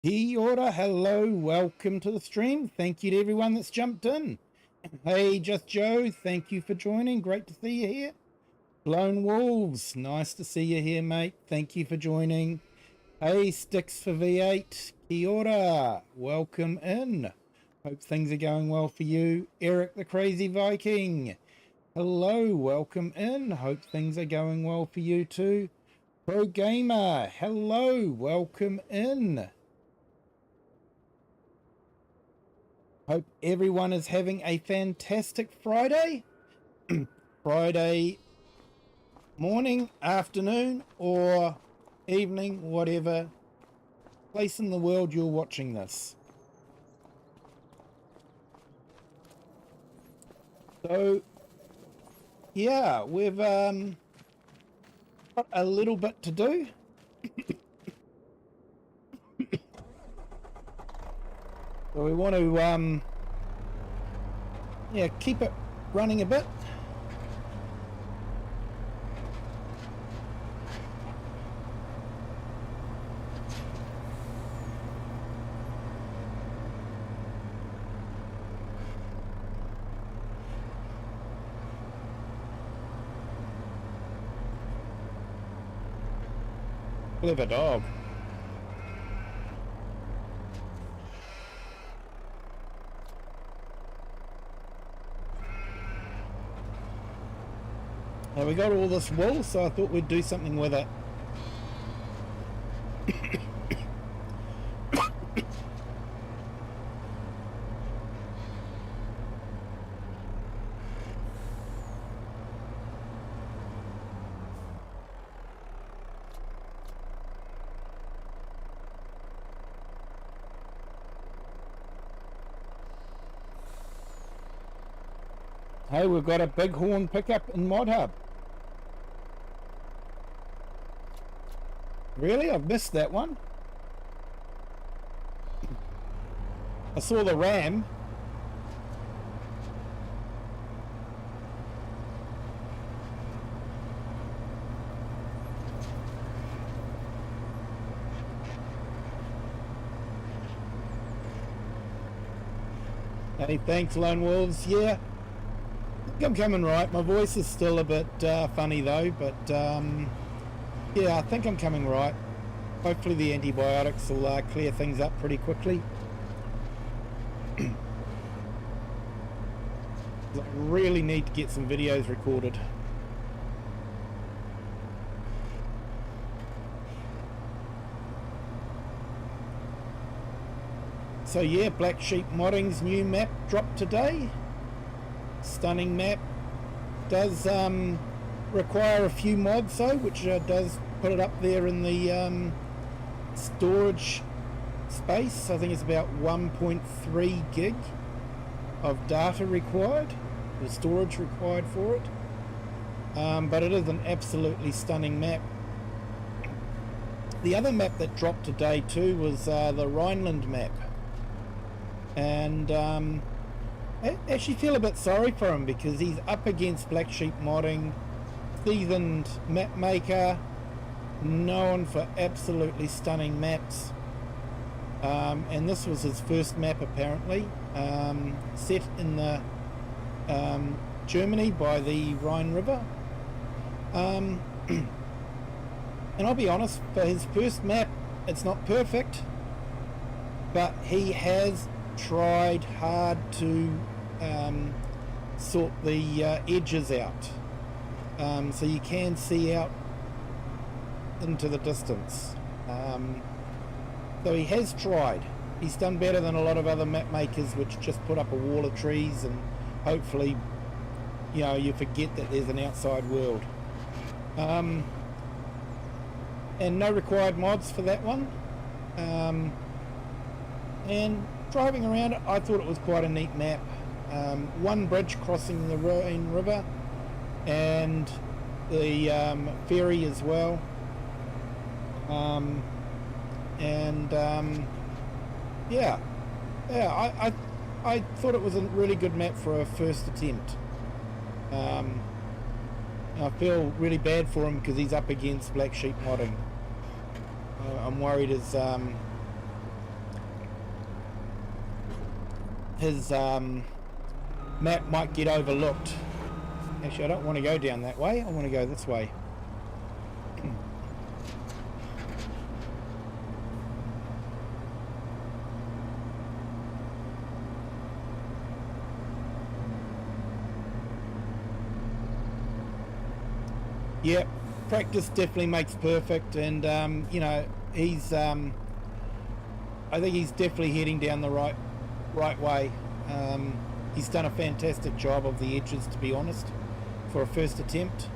Kia ora, hello, welcome to the stream. Thank you to everyone that's jumped in. Hey, Just Joe, thank you for joining. Great to see you here. Lone Wolves, nice to see you here, mate. Thank you for joining. Hey, Sticks for V8, kia ora, welcome in. Hope things are going well for you. Eric the Crazy Viking, hello, welcome in. Hope things are going well for you too. Pro Gamer, hello, welcome in. Hope everyone is having a fantastic Friday. Friday morning, afternoon, or evening, whatever place in the world you're watching this. So, yeah, we've got a little bit to do. So we want to, yeah, keep it running a bit. Clever dog. Now we got all this wool, so I thought we'd do something with it. Hey, we've got a bighorn pickup in Mod Hub. Really? I've missed that one. I saw the ram. Hey, thanks, Lone Wolves. Yeah, I think I'm coming right. My voice is still a bit funny though, but yeah, I think I'm coming right. Hopefully the antibiotics will clear things up pretty quickly. I really need to get some videos recorded. So yeah, Black Sheep Modding's new map dropped today. Stunning map. Does require a few mods though, which does put it up there in the storage space. I think it's about 1.3 gig of data required, the storage required for it. But it is an absolutely stunning map. The other map that dropped today too was the Rhineland map, and I actually feel a bit sorry for him because he's up against Black Sheep Modding, seasoned map maker, known for absolutely stunning maps, and this was his first map apparently, set in the Germany by the Rhine River, and I'll be honest, for his first map it's not perfect, but he has tried hard to sort the edges out, so you can see out into the distance. So he has tried. He's done better than a lot of other map makers which just put up a wall of trees and hopefully, you know, you forget that there's an outside world. And no required mods for that one. And driving around it, I thought it was quite a neat map. One bridge crossing the Rhine River and the ferry as well. Yeah, I thought it was a really good map for a first attempt. I feel really bad for him because he's up against Black Sheep Modding. I'm worried his his map might get overlooked. Actually, I don't want to go down that way. I want to go this way. Yeah, practice definitely makes perfect, and you know, he's I think he's definitely heading down the right way. He's done a fantastic job of the edges, to be honest, for a first attempt.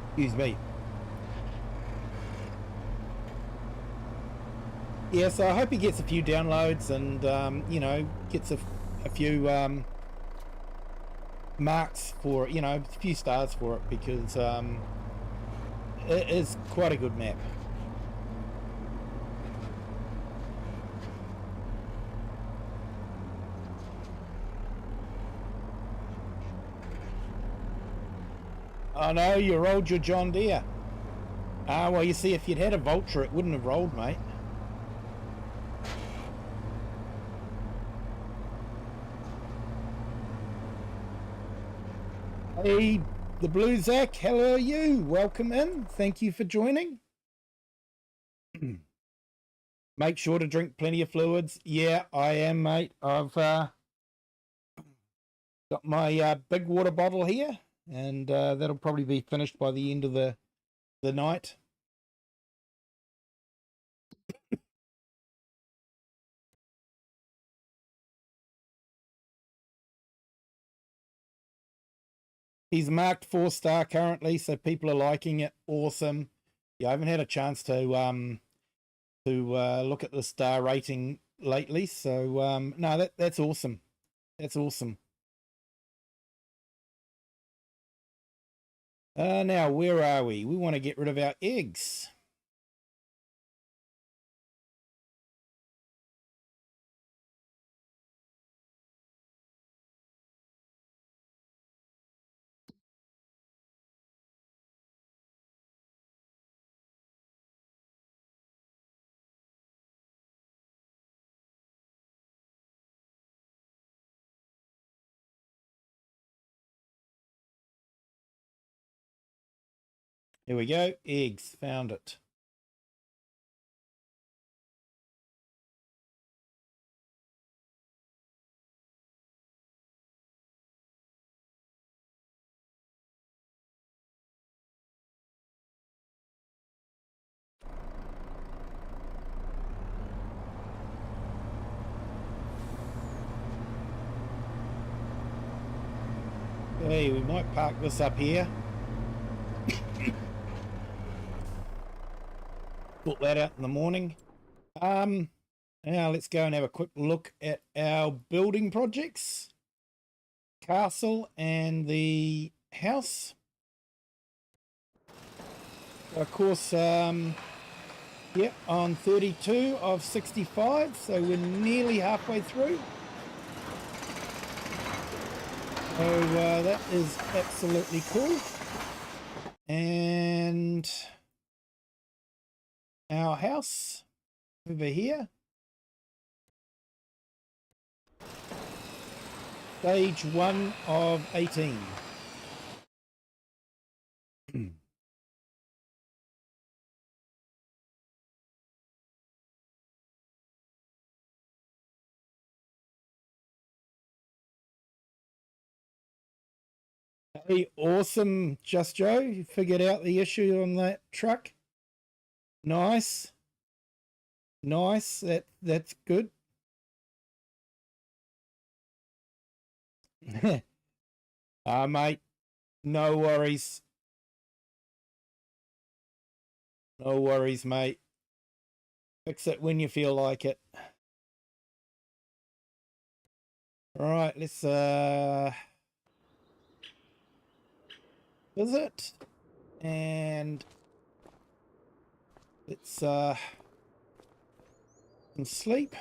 Excuse me. Yeah, so I hope he gets a few downloads and, you know, gets a few marks for it, you know, a few stars for it, because it is quite a good map. Oh no, you rolled your John Deere. Ah, well, you see, if you'd had a Vulture, it wouldn't have rolled, mate. Hey, the Blue Zach, hello you. Welcome in. Thank you for joining. Make sure to drink plenty of fluids. Yeah, I am, mate. I've got my big water bottle here, and that'll probably be finished by the end of the night. He's marked 4-star currently, so people are liking it. Awesome. Yeah, I haven't had a chance to look at the star rating lately, so no, that's awesome. That's awesome. Now, where are we? We want to get rid of our eggs. Here we go. Eggs. Found it. Hey, we might park this up here. Sort that out in the morning. Now let's go and have a quick look at our building projects. Castle and the house. Of course, yep, on 32 of 65, so we're nearly halfway through. So that is absolutely cool. And our house over here. Stage 1 of 18. Hey, awesome, Just Joe. You figured out the issue on that truck. Nice. Nice. That's good. Mate, no worries. No worries, mate. Fix it when you feel like it. All right, let's visit, and let's sleep.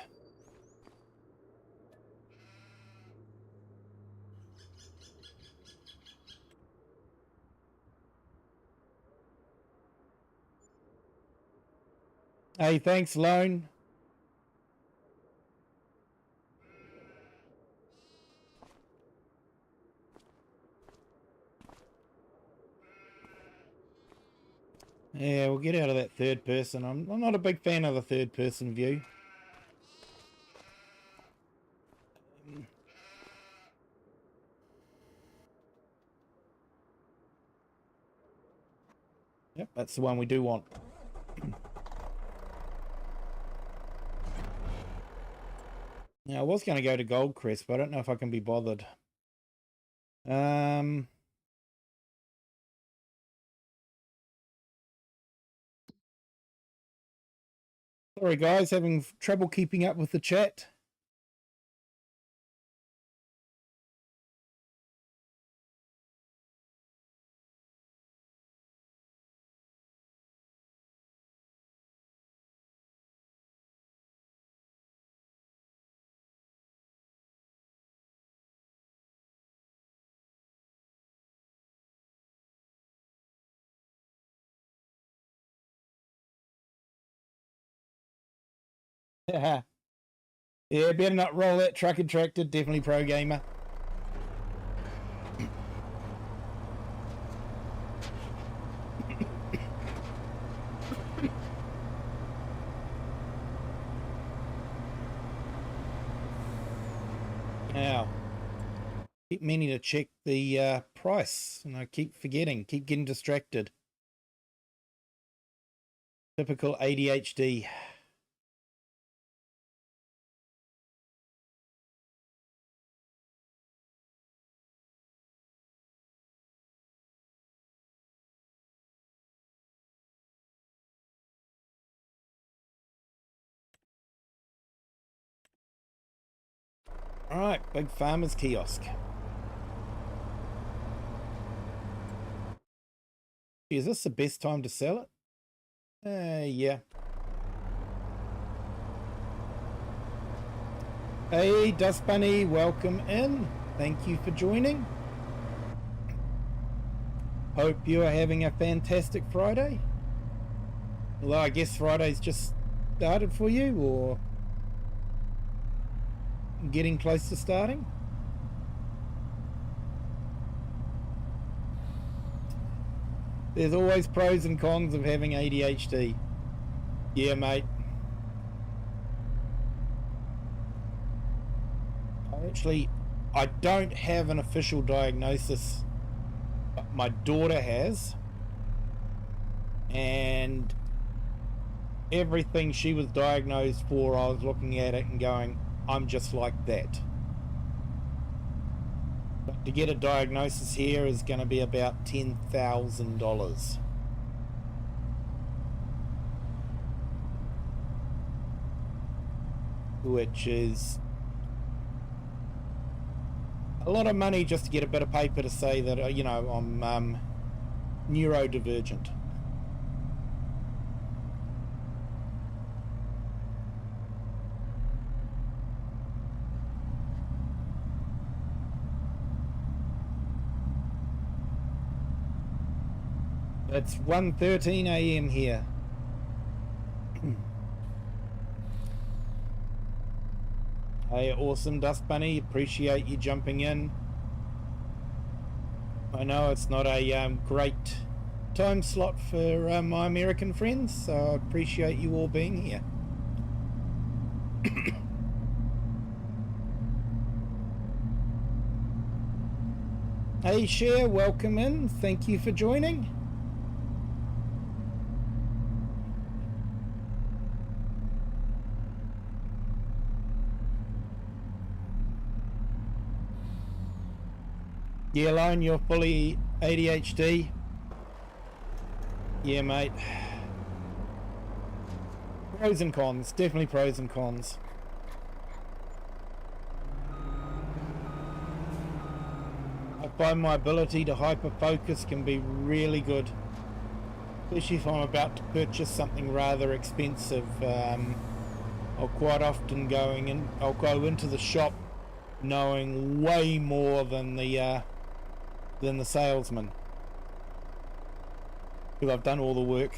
Hey, thanks, Lone. Yeah, we'll get out of that third person. I'm not a big fan of the third person view. Yep, that's the one we do want. Now, I was going to go to Goldcrest, but I don't know if I can be bothered. Sorry, guys, having trouble keeping up with the chat. Yeah, better not roll that truck and tractor. Definitely pro gamer. Now, keep meaning to check the price, and I keep forgetting, keep getting distracted. Typical ADHD. All right, big farmer's kiosk. Is this the best time to sell it? Yeah. Hey, Dust Bunny, welcome in. Thank you for joining. Hope you are having a fantastic Friday. Although I guess Friday's just started for you, or getting close to starting. There's always pros and cons of having ADHD. Yeah, mate. I don't have an official diagnosis, but my daughter has. And everything she was diagnosed for, I was looking at it and going, I'm just like that. But to get a diagnosis here is going to be about $10,000. Which is a lot of money just to get a bit of paper to say that, you know, I'm neurodivergent. It's 1:13 a.m. here. Hey, awesome, Dust Bunny. Appreciate you jumping in. I know it's not a great time slot for my American friends, so I appreciate you all being here. Hey, Cher, welcome in. Thank you for joining. Yeah, Lone, you're fully ADHD. Yeah, mate. Pros and cons. Definitely pros and cons. I find my ability to hyper-focus can be really good. Especially if I'm about to purchase something rather expensive. I'll quite often I'll go into the shop knowing way more than the salesman, because I've done all the work.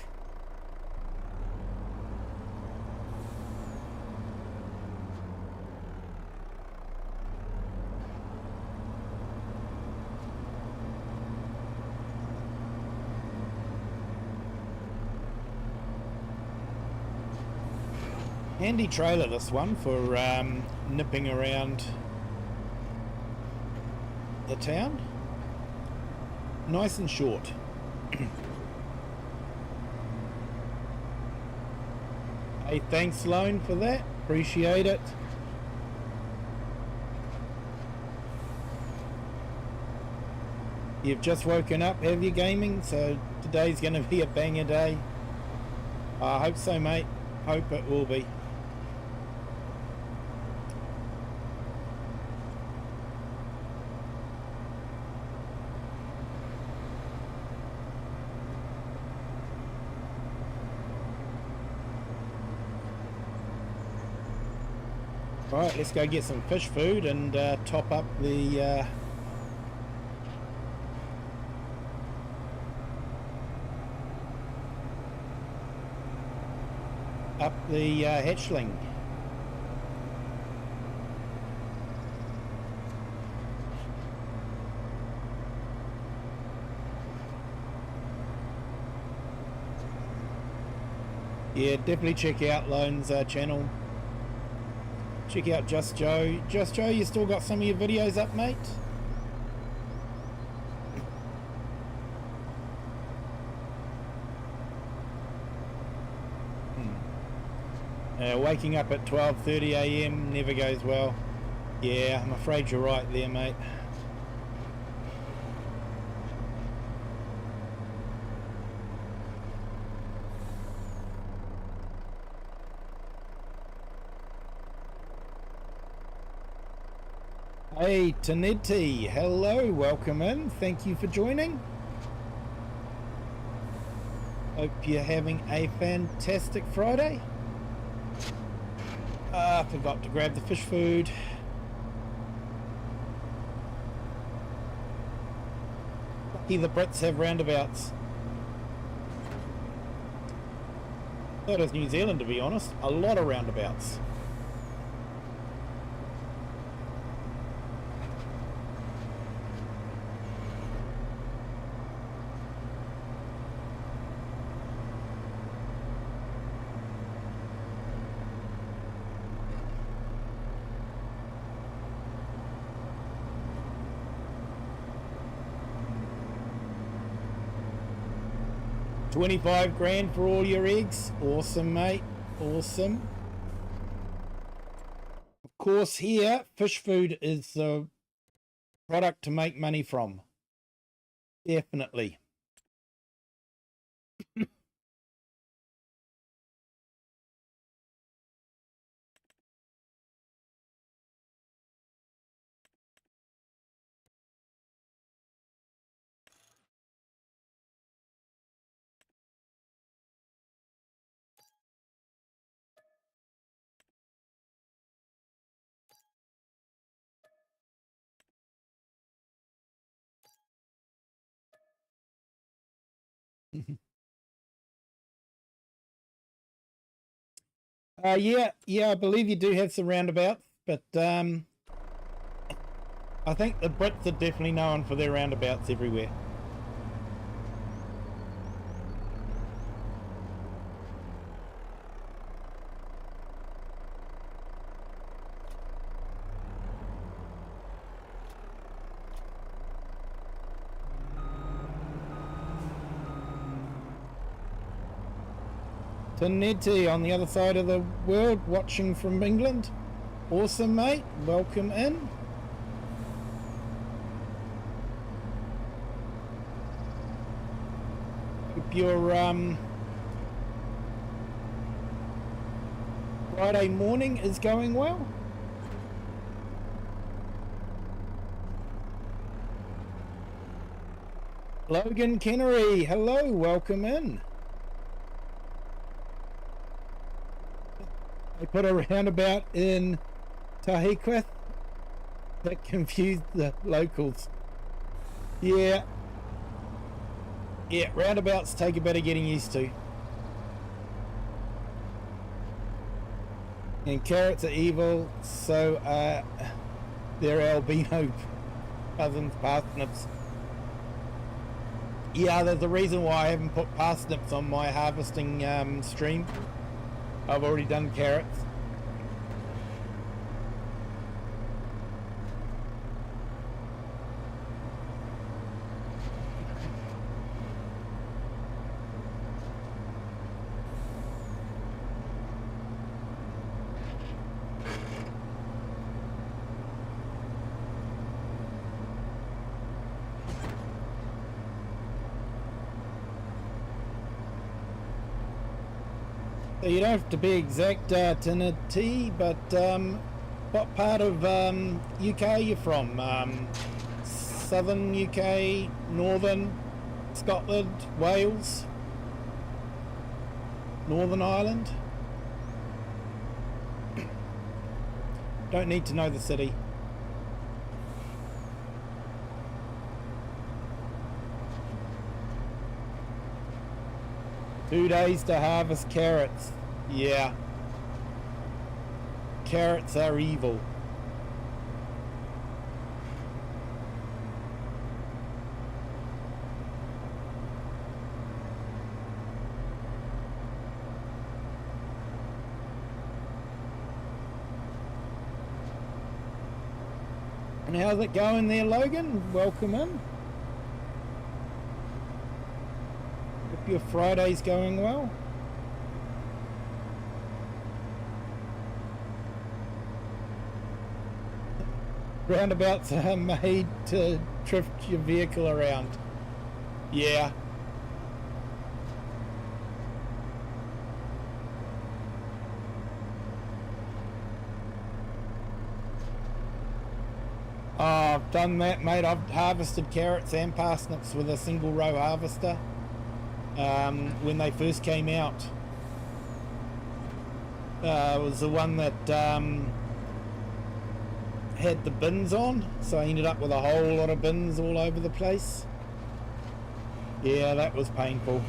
Handy trailer, this one, for nipping around the town. Nice and short. Hey, thanks Sloan for that. Appreciate it. You've just woken up, have you, gaming? So today's going to be a banger day. I hope so, mate. Hope it will be. Alright, let's go get some fish food and top up the hatchling. Yeah, definitely check out Lone's channel. Check out Just Joe. Just Joe, you still got some of your videos up, mate? Waking up at 12:30 AM never goes well. Yeah, I'm afraid you're right there, mate. Hey, Taniti, hello, welcome in. Thank you for joining. Hope you're having a fantastic Friday. I forgot to grab the fish food. Lucky the Brits have roundabouts. So does New Zealand, to be honest. A lot of roundabouts. $25,000 for all your eggs. Awesome, mate. Awesome. Of course, here, fish food is the product to make money from. Definitely. Yeah, I believe you do have some roundabouts, but I think the Brits are definitely known for their roundabouts everywhere. Taneti on the other side of the world, watching from England. Awesome, mate. Welcome in. Hope your Friday morning is going well. Logan Kennery, hello, welcome in. They put a roundabout in Tahiquith that confused the locals. Yeah, roundabouts take a bit of getting used to. And carrots are evil, so they're albino cousins, parsnips. Yeah, there's a reason why I haven't put parsnips on my harvesting stream. I've already done carrots. You don't have to be exact to a T, but what part of UK are you from? Southern UK, Northern, Scotland, Wales, Northern Ireland? Don't need to know the city. Two days to harvest carrots. Yeah. Carrots are evil. And how's it going there, Logan? Welcome in. Hope your Friday's going well. Roundabouts are made to drift your vehicle around. Yeah. Oh, I've done that, mate. I've harvested carrots and parsnips with a single row harvester when they first came out. It was the one that had the bins on, so I ended up with a whole lot of bins all over the place. Yeah, that was painful.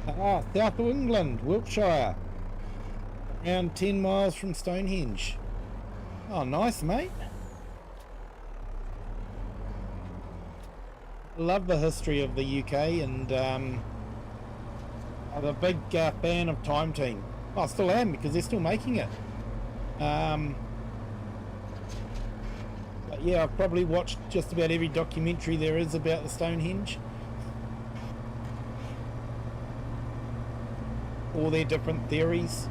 South of England, Wiltshire. Around 10 miles from Stonehenge. Oh, nice, mate. Love the history of the UK, and I'm a big fan of Time Team. I still am, because they're still making it. But yeah, I've probably watched just about every documentary there is about the Stonehenge. All their different theories.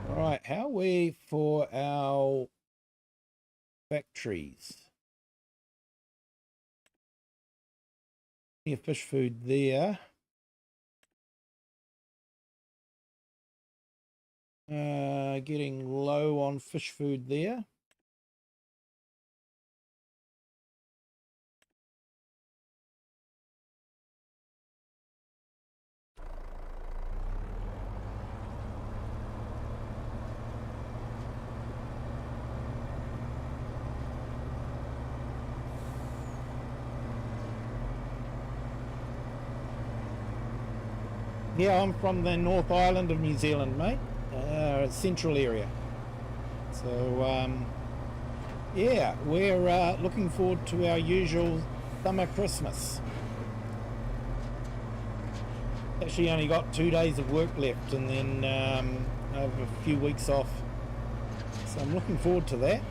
Alright, how are we for our factories? Plenty of fish food there. Getting low on fish food there. Yeah, I'm from the North Island of New Zealand, mate. Central area. So, yeah, we're looking forward to our usual summer Christmas. Actually only got 2 days of work left, and then I have a few weeks off. So I'm looking forward to that.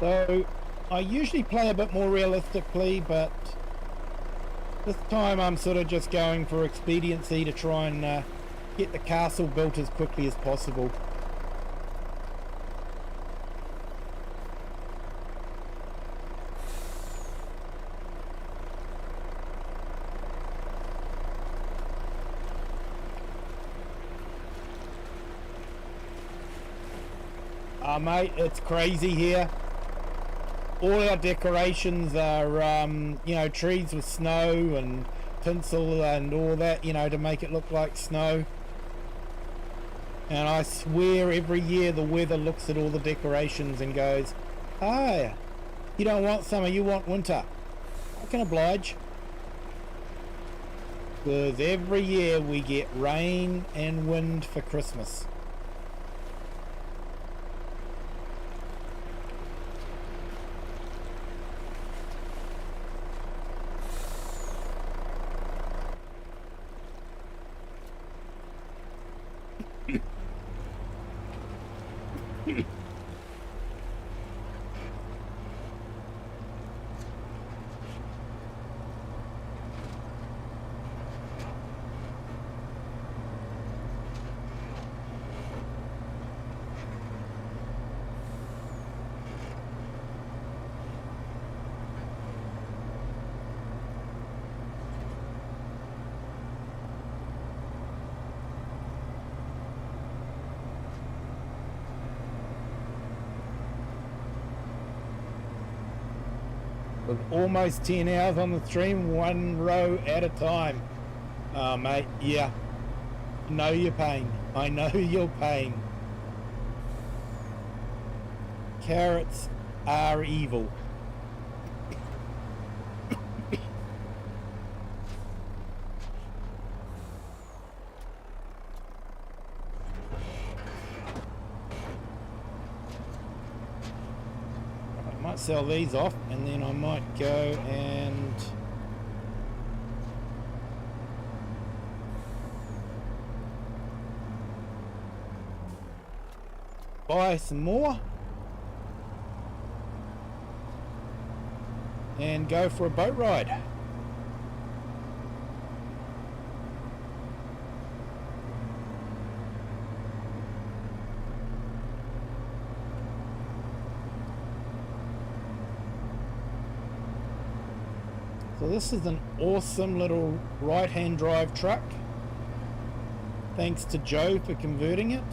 So I usually play a bit more realistically, but this time I'm sort of just going for expediency to try and get the castle built as quickly as possible. Mate, it's crazy here. All our decorations are, you know, trees with snow and tinsel and all that, you know, to make it look like snow. And I swear every year the weather looks at all the decorations and goes, "Ah, you don't want summer, you want winter." I can oblige. Because every year we get rain and wind for Christmas. With almost 10 hours on the stream, one row at a time. Oh, mate, yeah. I know your pain. I know your pain. Carrots are evil. Sell these off, and then I might go and buy some more and go for a boat ride. So this is an awesome little right-hand drive truck. Thanks to Joe for converting it.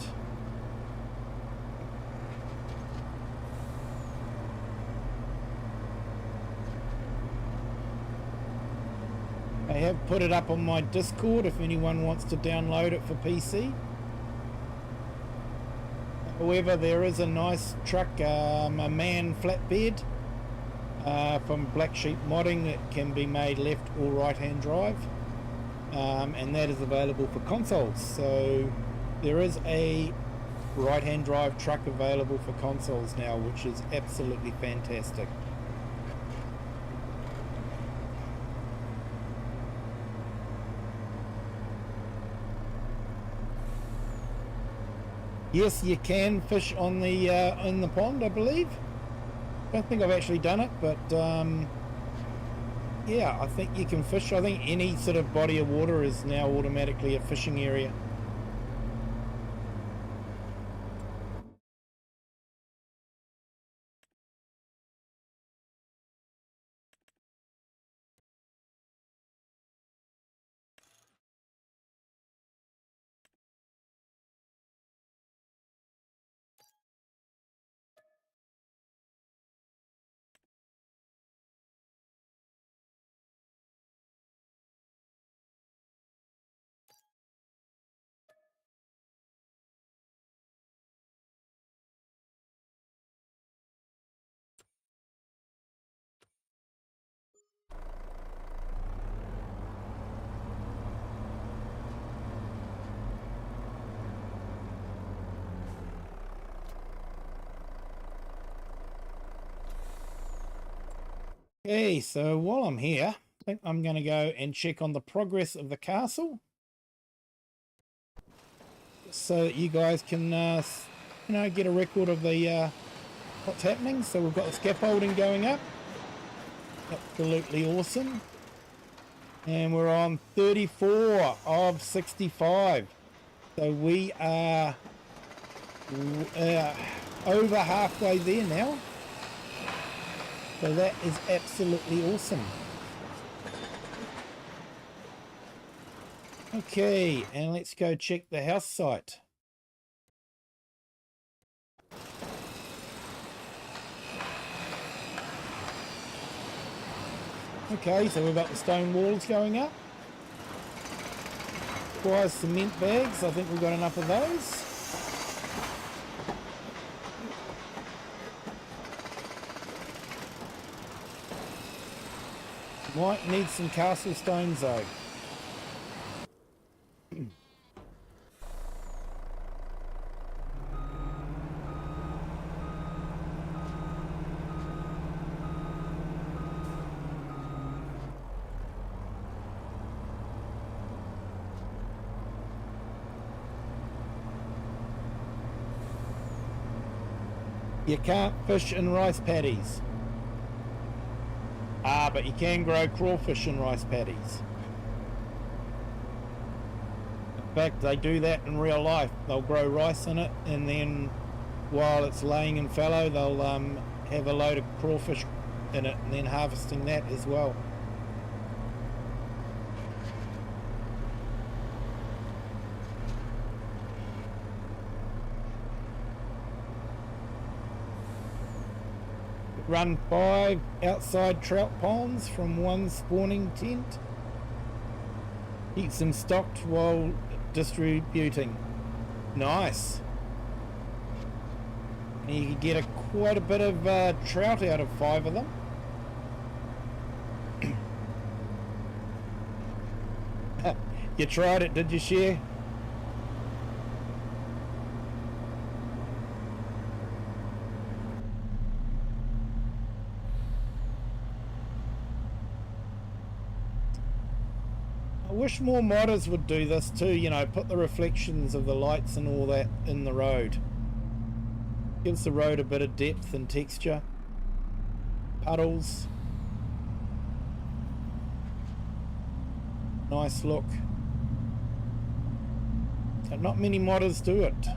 I have put it up on my Discord if anyone wants to download it for PC. However, there is a nice truck, a MAN flatbed. From Black Sheep Modding that can be made left or right hand drive, and that is available for consoles. So there is a right hand drive truck available for consoles now, which is absolutely fantastic. Yes, you can fish on the in the pond, I believe. I don't think I've actually done it, but yeah, I think you can fish. I think any sort of body of water is now automatically a fishing area. Okay, so while I'm here, I think I'm going to go and check on the progress of the castle, so that you guys can, you know, get a record of the what's happening. So we've got the scaffolding going up, absolutely awesome, and we're on 34 of 65. So we are over halfway there now. So that is absolutely awesome. Okay, and let's go check the house site. Okay, so we've got the stone walls going up. Requires cement bags. I think we've got enough of those. Might need some castle stones though. You can't fish in rice paddies. Ah, but you can grow crawfish in rice paddies. In fact, they do that in real life. They'll grow rice in it, and then while it's laying in fallow, they'll have a load of crawfish in it, and then harvesting that as well. Run 5 outside trout ponds from one spawning tent. Keeps them stocked while distributing. Nice. And you can get quite a bit of trout out of 5 of them. You tried it, did you, Share? I wish more modders would do this too, you know, put the reflections of the lights and all that in the road. Gives the road a bit of depth and texture. Puddles. Nice look. But not many modders do it.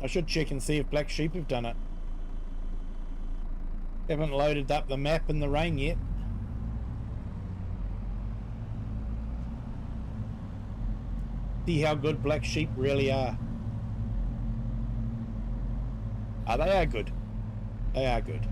I should check and see if Black Sheep have done it. Haven't loaded up the map in the rain yet. See how good Black Sheep really are. Ah, they are good. They are good.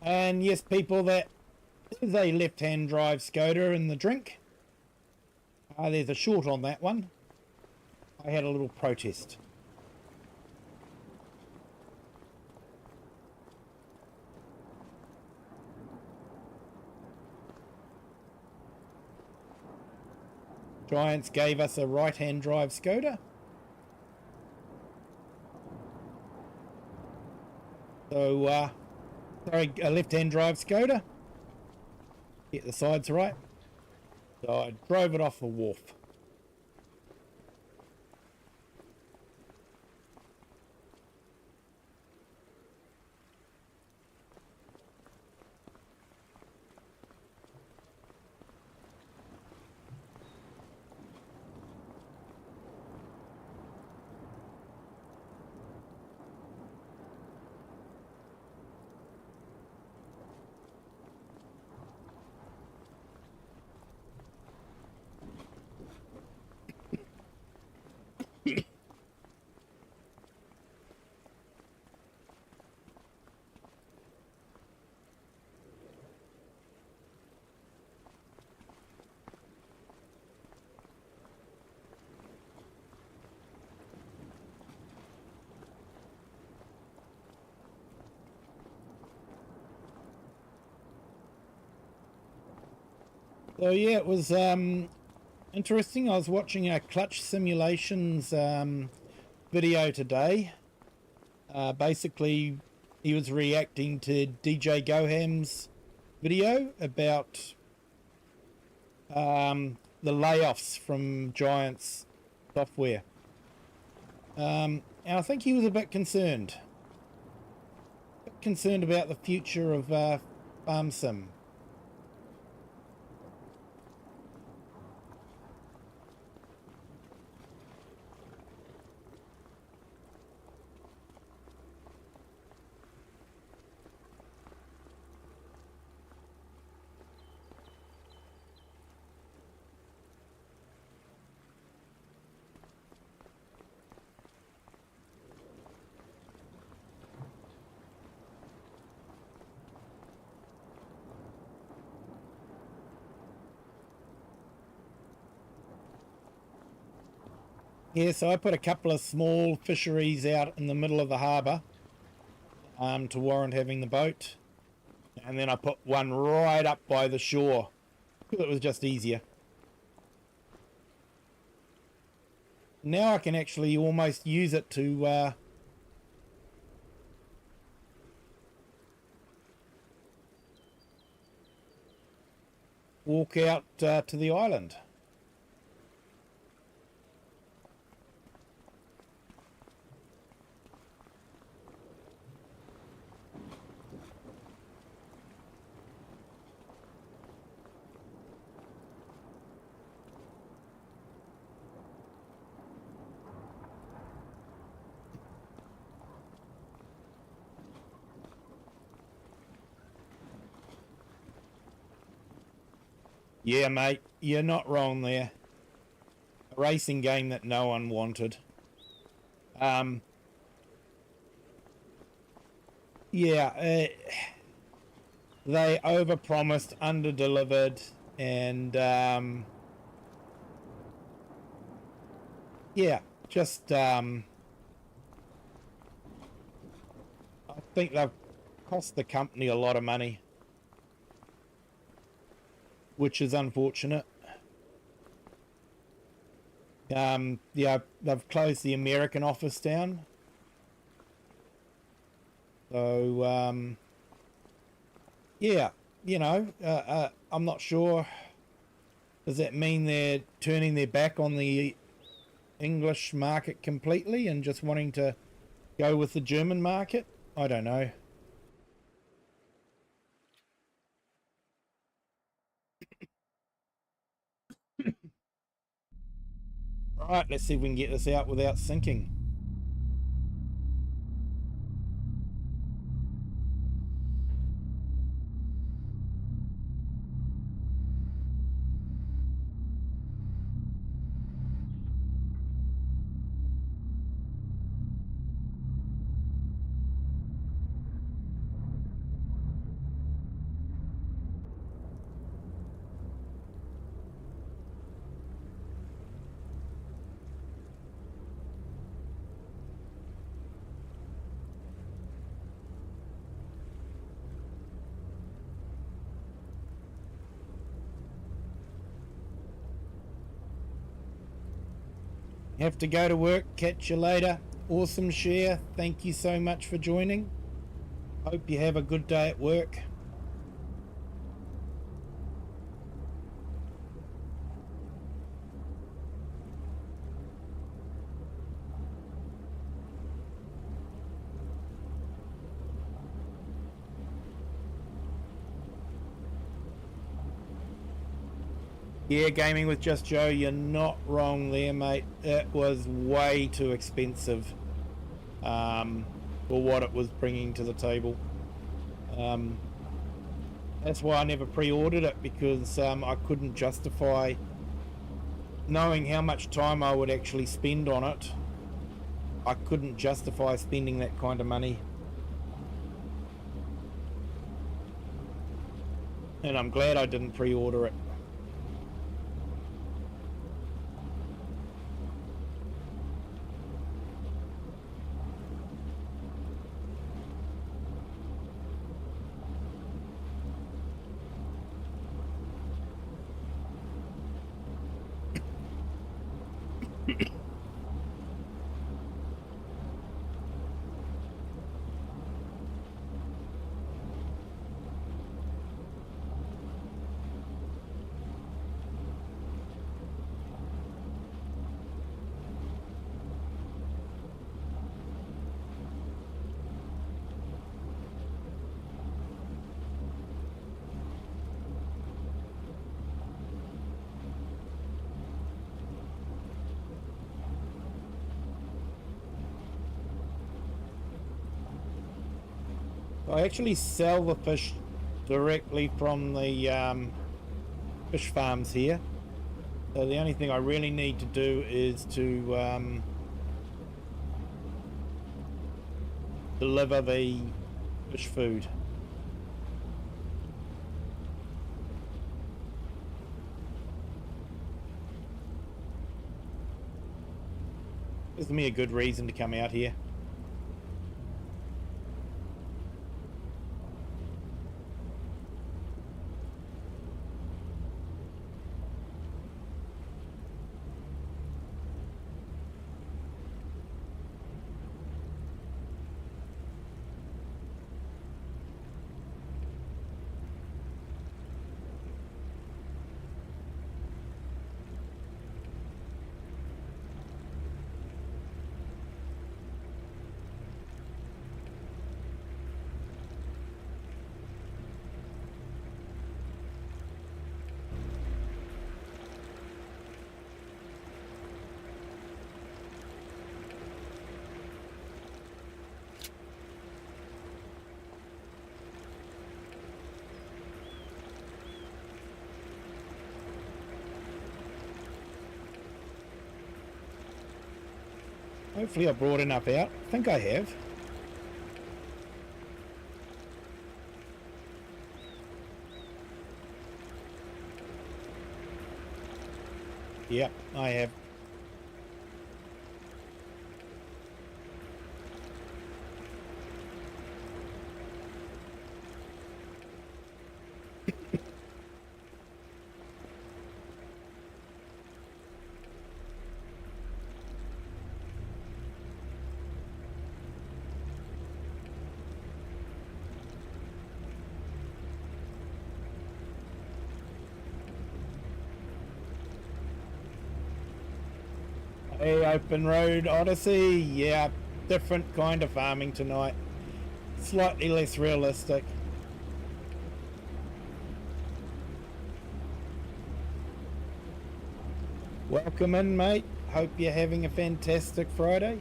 And yes, people, that is a left-hand drive Skoda in the drink. There's a short on that one. I had a little protest. Giants gave us a right-hand drive Skoda. So, sorry, a left-hand drive Skoda. Get the sides right. So I drove it off the wharf. So yeah, it was interesting. I was watching a clutch simulations video today. Basically, he was reacting to DJ Goham's video about the layoffs from Giants Software. And I think he was a bit concerned. About the future of Farm Sim. Yeah, so I put a couple of small fisheries out in the middle of the harbour to warrant having the boat. And then I put one right up by the shore because it was just easier. Now I can actually almost use it to walk out to the island. Yeah, mate, you're not wrong there. A racing game that no one wanted. Yeah, they overpromised, under-delivered, and yeah, just I think they've cost the company a lot of money, which is unfortunate. Yeah, they've closed the American office down. So, yeah, you know, I'm not sure. Does that mean they're turning their back on the English market completely and just wanting to go with the German market? I don't know. Right, let's see if we can get this out without sinking. Have to go to work. Catch you later. Awesome share. Thank you so much for joining. Hope you have a good day at work. Yeah, gaming with Just Joe, you're not wrong there, mate. It was way too expensive for what it was bringing to the table. That's why I never pre-ordered it, because I couldn't justify knowing how much time I would actually spend on it. I couldn't justify spending that kind of money. And I'm glad I didn't pre-order it. I actually sell the fish directly from the fish farms here. So the only thing I really need to do is to deliver the fish food. Gives me a good reason to come out here. Hopefully I brought enough out. I think I have. Yep, I have. Hey, open road Odyssey. Yeah, different kind of farming tonight. Slightly less realistic. Welcome in, mate. Hope you're having a fantastic Friday.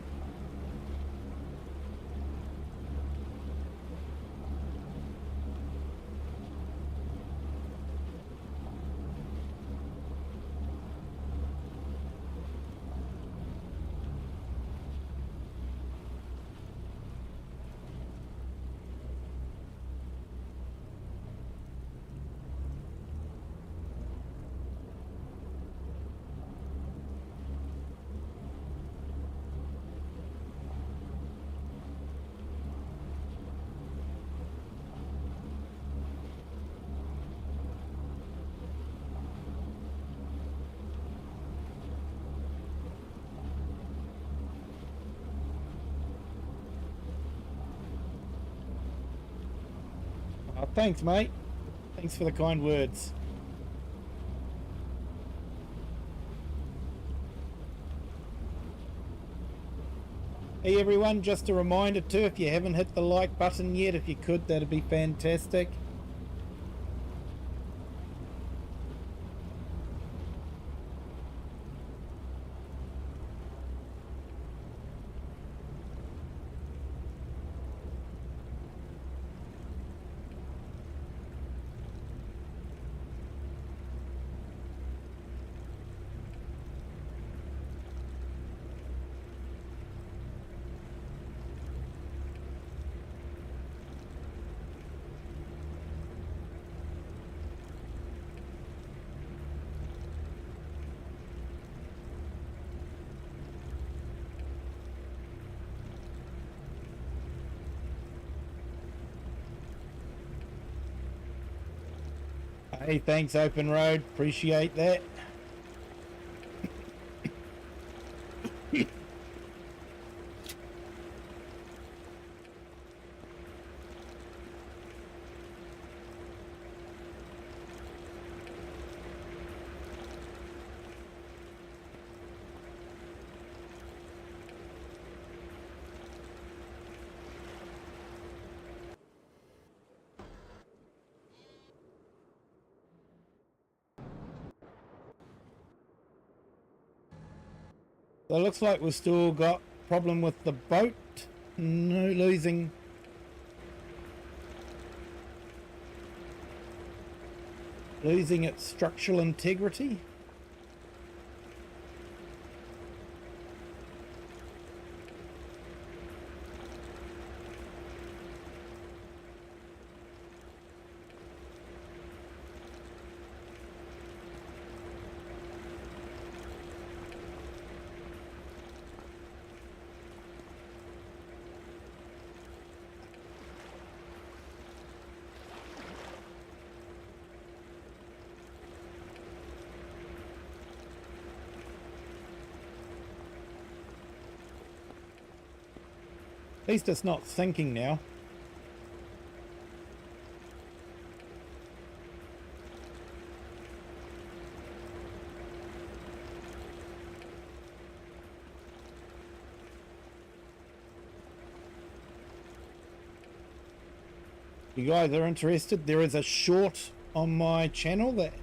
Oh, thanks, mate. Thanks for the kind words. Hey everyone, just a reminder too, if you haven't hit the like button yet, if you could, that'd be fantastic. Hey, thanks Open Road, appreciate that. So it looks like we've still got problem with the boat. No, losing its structural integrity. At least it's not sinking now. If you guys are interested, there is a short on my channel that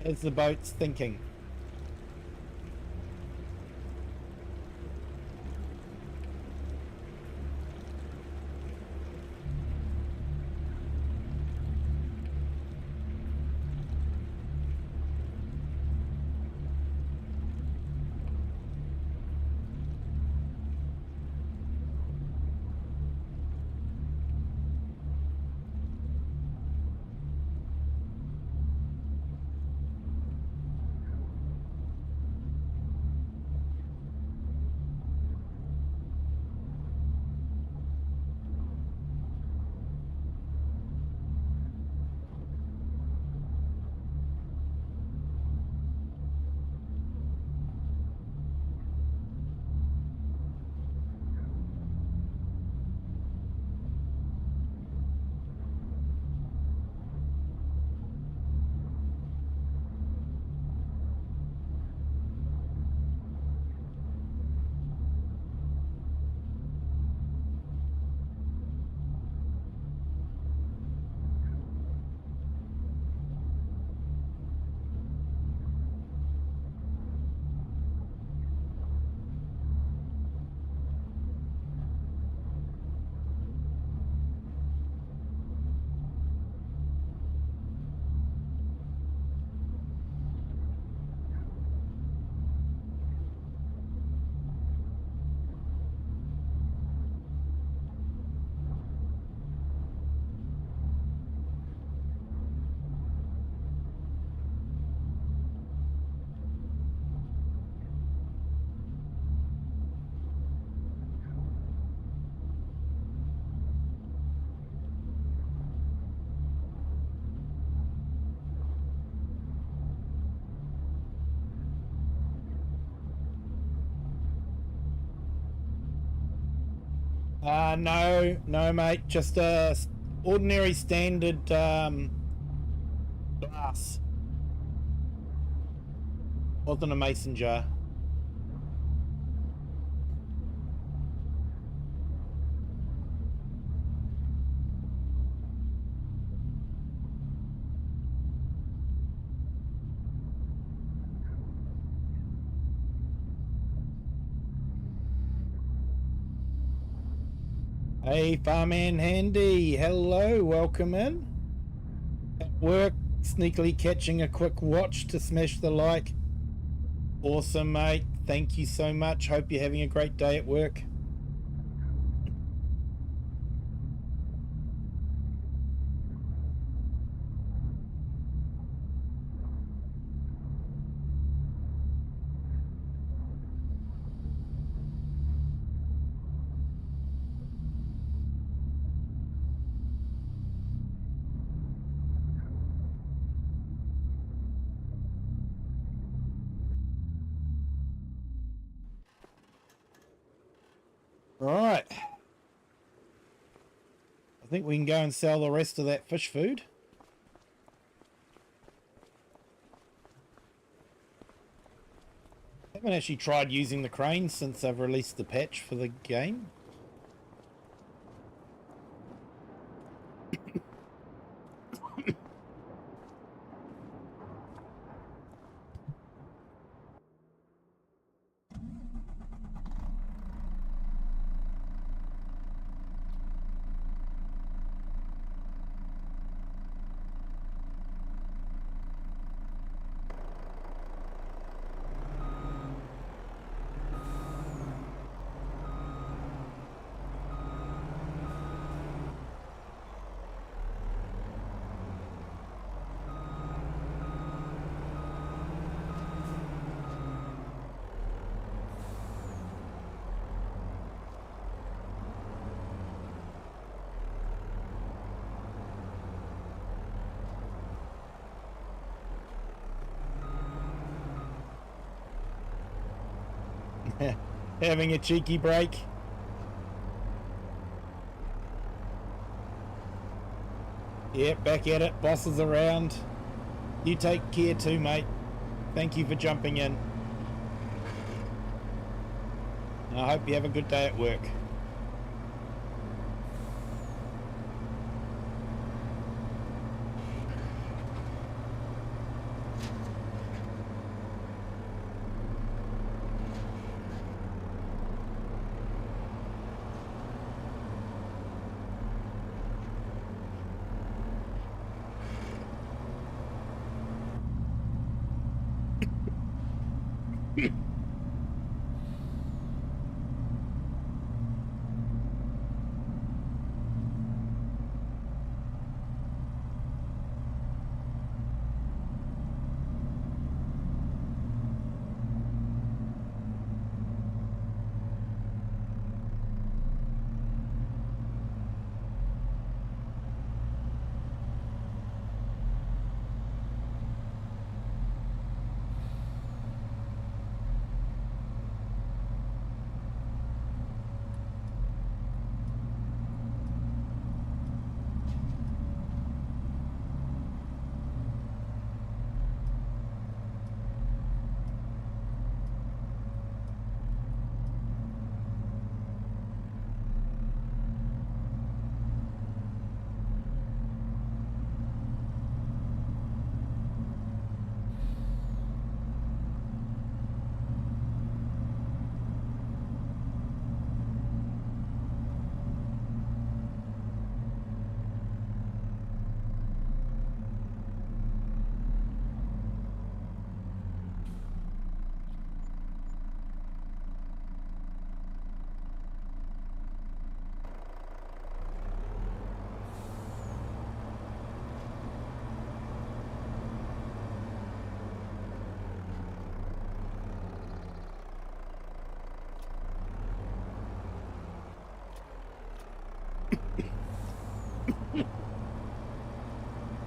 has the boats sinking. No, mate. Just a ordinary standard glass. Wasn't a mason jar. Hey, Farman Handy. Hello, welcome in. At work, sneakily catching a quick watch to smash the like. Awesome, mate. Thank you so much. Hope you're having a great day at work. All right. I think we can go and sell the rest of that fish food. I haven't actually tried using the crane since I've released the patch for the game. Having a cheeky break. Yeah, back at it. Boss is around. You take care too, mate. Thank you for jumping in. And I hope you have a good day at work.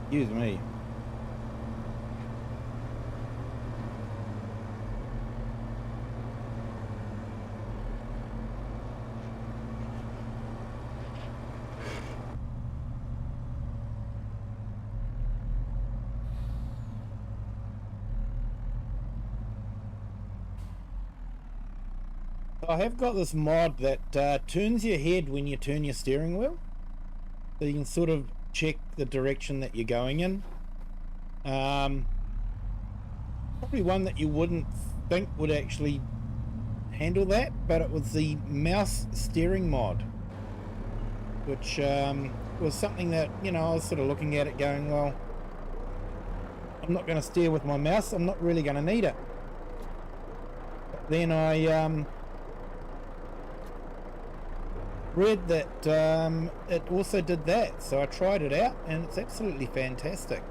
Excuse me. I have got this mod that turns your head when you turn your steering wheel, so you can sort of check the direction that you're going in. Probably one that you wouldn't think would actually handle that, but it was the mouse steering mod, which was something that, you know, I was sort of looking at it going, well, I'm not going to steer with my mouse, I'm not really going to need it. But then I read that it also did that, so I tried it out and it's absolutely fantastic.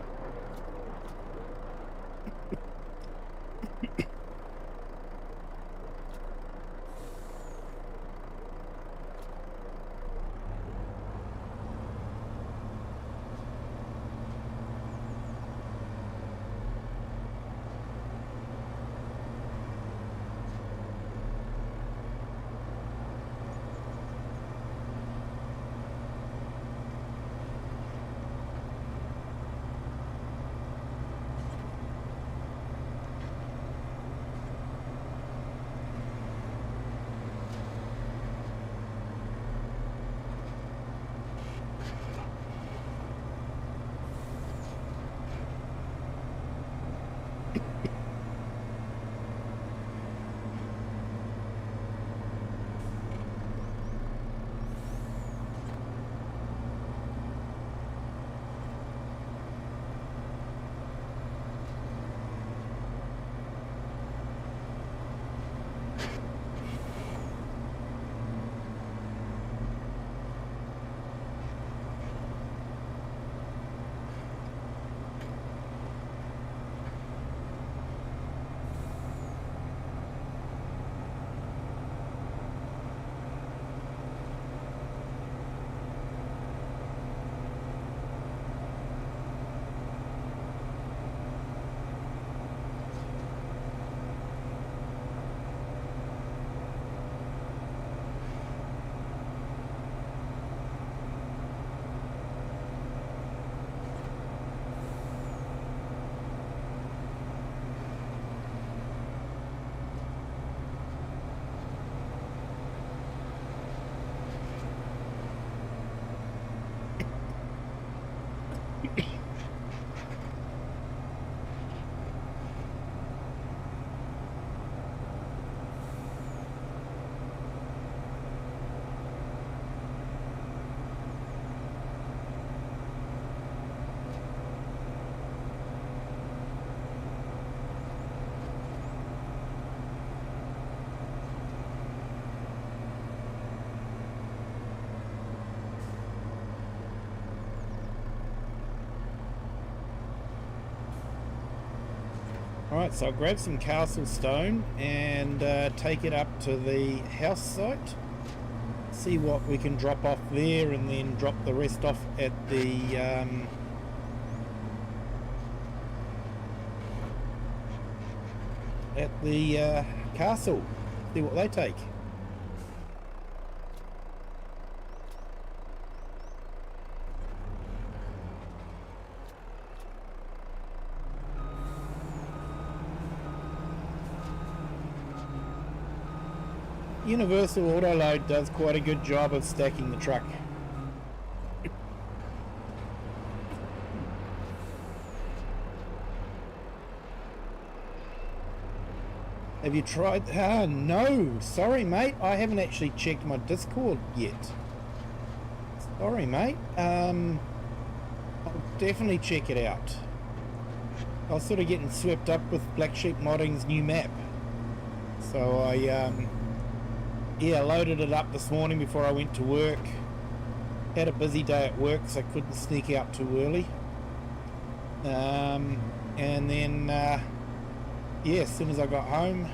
Alright, so I'll grab some castle stone and take it up to the house site. See what we can drop off there, and then drop the rest off at the castle. See what they take. Universal Autoload does quite a good job of stacking the truck. Have you tried? No, sorry mate, I haven't actually checked my Discord yet. Sorry mate, I'll definitely check it out. I was sort of getting swept up with Black Sheep Modding's new map, so I yeah, loaded it up this morning before I went to work. Had a busy day at work, so I couldn't sneak out too early. And then yeah, as soon as I got home,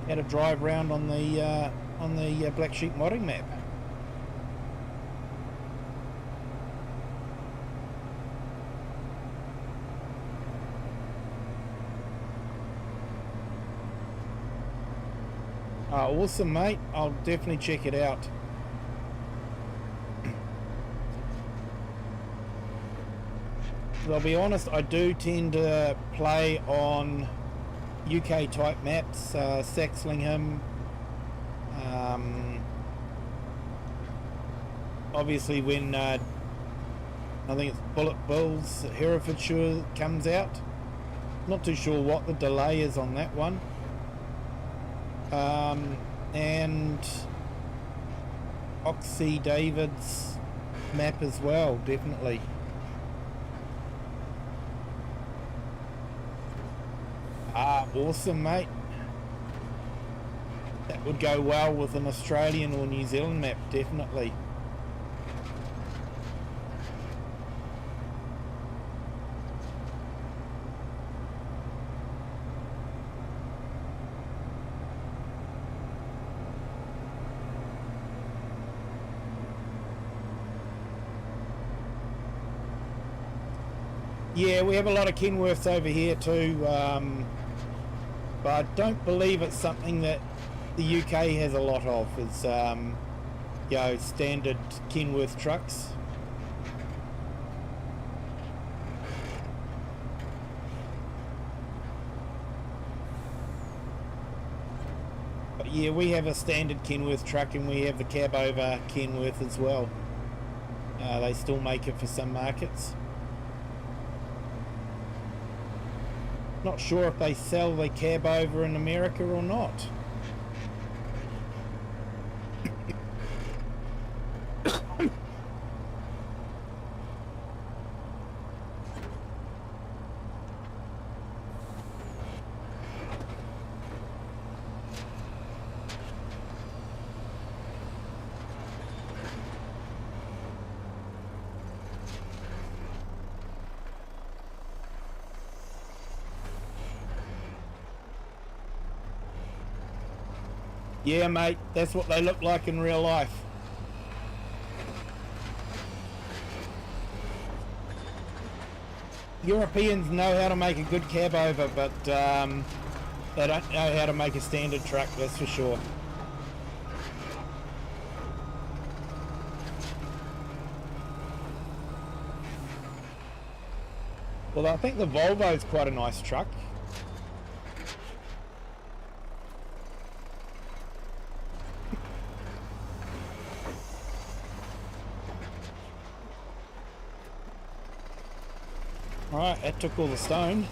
had a drive round on the Black Sheep Modding map. Awesome mate, I'll definitely check it out. I'll be honest, I do tend to play on UK type maps, Saxlingham, obviously when I think it's Bullet Bills Herefordshire comes out. Not too sure what the delay is on that one. And Oxy David's map as well, definitely. Awesome mate, that would go well with an Australian or New Zealand map, definitely. Yeah, we have a lot of Kenworths over here too, but I don't believe it's something that the UK has a lot of, is you know, standard Kenworth trucks. But yeah, we have a standard Kenworth truck, and we have the cab over Kenworth as well. They still make it for some markets. Not sure if they sell the cab over in America or not. Yeah, mate, that's what they look like in real life. Europeans know how to make a good cab over, but they don't know how to make a standard truck, that's for sure. Well, I think the Volvo's quite a nice truck. Alright, that took all the stone.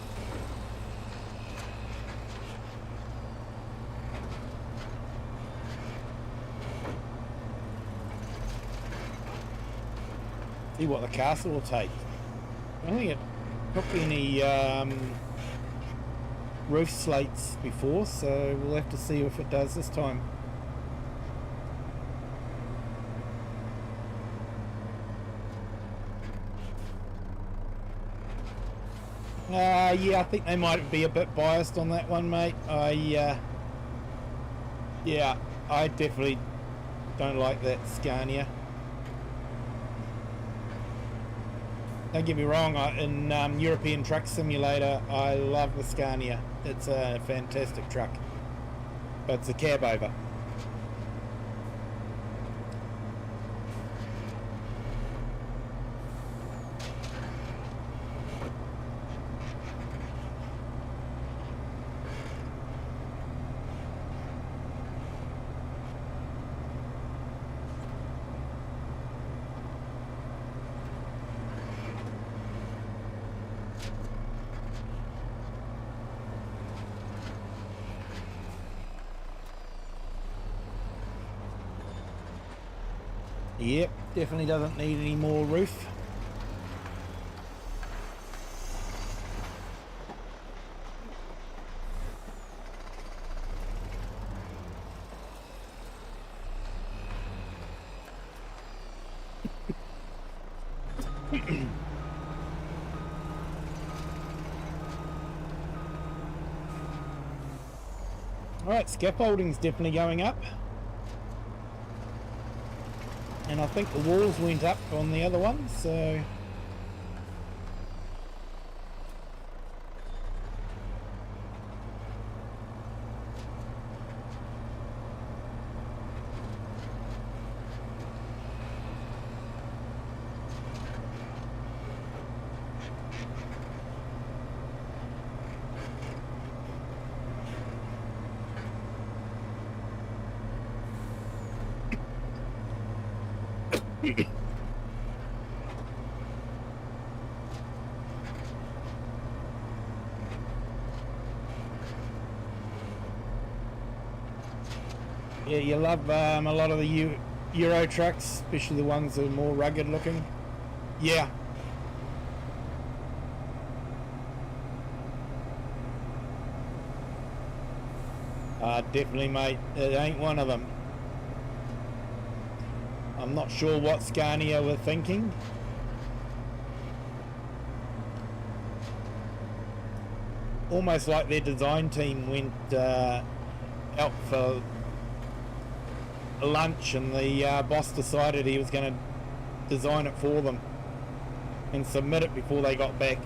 See what the castle will take. I don't think it took any roof slates before, so we'll have to see if it does this time. Yeah, I think they might be a bit biased on that one, mate. Yeah, I definitely don't like that Scania. Don't get me wrong, in European Truck Simulator, I love the Scania. It's a fantastic truck, but it's a cab over. Yep, definitely doesn't need any more roof. Alright, scaffolding's definitely going up. And I think the walls went up on the other one, so... Yeah, you love a lot of the Euro trucks, especially the ones that are more rugged looking. Yeah. Definitely, mate. It ain't one of them. I'm not sure what Scania were thinking. Almost like their design team went out for lunch and the boss decided he was going to design it for them and submit it before they got back.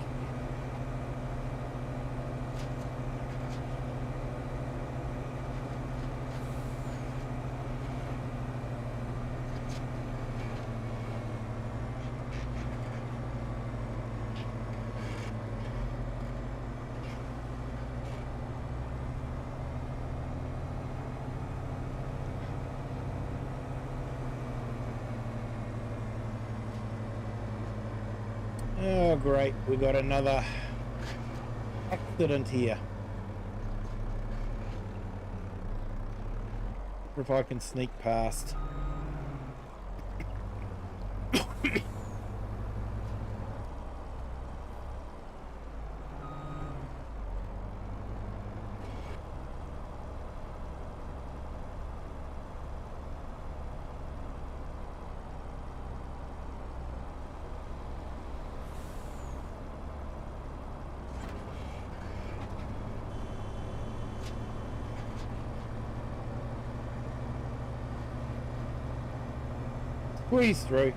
Oh great, we got another accident here. If I can sneak past. Squeeze through.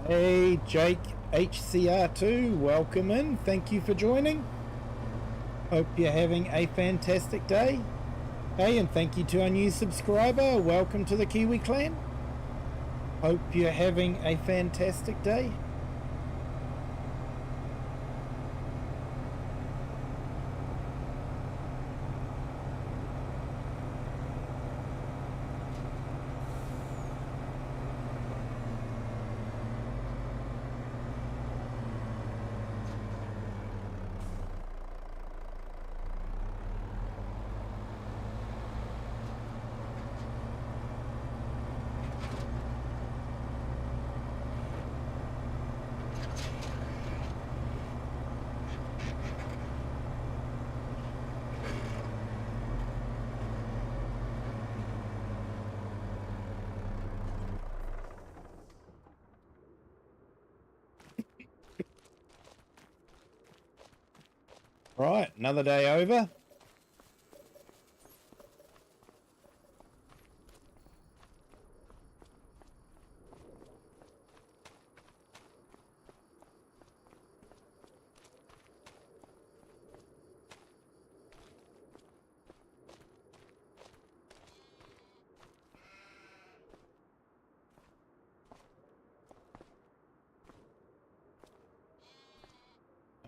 Hey Jake HCR2, welcome in. Thank you for joining. Hope you're having a fantastic day. Hey, and thank you to our new subscriber. Welcome to the Kiwi clan. Hope you're having a fantastic day. Right, another day over.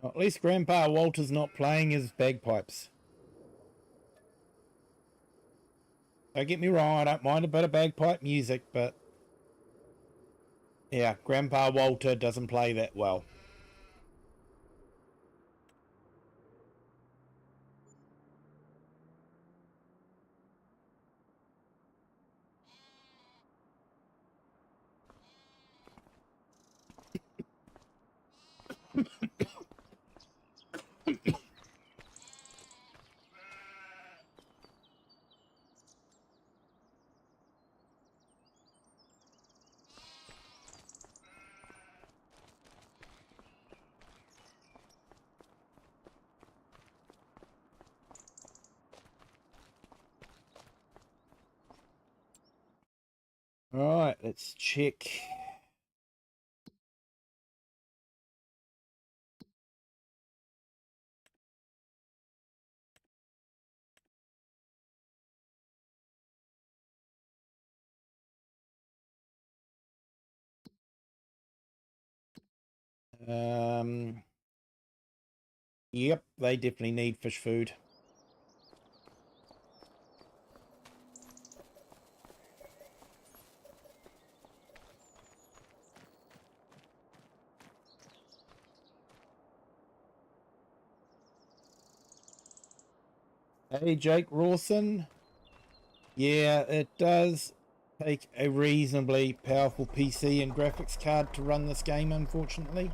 Well, at least Grandpa Walter's not playing his bagpipes. Don't get me wrong, I don't mind a bit of bagpipe music, but yeah, Grandpa Walter doesn't play that well. All right, let's check. Yep, they definitely need fish food. Hey, Jake Rawson. Yeah, it does take a reasonably powerful PC and graphics card to run this game, unfortunately.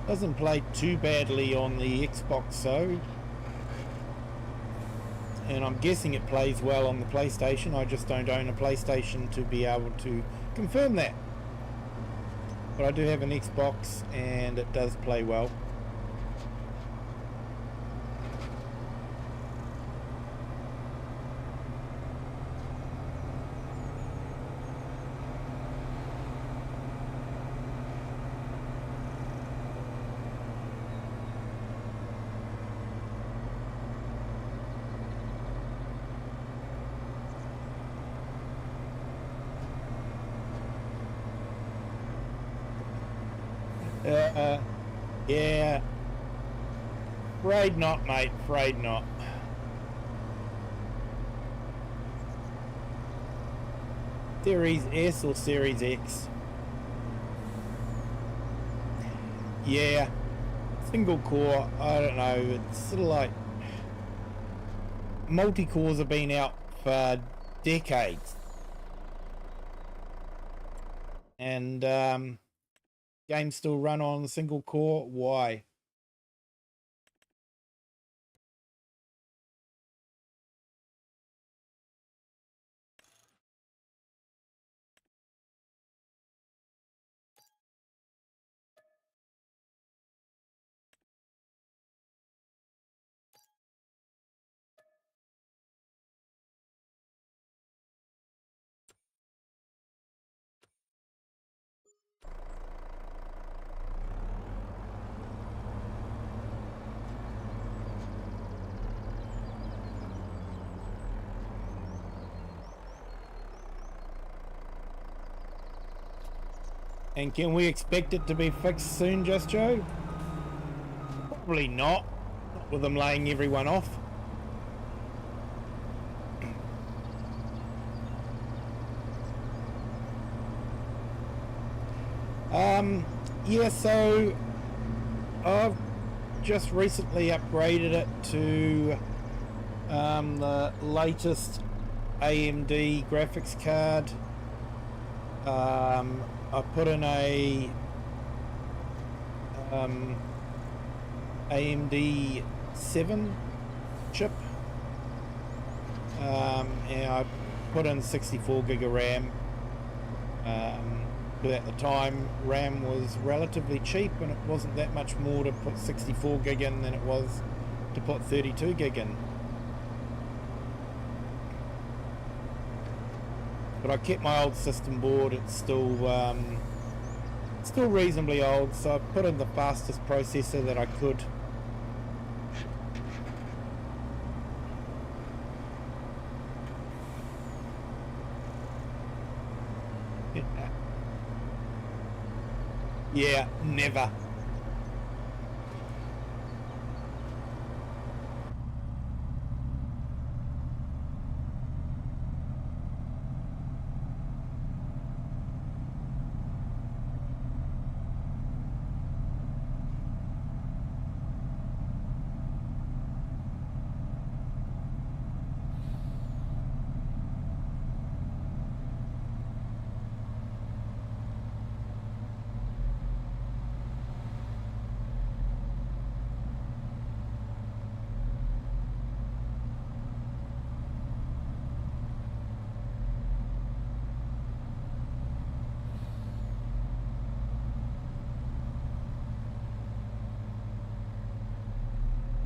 Doesn't play too badly on the Xbox though. And I'm guessing it plays well on the PlayStation. I just don't own a PlayStation to be able to confirm that. But I do have an Xbox and it does play well. Yeah. Afraid not, mate. Afraid not. Series S or Series X? Yeah. Single core, I don't know. It's sort of like... multi-cores have been out for decades. And games still run on single core. Why? And can we expect it to be fixed soon, Just Joe? Probably not. Not with them laying everyone off. Yeah, so I've just recently upgraded it to the latest AMD graphics card. I put in a AMD 7 chip, and I put in 64 gig of RAM. But at the time, RAM was relatively cheap, and it wasn't that much more to put 64 gig in than it was to put 32 gig in. But I kept my old system board. It's still reasonably old, so I put in the fastest processor that I could. Yeah, never.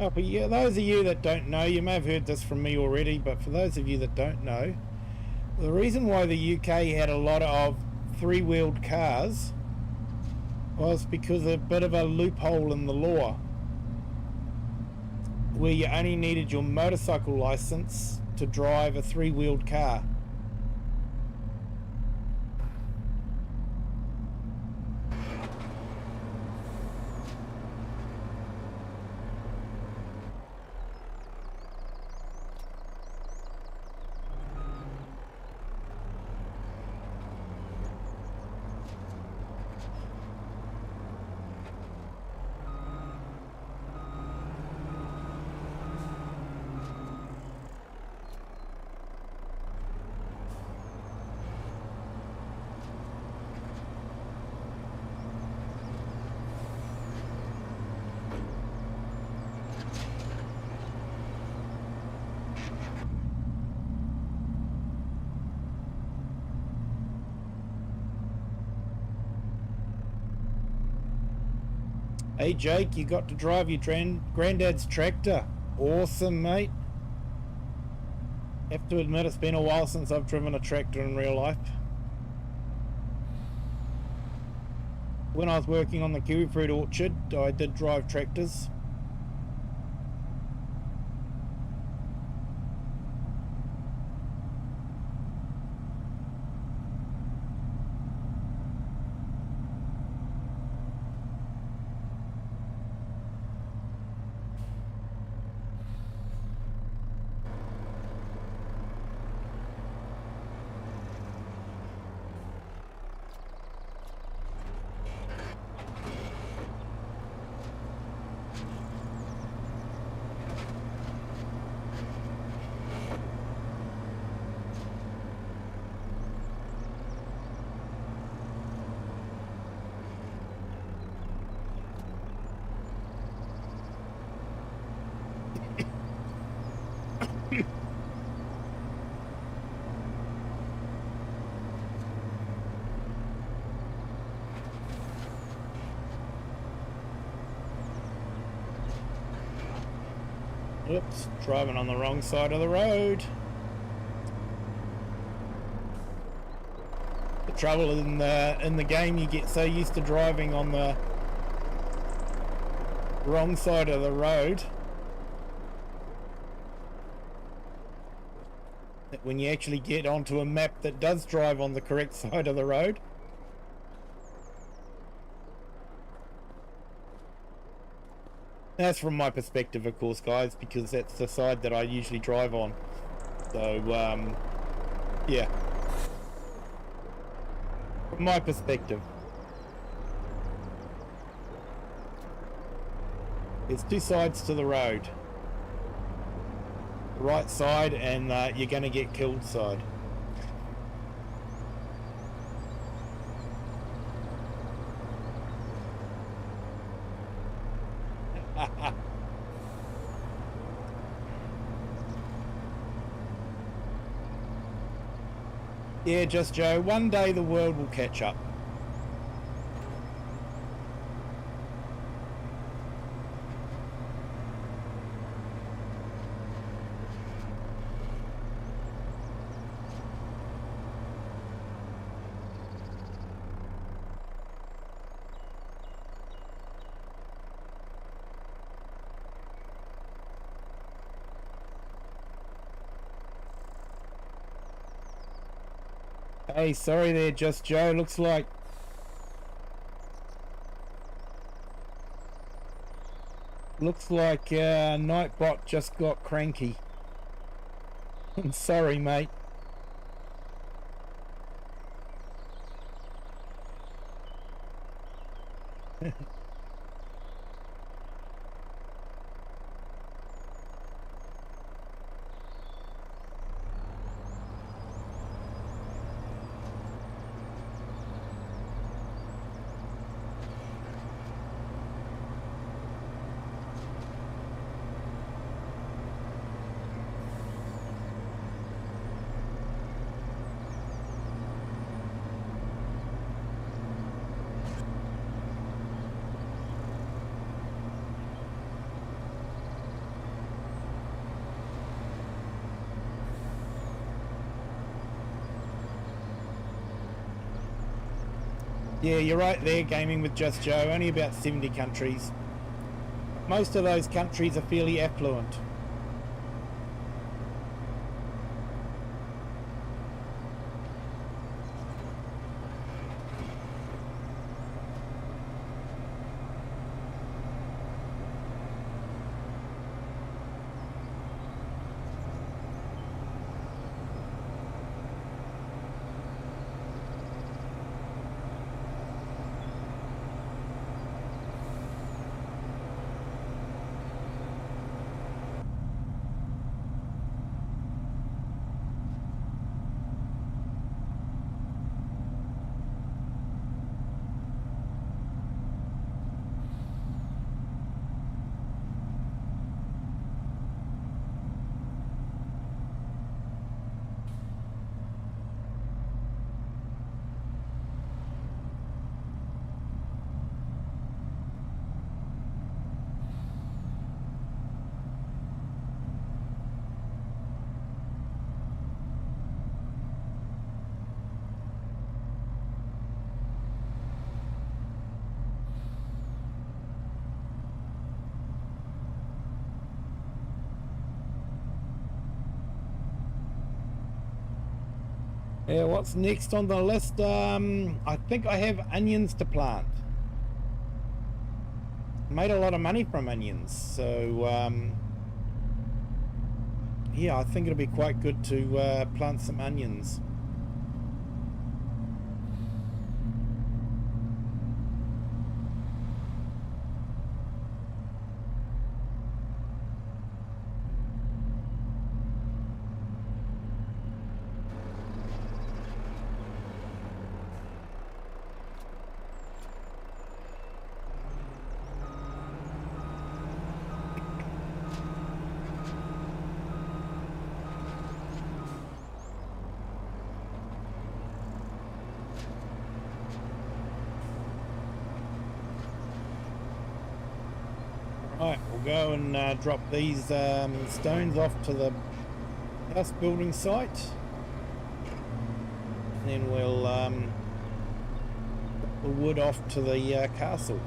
Oh, but yeah, those of you that don't know, you may have heard this from me already, but for those of you that don't know, the reason why the UK had a lot of three-wheeled cars was because of a bit of a loophole in the law, where you only needed your motorcycle license to drive a three-wheeled car. Hey Jake, you got to drive your granddad's tractor. Awesome, mate. Have to admit, it's been a while since I've driven a tractor in real life. When I was working on the kiwi fruit orchard, I did drive tractors. Oops, driving on the wrong side of the road. The trouble in the game, you get so used to driving on the wrong side of the road that when you actually get onto a map that does drive on the correct side of the road, that's from my perspective, of course, guys, because that's the side that I usually drive on. So, yeah. From my perspective. There's two sides to the road. The right side and you're going to get killed side. Yeah, Just Joe, one day the world will catch up. Hey, sorry there, Just Joe. Looks like Nightbot just got cranky. I'm sorry, mate. Yeah, you're right there, gaming with Just Joe. Only about 70 countries. Most of those countries are fairly affluent. Yeah, what's next on the list? I think I have onions to plant. Made a lot of money from onions, so yeah, I think it'll be quite good to plant some onions. Right, we'll go and drop these stones off to the house building site. And then we'll put the wood off to the castle.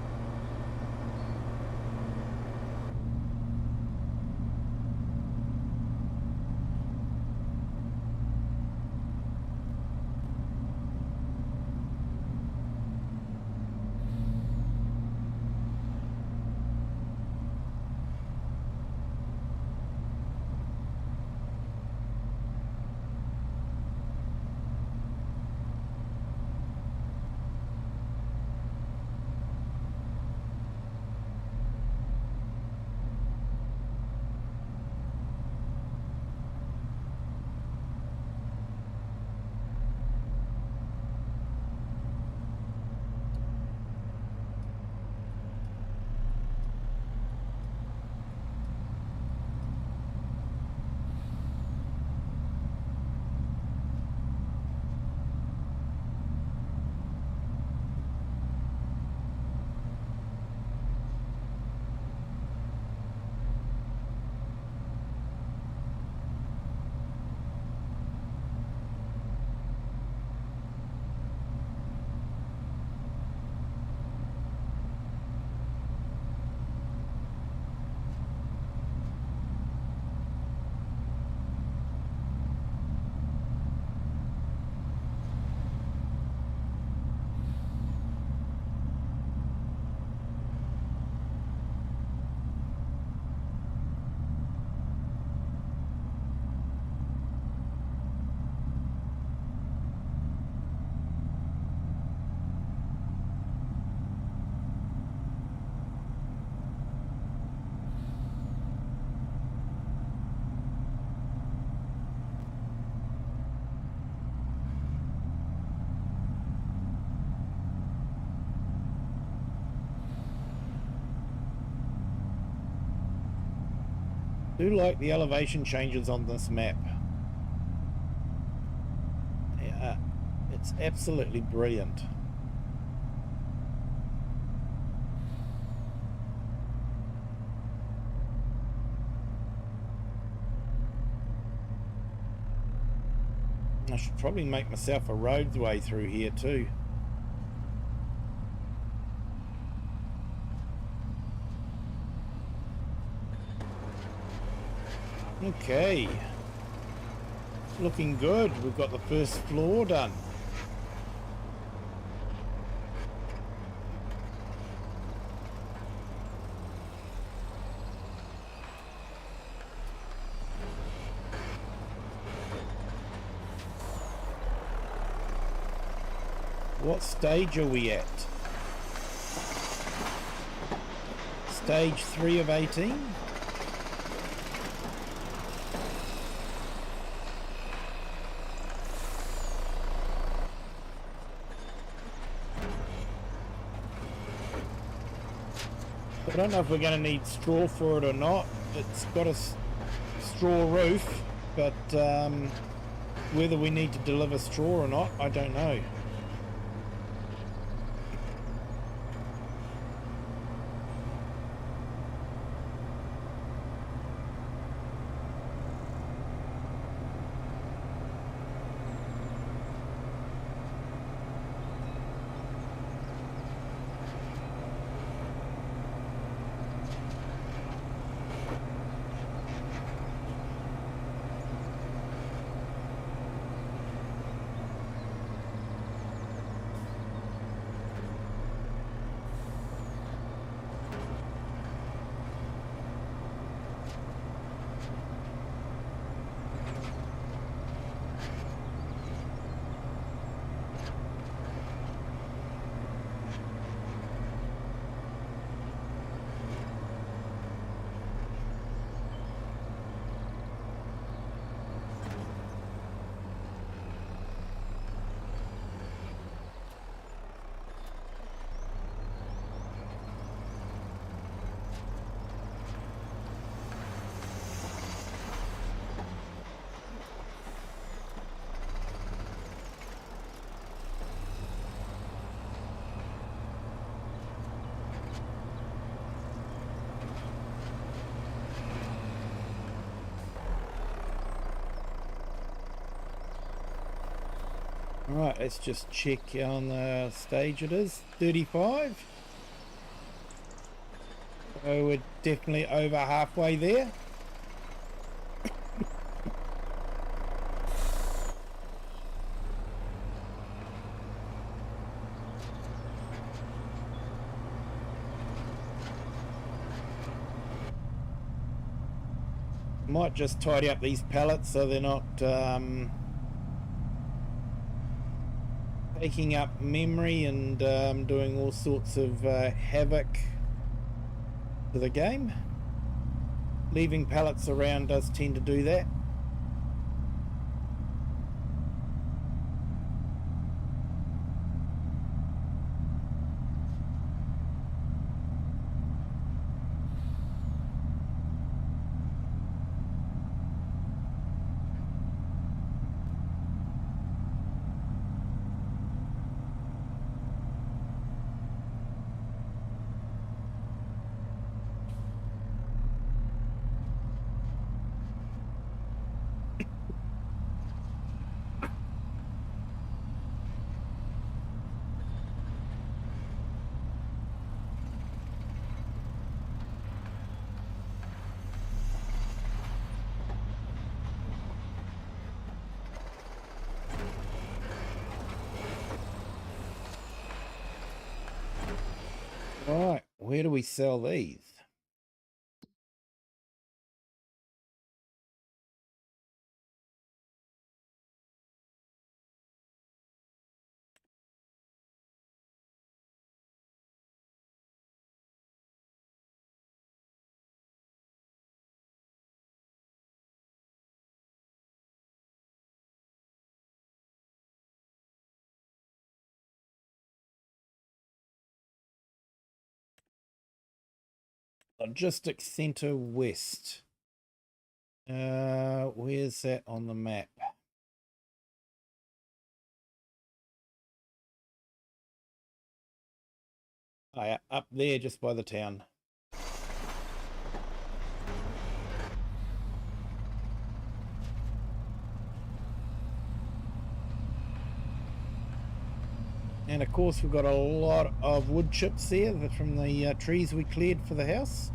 Do like the elevation changes on this map. Yeah, it's absolutely brilliant. I should probably make myself a roadway through here too. Okay. Looking good. We've got the first floor done. What stage are we at? Stage 3 of 18? I don't know if we're going to need straw for it or not. It's got a straw roof, but whether we need to deliver straw or not, I don't know. Alright, let's just check on the stage it is. 35. So we're definitely over halfway there. Might just tidy up these pallets so they're not taking up memory and doing all sorts of havoc to the game. Leaving pallets around does tend to do that. Right, where do we sell these? Logistics Centre West. Where's that on the map? Oh, yeah, up there just by the town. And of course we've got a lot of wood chips there from the trees we cleared for the house.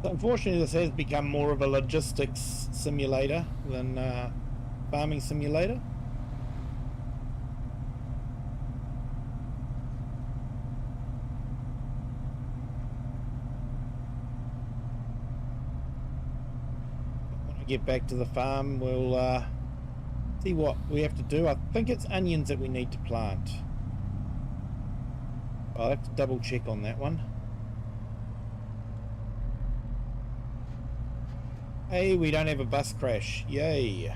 Unfortunately, this has become more of a logistics simulator than farming simulator. When I get back to the farm, we'll see what we have to do. I think it's onions that we need to plant. I'll have to double check on that one. Hey, we don't have a bus crash. Yay.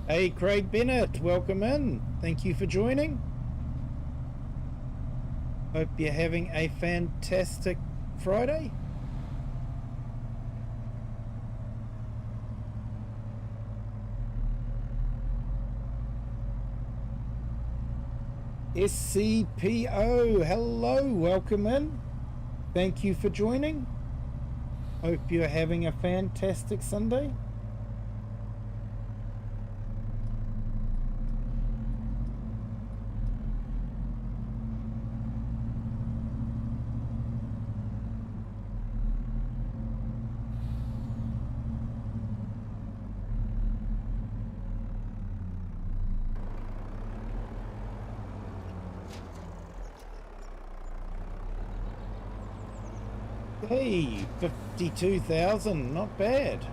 Hey, Craig Bennett, welcome in. Thank you for joining. Hope you're having a fantastic Friday. SCPO, hello, welcome in. Thank you for joining. Hope you're having a fantastic Sunday. Hey, 52,000, not bad.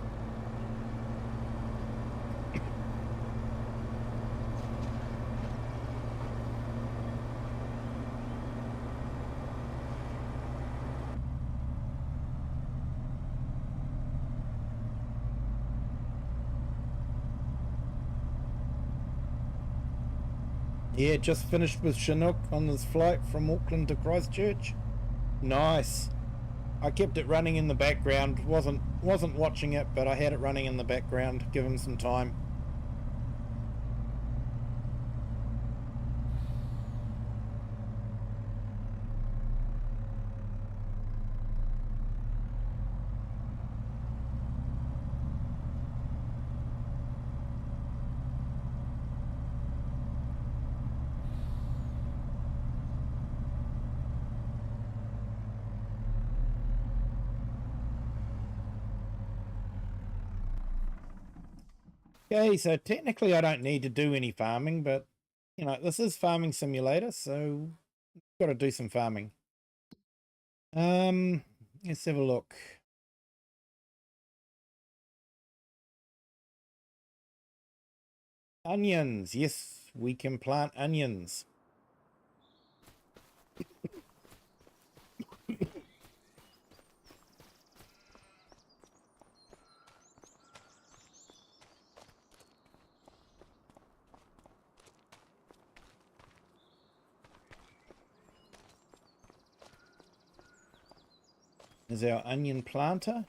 Yeah, just finished with Chinook on this flight from Auckland to Christchurch. Nice. I kept it running in the background. Wasn't watching it, but I had it running in the background. Give him some time. Okay, so technically I don't need to do any farming, but you know, this is farming simulator, so got to do some farming. Let's have a look. Onions, yes, we can plant onions. Is our onion planter.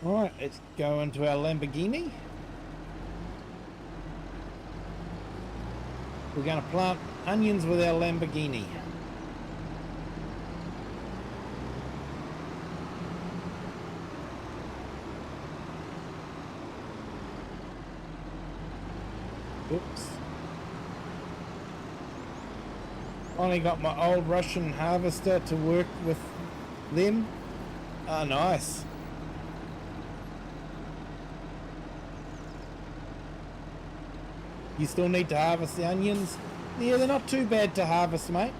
Alright, let's go into our Lamborghini. We're going to plant onions with our Lamborghini. Oops. Finally got my old Russian harvester to work with them. Oh, nice. You still need to harvest the onions? Yeah, they're not too bad to harvest, mate.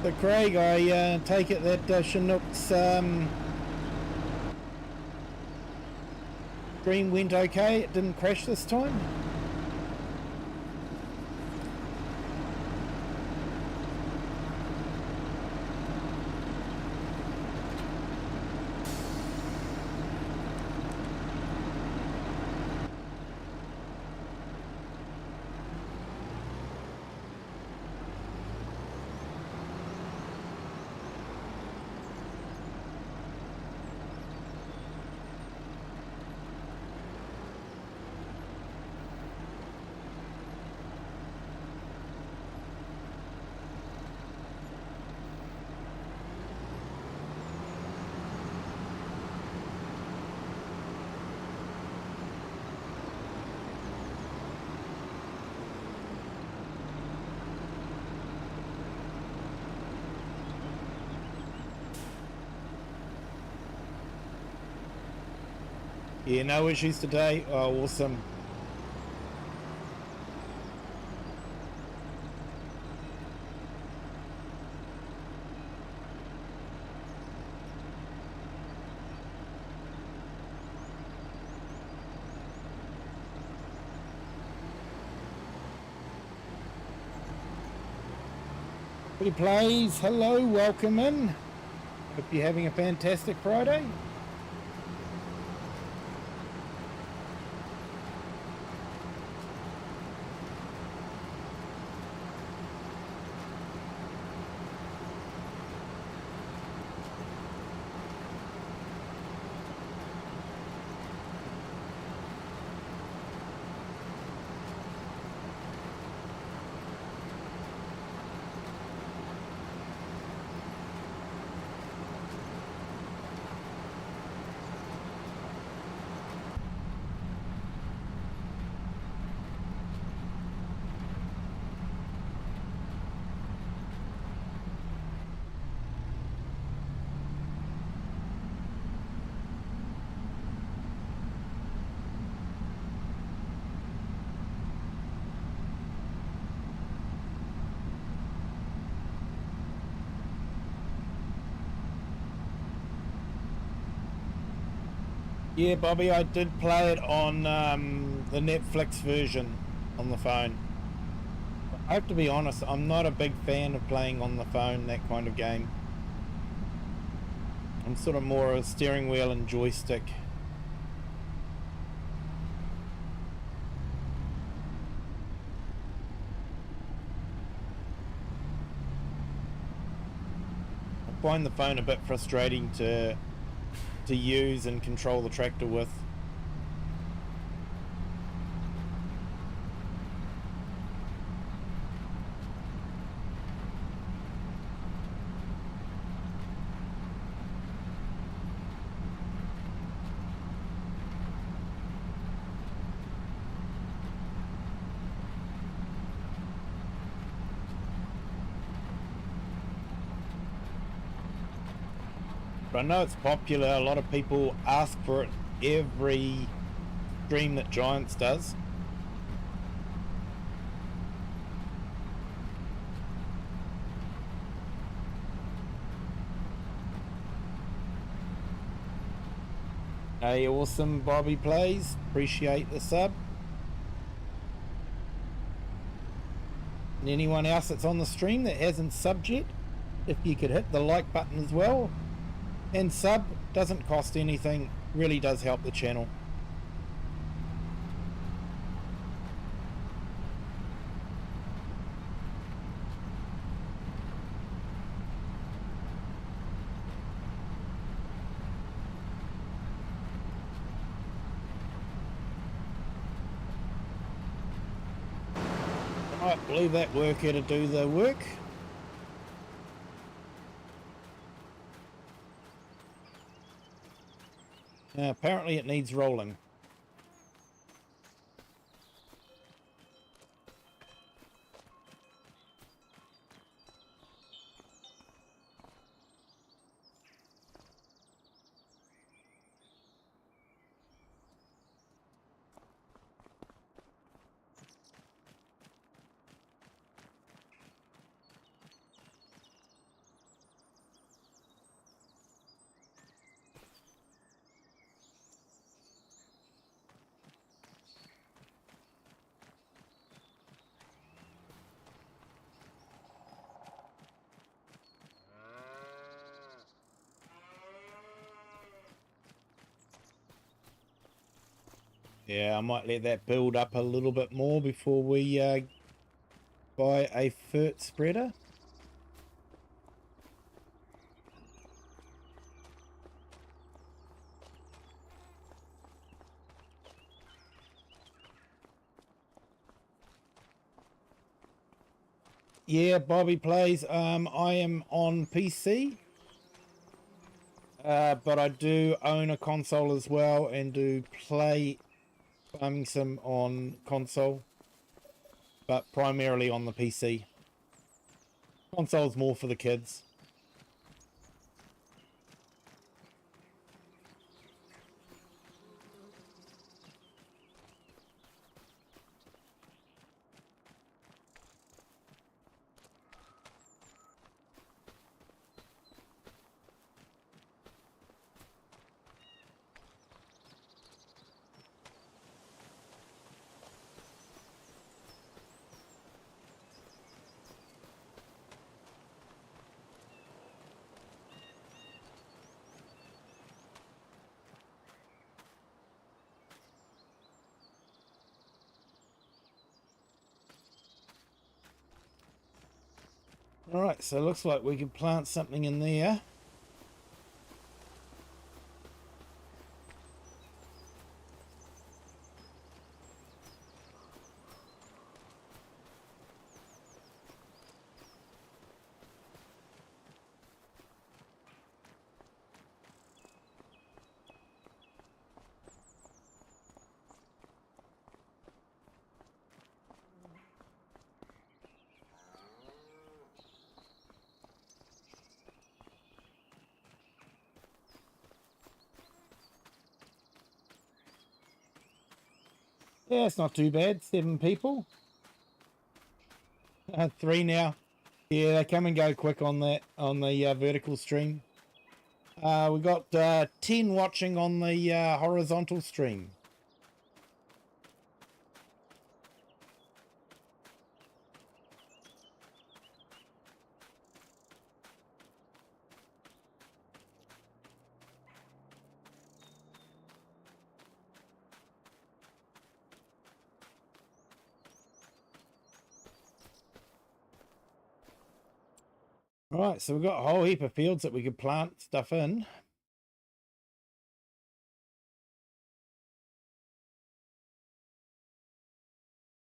So Craig, I take it that Chinook's stream went okay? It didn't crash this time? Yeah, no issues today. Oh, awesome. Pretty plays, hello, welcome in. Hope you're having a fantastic Friday. Yeah, Bobby, I did play it on the Netflix version on the phone. I have to be honest, I'm not a big fan of playing on the phone, that kind of game. I'm sort of more a steering wheel and joystick. I find the phone a bit frustrating to use and control the tractor with. But I know it's popular. A lot of people ask for it every stream that Giants does. Hey, awesome Bobby Plays. Appreciate the sub. And anyone else that's on the stream that hasn't subbed yet, if you could hit the like button as well. And sub, doesn't cost anything, really does help the channel. Alright, leave that worker to do the work. Apparently it needs rolling. Yeah, I might let that build up a little bit more before we buy a fert spreader. Yeah, Bobby Plays. I am on PC, but I do own a console as well and do play Farming Sim on console, but primarily on the PC. Console's more for the kids. Alright, so it looks like we can plant something in there. Yeah, it's not too bad. 7 people. 3 now. Yeah, they come and go quick on that, on the vertical stream. We got 10 watching on the horizontal stream. Right, so we've got a whole heap of fields that we could plant stuff in.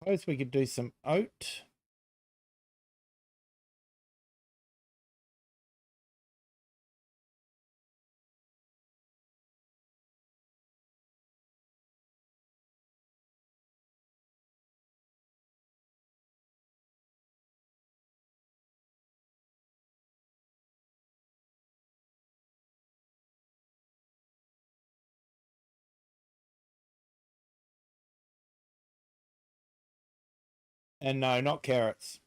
Suppose we could do some oat. And no, not carrots.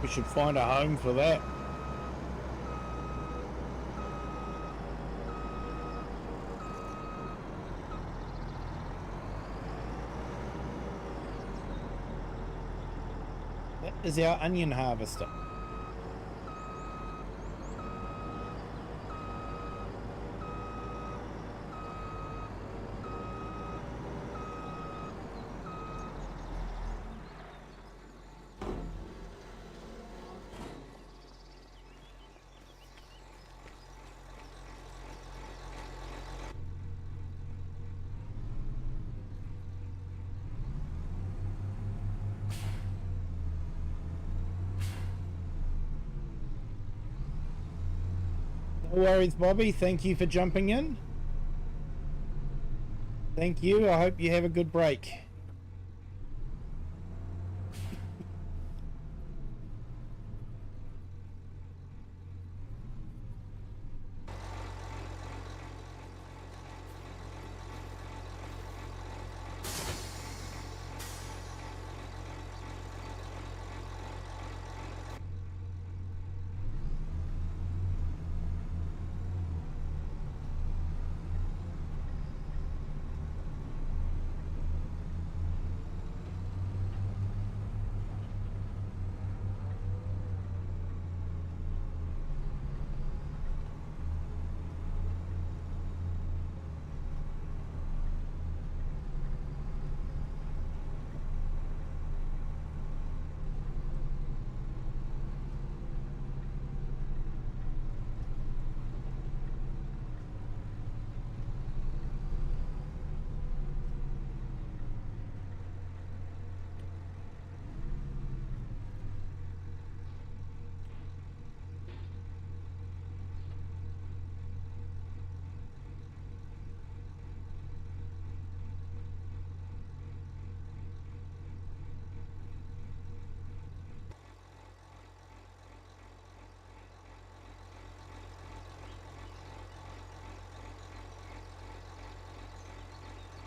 We should find a home for that. That is our onion harvester. No worries, Bobby. Thank you for jumping in. Thank you. I hope you have a good break.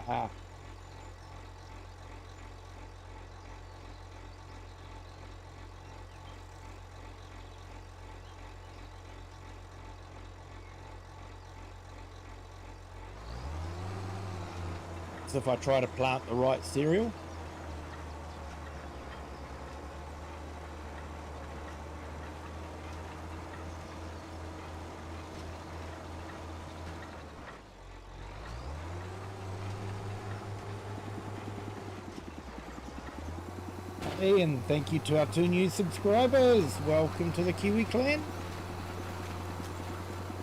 Ah. So if I try to plant the right cereal. Hey, and thank you to our 2 new subscribers. Welcome to the Kiwi clan.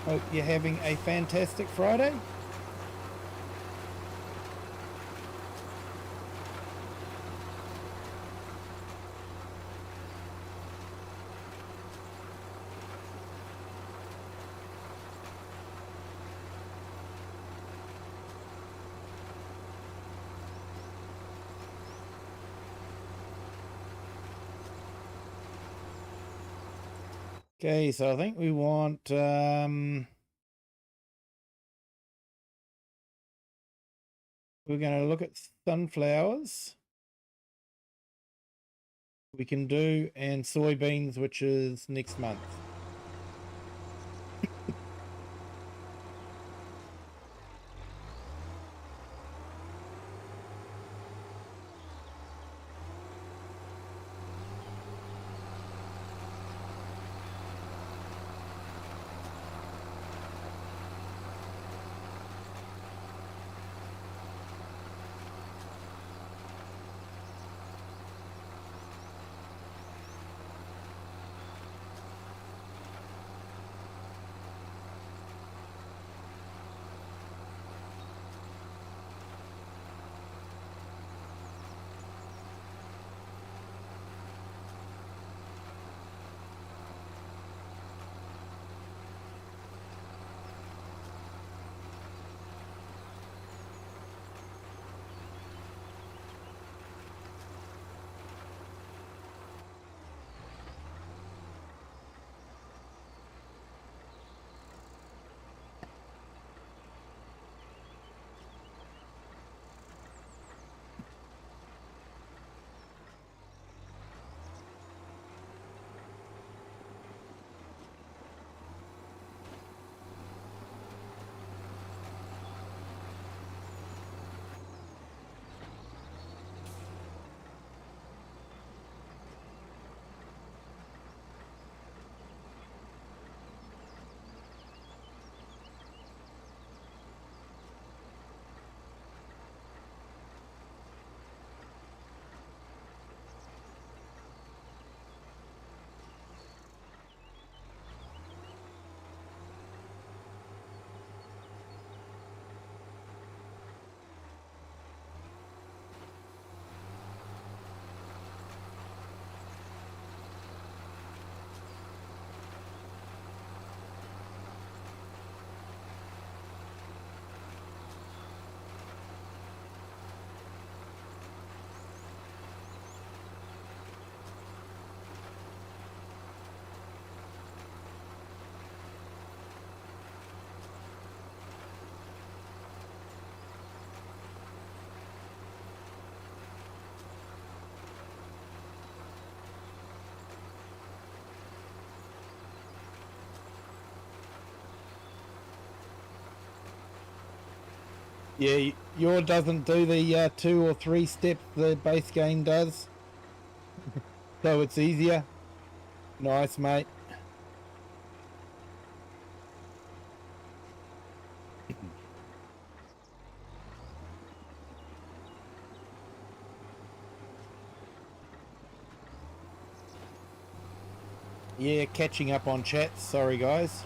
Hope you're having a fantastic Friday. Okay, so I think we want we're going to look at sunflowers. We can do, and soybeans, which is next month. Yeah, your doesn't do the 2 or 3 steps the base game does, so it's easier. Nice, mate. Yeah, catching up on chat. Sorry, guys.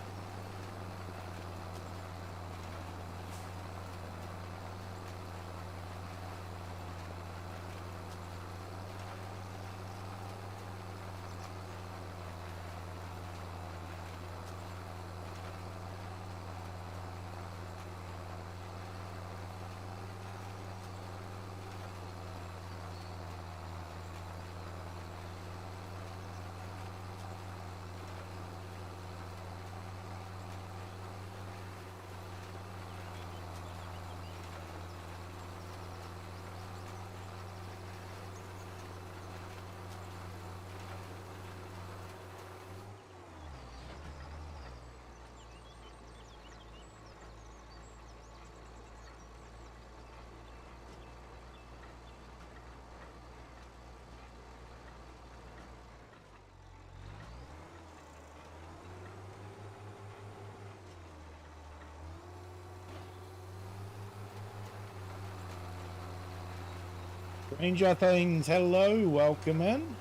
Stranger Things, hello, welcome in.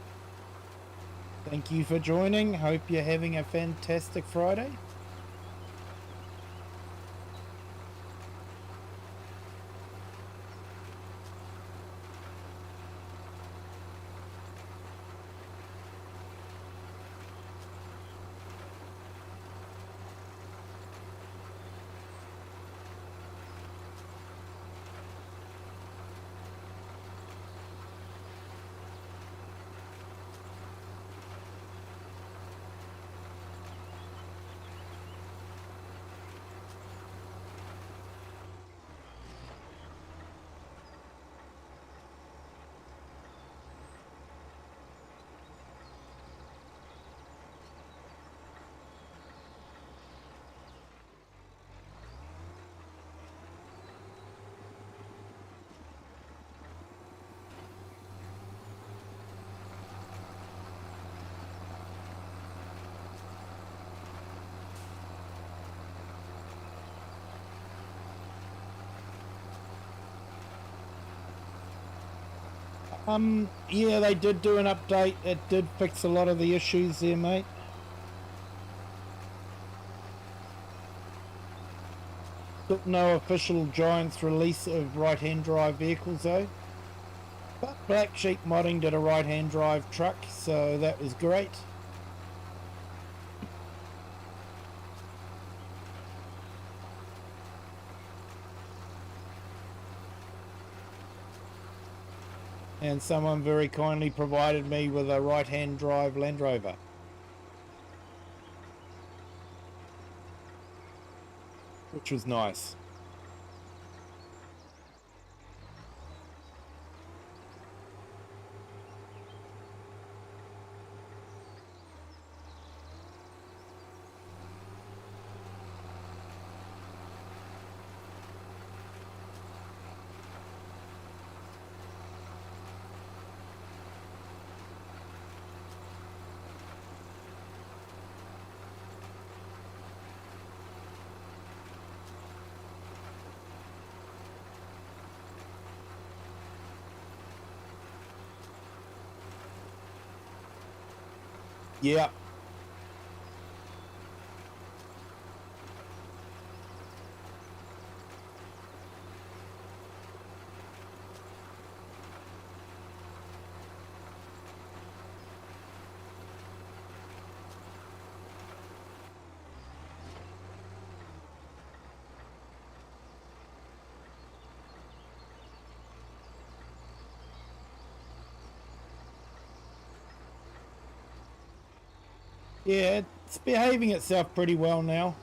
Thank you for joining. Hope you're having a fantastic Friday. Yeah, they did do an update. It did fix a lot of the issues there, mate. Still no official Giants release of right-hand drive vehicles though. But Black Sheep Modding did a right-hand drive truck, so that was great. And someone very kindly provided me with a right-hand drive Land Rover. Which was nice. Yeah. Yeah, it's behaving itself pretty well now.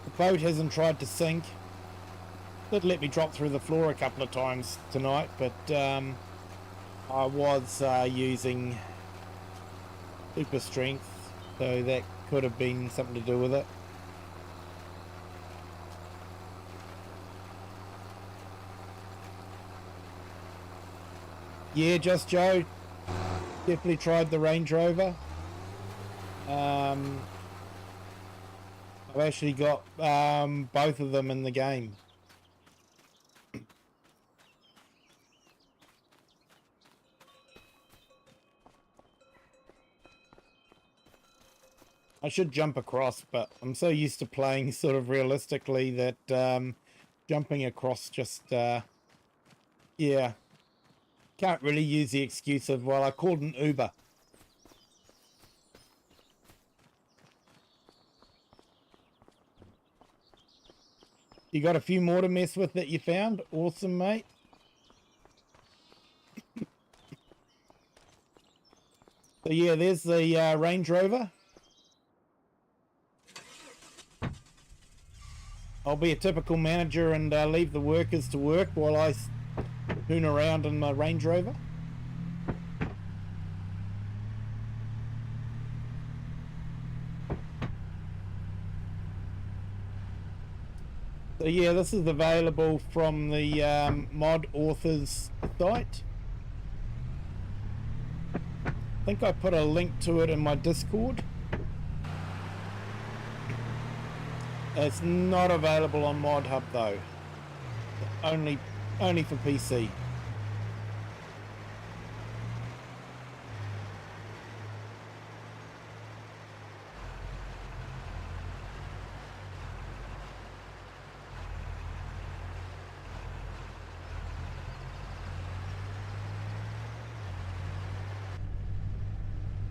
The boat hasn't tried to sink. Did let me drop through the floor a couple of times tonight, but I was using super strength, so that could have been something to do with it. Yeah, Just Joe. Definitely tried the Range Rover. I've actually got both of them in the game. I should jump across, but I'm so used to playing sort of realistically that jumping across just, yeah. Can't really use the excuse of, well, I called an Uber. You got a few more to mess with that you found? Awesome, mate. So yeah, there's the Range Rover. I'll be a typical manager and leave the workers to work while I hoon around in my Range Rover. So yeah, this is available from the mod authors site. I think I put a link to it in my Discord. It's not available on Mod Hub though. Only for PC.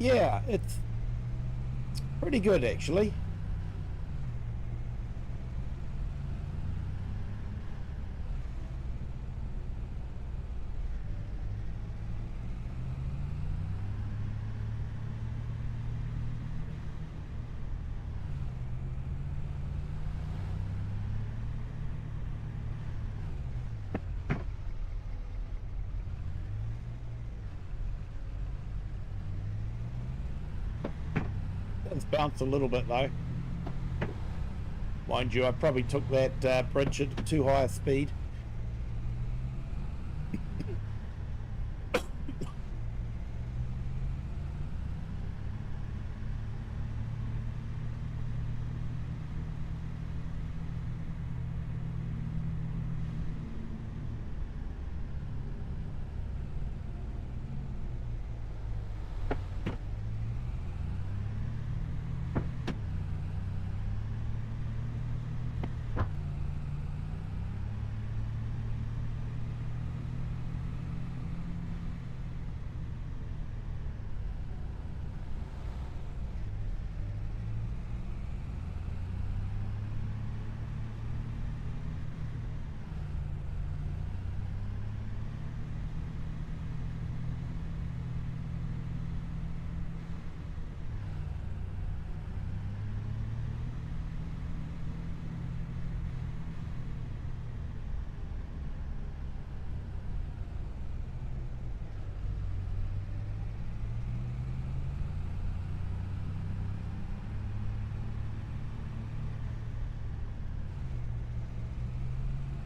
Yeah, it's pretty good actually. It's bounced a little bit though. Mind you, I probably took that bridge at too high a speed.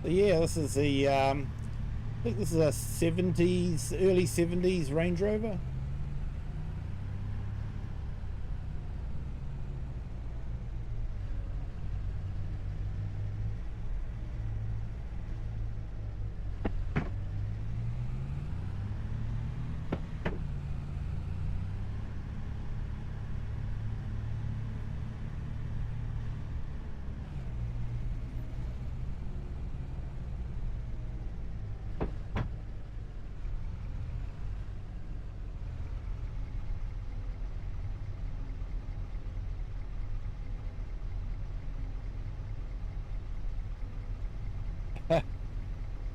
So yeah, this is the I think this is a 70s, early 70s Range Rover.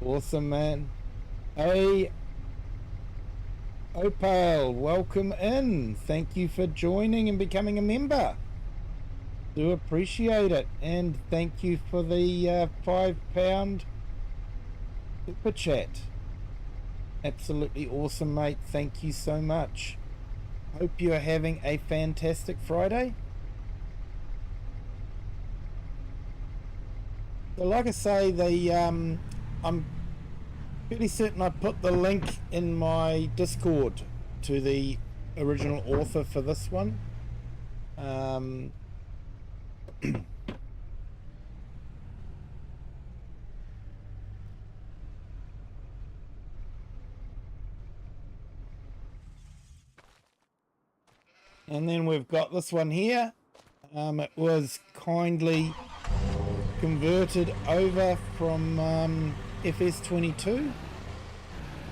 Awesome, man. Hey, Opal, welcome in. Thank you for joining and becoming a member. Do appreciate it. And thank you for the £5 super chat. Absolutely awesome, mate. Thank you so much. Hope you're having a fantastic Friday. So like I say, I'm pretty certain I put the link in my Discord to the original author for this one. And then we've got this one here. It was kindly converted over from FS22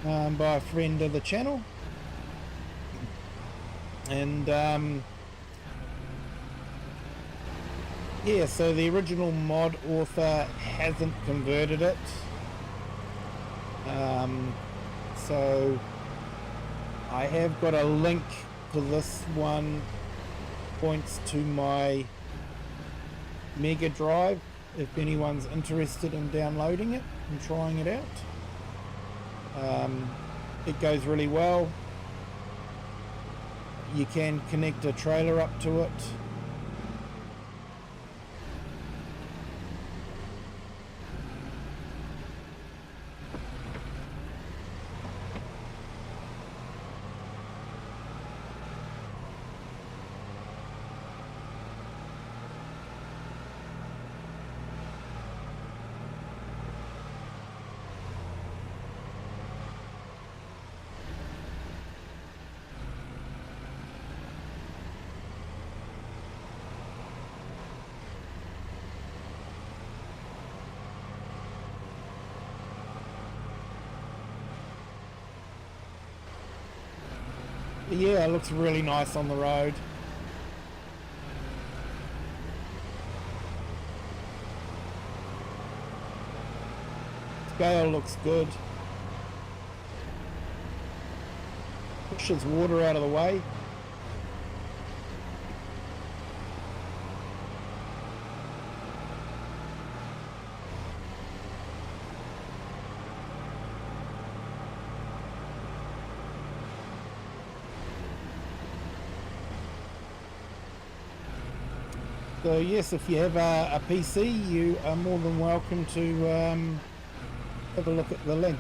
by a friend of the channel. And yeah, so the original mod author hasn't converted it. So I have got a link to this one, points to my Mega Drive if anyone's interested in downloading it and trying it out. It goes really well. You can connect a trailer up to it. Yeah, it looks really nice on the road. Scale looks good. Pushes water out of the way. So yes, if you have a PC, you are more than welcome to have a look at the link.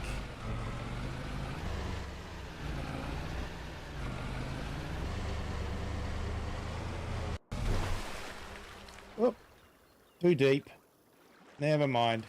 Oh, too deep. Never mind.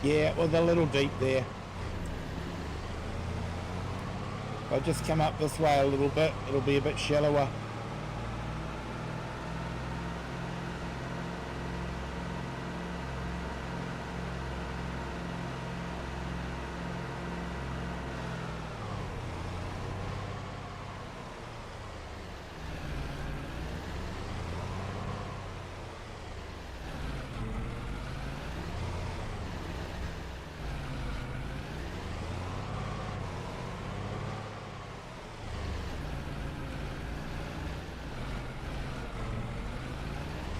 Yeah, well, a little deep there. If I just come up this way a little bit, it'll be a bit shallower.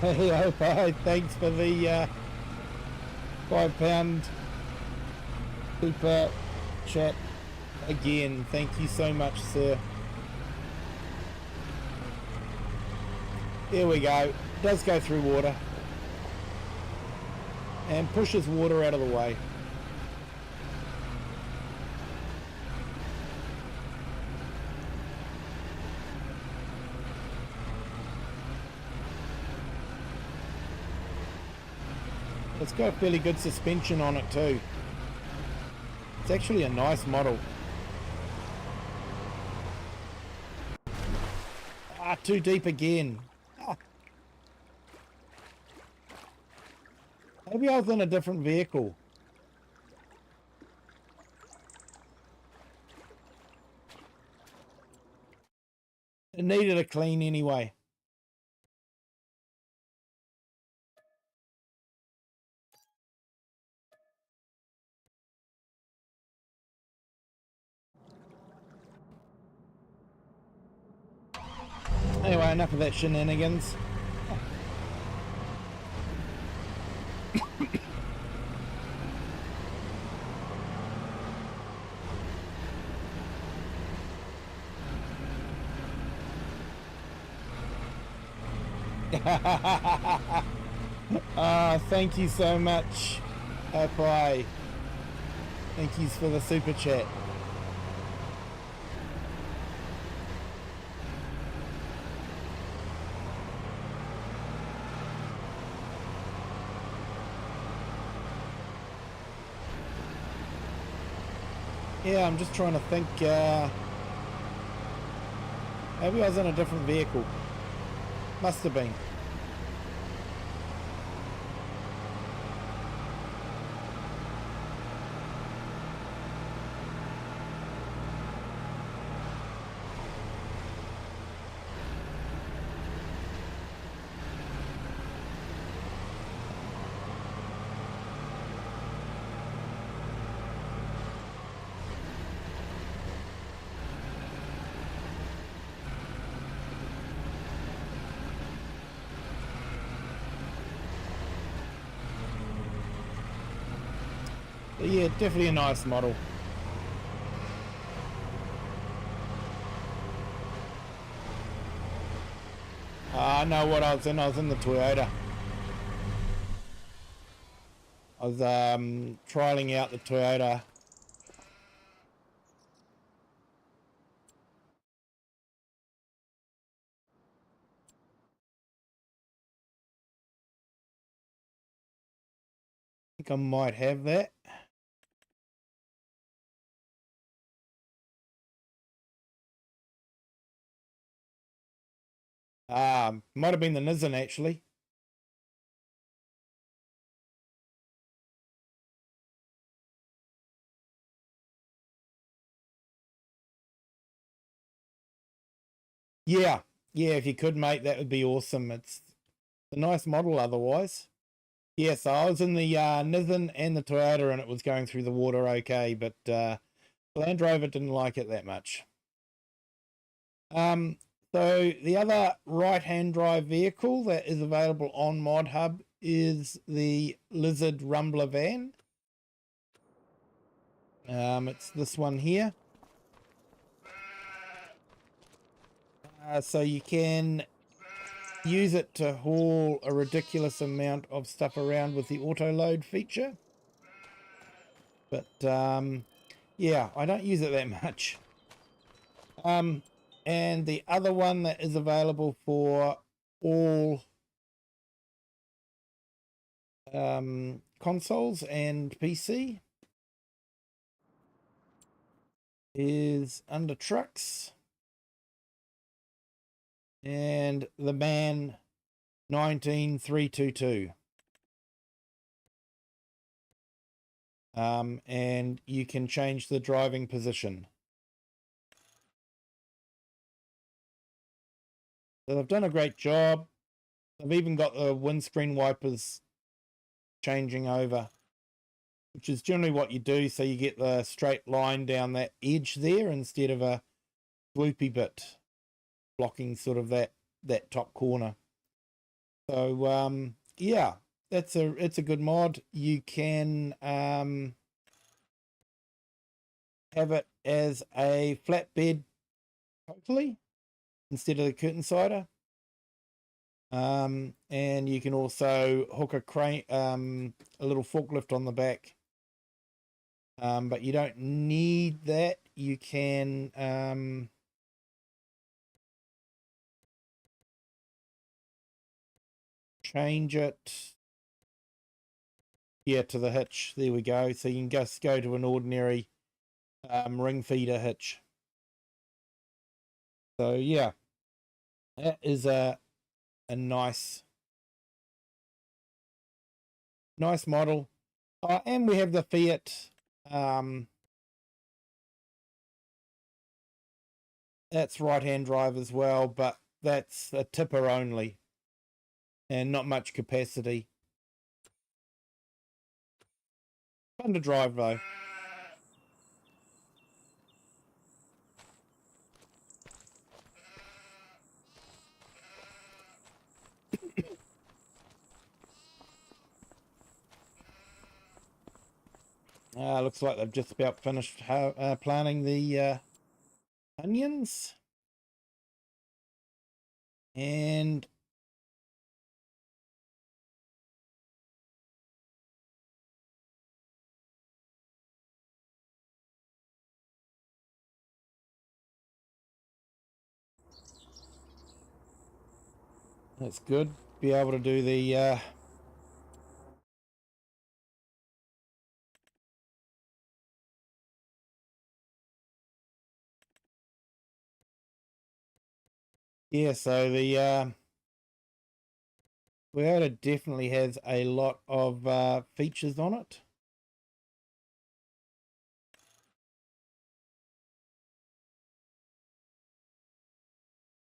Hey, oh, bye. Thanks for the £5 super chat again. Thank you so much, sir. There we go. It does go through water and pushes water out of the way. It's got fairly good suspension on it too. It's actually a nice model. Ah, too deep again. Ah. Maybe I was in a different vehicle. It needed a clean anyway. Anyway, enough of that shenanigans. Thank you so much, Apai. Thank you for the super chat. Yeah, I'm just trying to think. Maybe I was in a different vehicle. Must have been. But yeah, definitely a nice model. I know what I was in. I was in the Toyota. I was trialing out the Toyota. I think I might have that. Might have been the Nissan actually. Yeah, yeah, if you could, mate, that would be awesome. It's a nice model otherwise. Yes, I was in the Nissan and the Toyota and it was going through the water okay, but Land Rover didn't like it that much. So the other right-hand drive vehicle that is available on Mod Hub is the Lizard Rumbler van. It's this one here. So you can use it to haul a ridiculous amount of stuff around with the auto load feature. But yeah, I don't use it that much. And the other one that is available for all consoles and PC is under trucks, and the Man 19322. And you can change the driving position. So they've done a great job. They've even got the windscreen wipers changing over, which is generally what you do, so you get the straight line down that edge there instead of a swoopy bit blocking sort of that top corner. So yeah, it's a good mod. You can have it as a flatbed, hopefully, instead of the curtain sider. And you can also hook a crane, a little forklift on the back. But you don't need that. You can change it, yeah, to the hitch. There we go. So you can just go to an ordinary ring feeder hitch. So yeah, that is a nice model. And we have the Fiat. That's right-hand drive as well, but that's a tipper only and not much capacity. Fun to drive though. Looks like they've just about finished planting the onions. And that's good. Be able to do the yeah, so the Toyota definitely has a lot of features on it.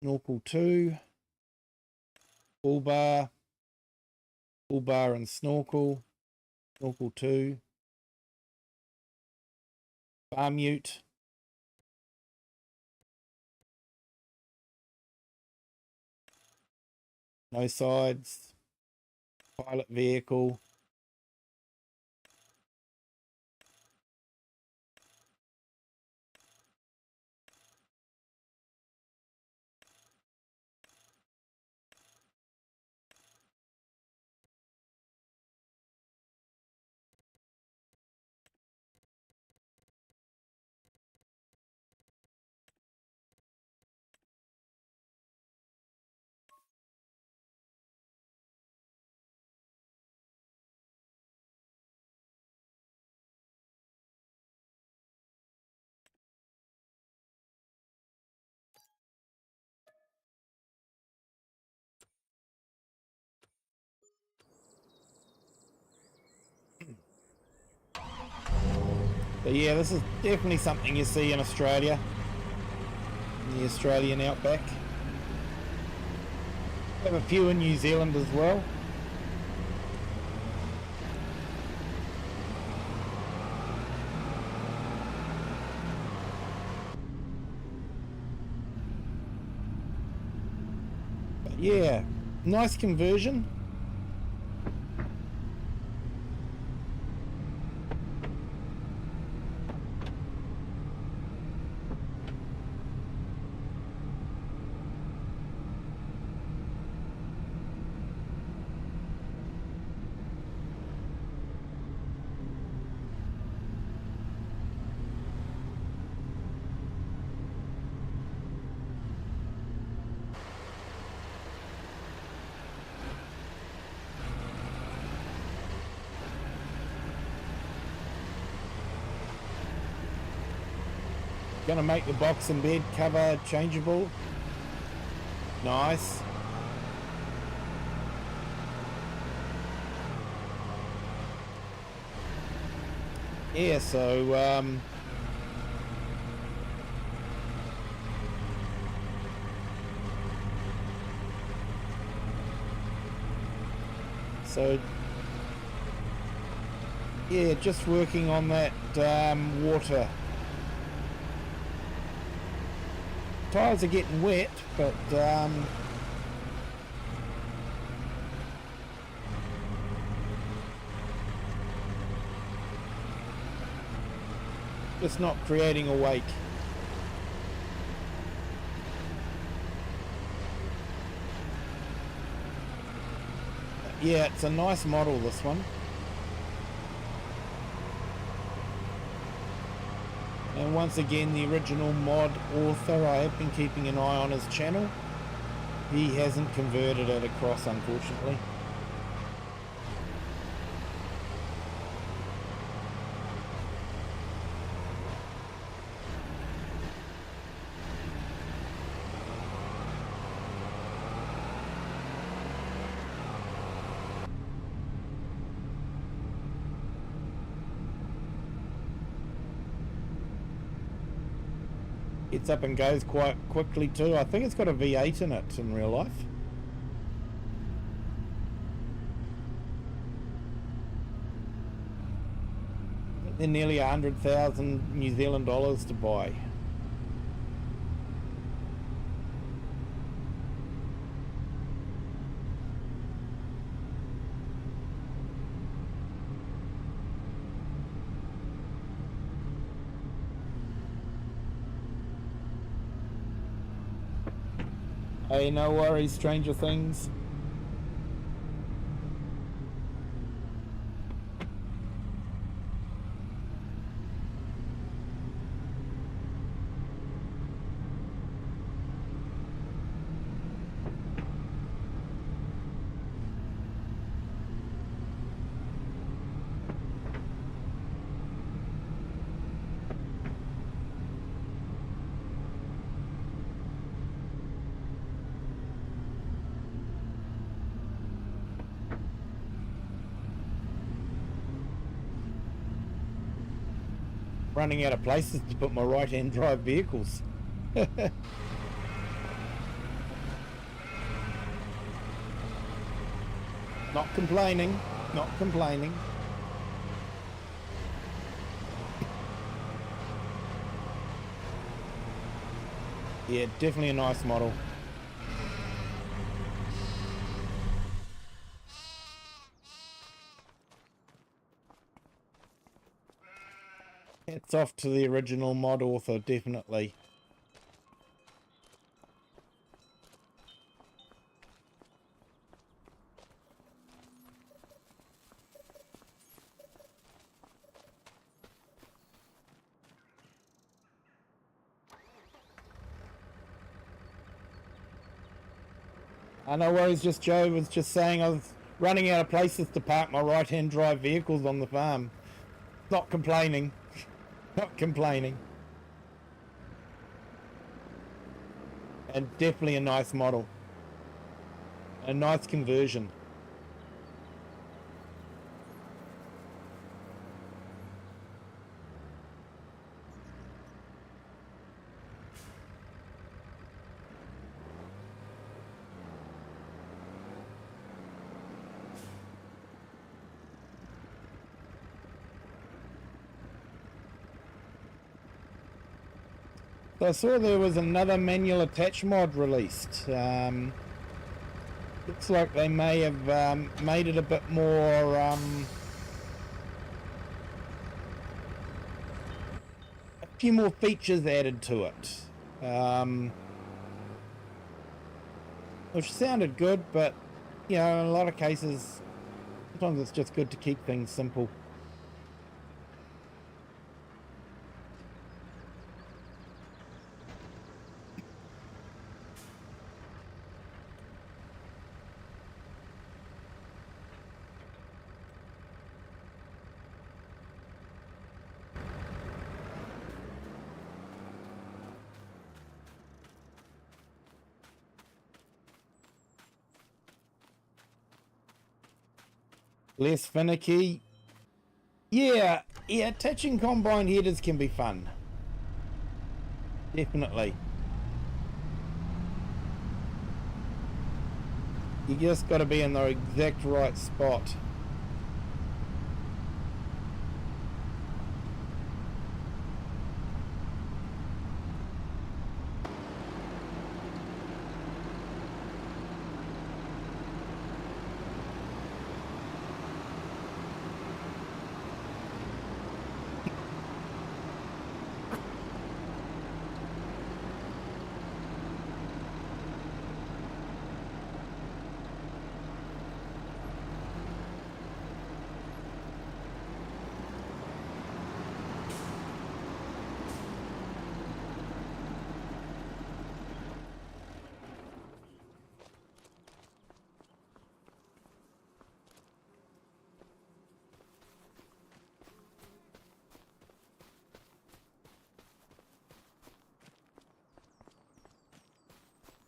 Snorkel 2, full bar and snorkel 2, bar mute, no sides, pilot vehicle, but yeah, this is definitely something you see in Australia, in the Australian outback. We have a few in New Zealand as well. But yeah, nice conversion. Gonna make the box and bed cover changeable. Nice. Yeah, so yeah, just working on that water. Tyres are getting wet, but just not creating a wake. Yeah, it's a nice model, this one. And once again, the original mod author, I have been keeping an eye on his channel. He hasn't converted it across, unfortunately. Gets up and goes quite quickly too. I think it's got a V8 in it in real life. They're nearly 100,000 New Zealand dollars to buy. Hey, no worries, Stranger Things. Running out of places to put my right-hand drive vehicles. Not complaining, not complaining. Yeah, definitely a nice model. It's off to the original mod author, definitely. No worries, just Joe was just saying I was running out of places to park my right-hand drive vehicles on the farm. Not complaining. Not complaining. And definitely a nice model. A nice conversion. So I saw there was another manual attach mod released. Looks like they may have made it a bit more a few more features added to it, which sounded good, but you know, in a lot of cases sometimes it's just good to keep things simple. Less finicky. Yeah, attaching combine headers can be fun. Definitely. You just got to be in the exact right spot.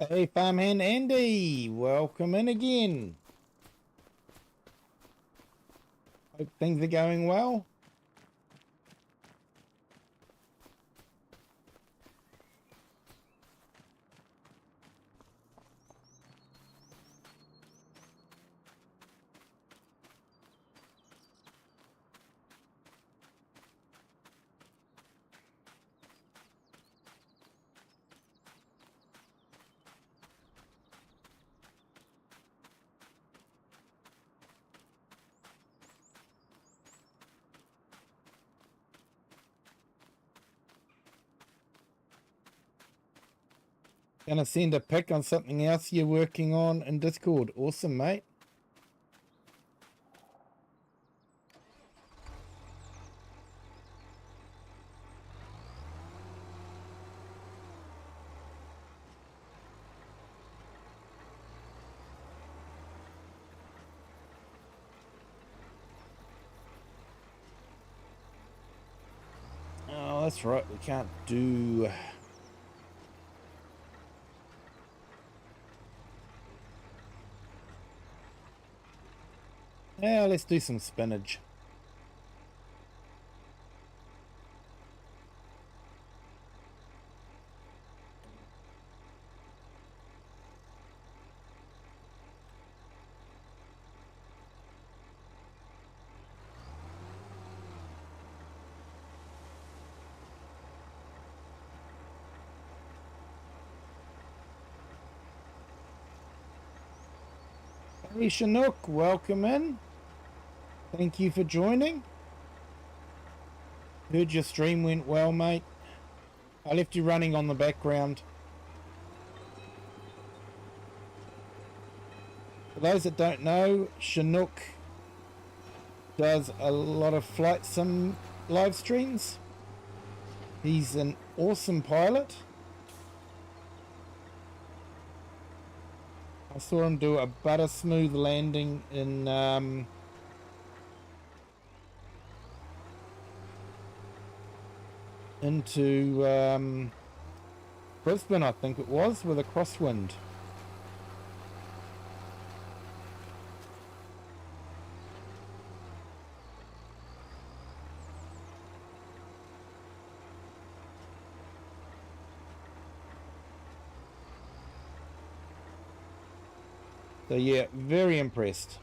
Hey, Farmhand Andy, welcome in again. Hope things are going well. Gonna send a pic on something else you're working on in Discord. Awesome, mate. Oh, that's right. We can't do... Yeah, let's do some spinach. Hey, Chinook, welcome in. Thank you for joining. Heard your stream went well, mate. I left you running on the background. For those that don't know, Chinook does a lot of flight sim live streams. He's an awesome pilot. I saw him do a butter smooth landing in into Brisbane, I think it was, with a crosswind. So yeah, very impressed.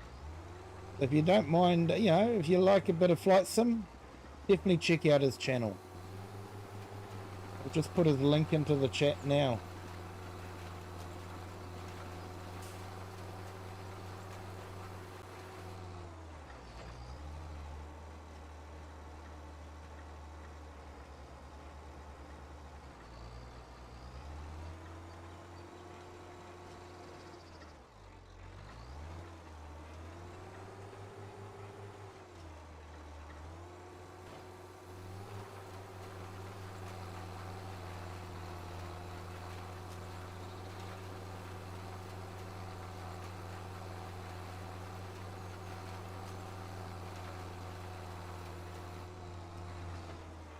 If you don't mind, you know, if you like a bit of flight sim, definitely check out his channel. I'll just put his link into the chat now.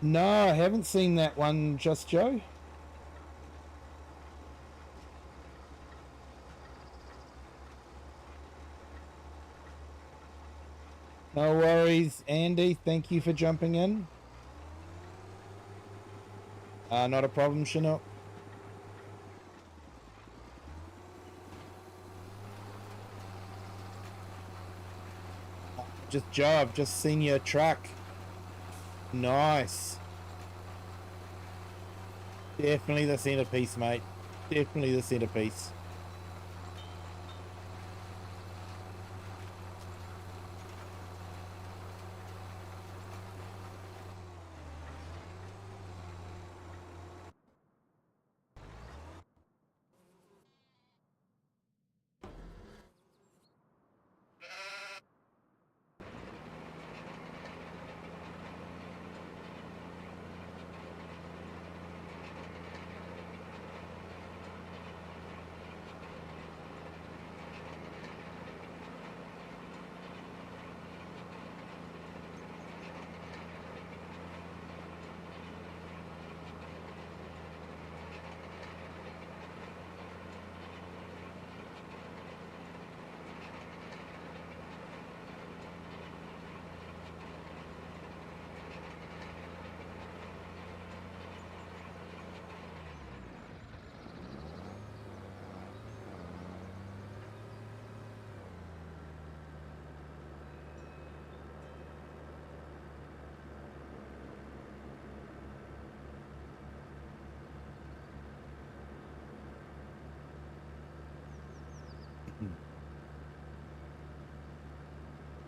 No, I haven't seen that one, Just Joe. No worries, Andy. Thank you for jumping in. Not a problem, Chinook. Just Joe, I've just seen your truck. Nice. Definitely the centerpiece, mate. Definitely the centerpiece.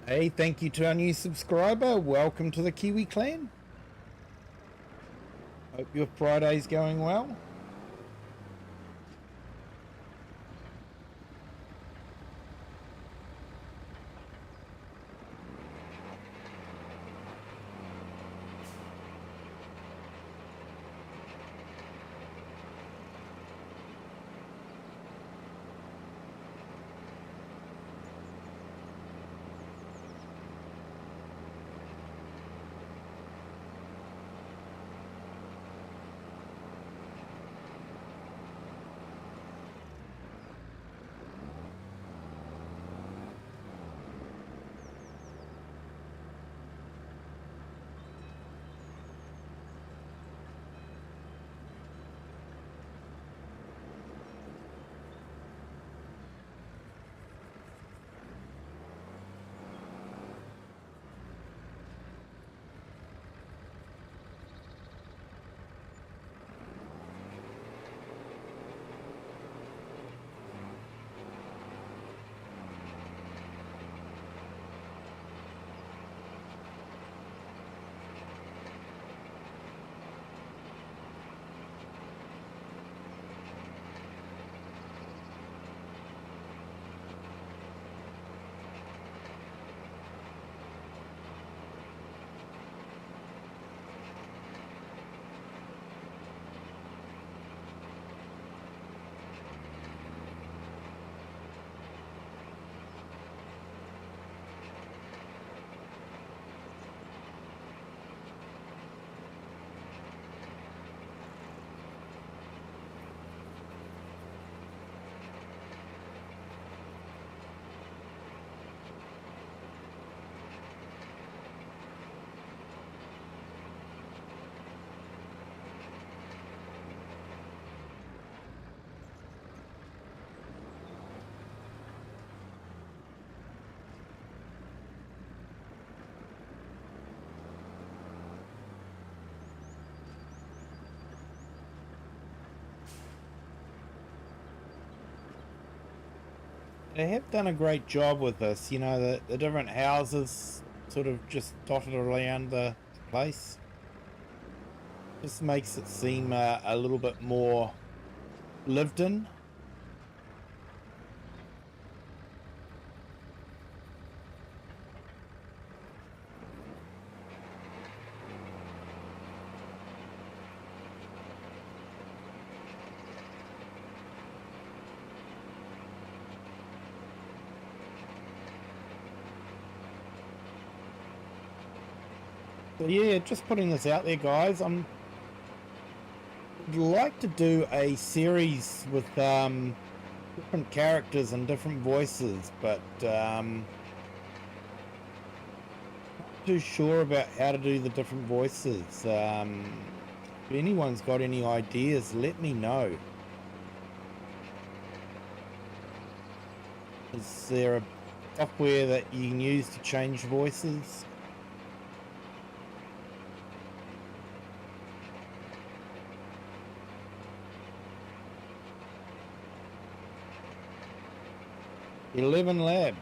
Hey, thank you to our new subscriber. Welcome to the Kiwi clan. Hope your Friday's going well. They have done a great job with this, you know, the different houses sort of just dotted around the place. Just makes it seem a little bit more lived in. So yeah, just putting this out there, guys. I'd like to do a series with different characters and different voices, but not too sure about how to do the different voices. If anyone's got any ideas, let me know. Is there a software that you can use to change voices? Eleven Lab.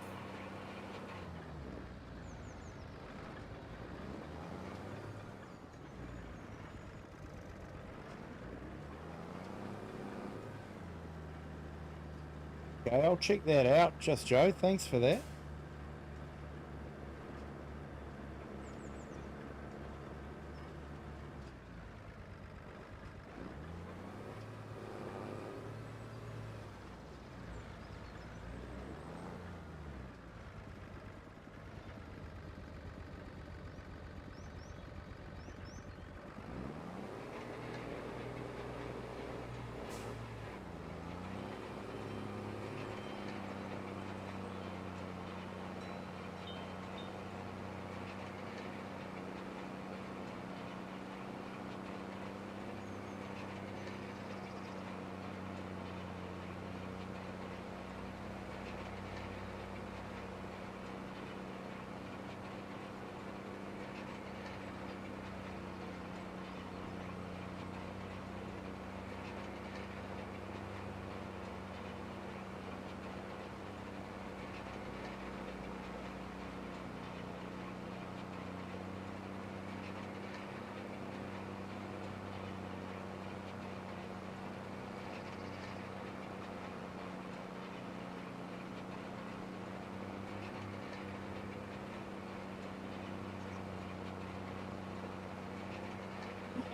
Okay, I'll check that out. Just Joe, thanks for that.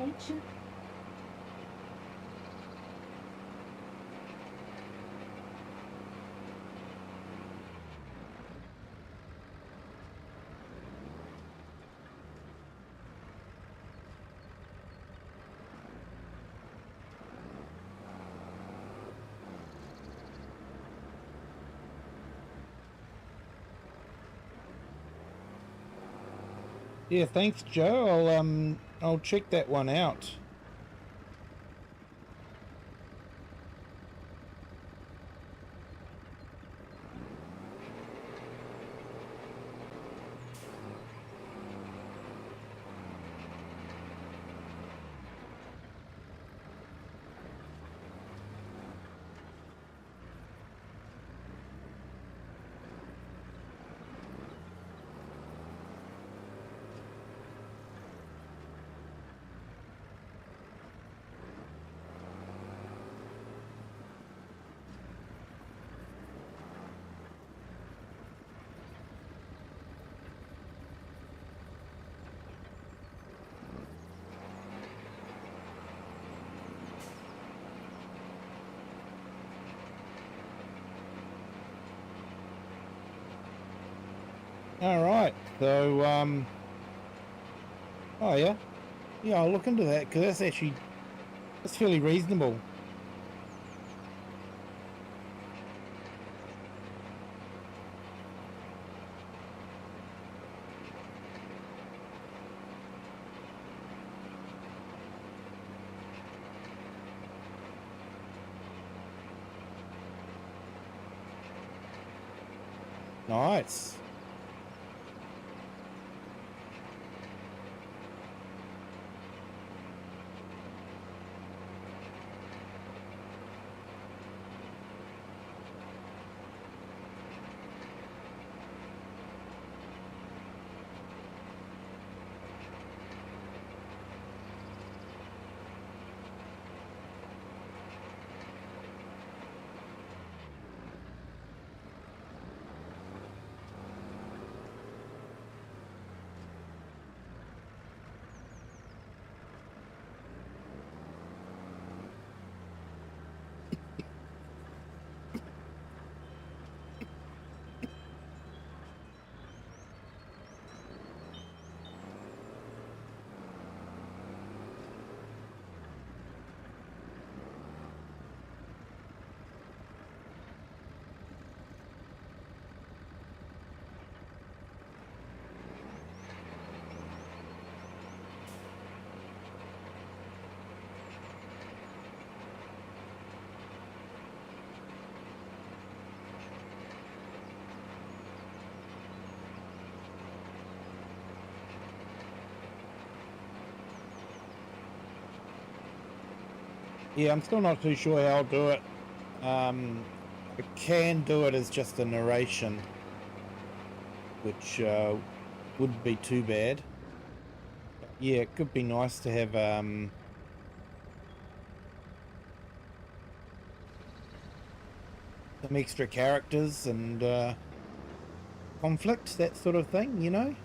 nature. Yeah, thanks, Joe. I'll check that one out. All right, so oh yeah, I'll look into that because that's fairly reasonable. Nice. Yeah, I'm still not too sure how I'll do it. I can do it as just a narration, which wouldn't be too bad. But yeah, it could be nice to have some extra characters and conflict, that sort of thing, you know?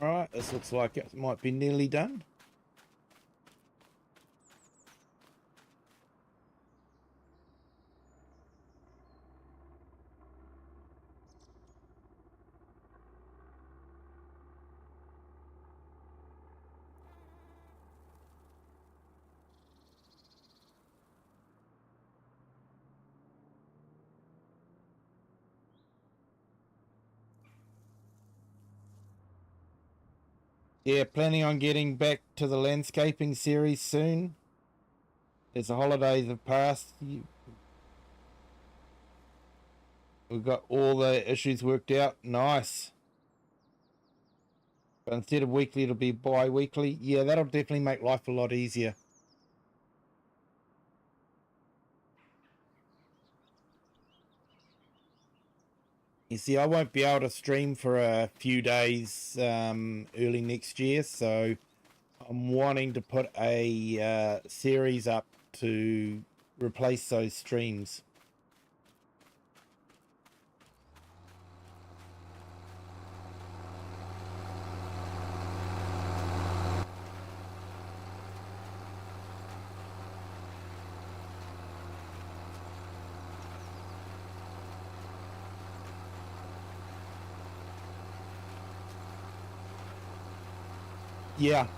All right, this looks like it might be nearly done. Yeah, planning on getting back to the landscaping series soon. As the holidays have passed, we've got all the issues worked out. Nice. But instead of weekly, it'll be bi-weekly. Yeah, that'll definitely make life a lot easier. You see, I won't be able to stream for a few days early next year, so I'm wanting to put a series up to replace those streams. Yeah.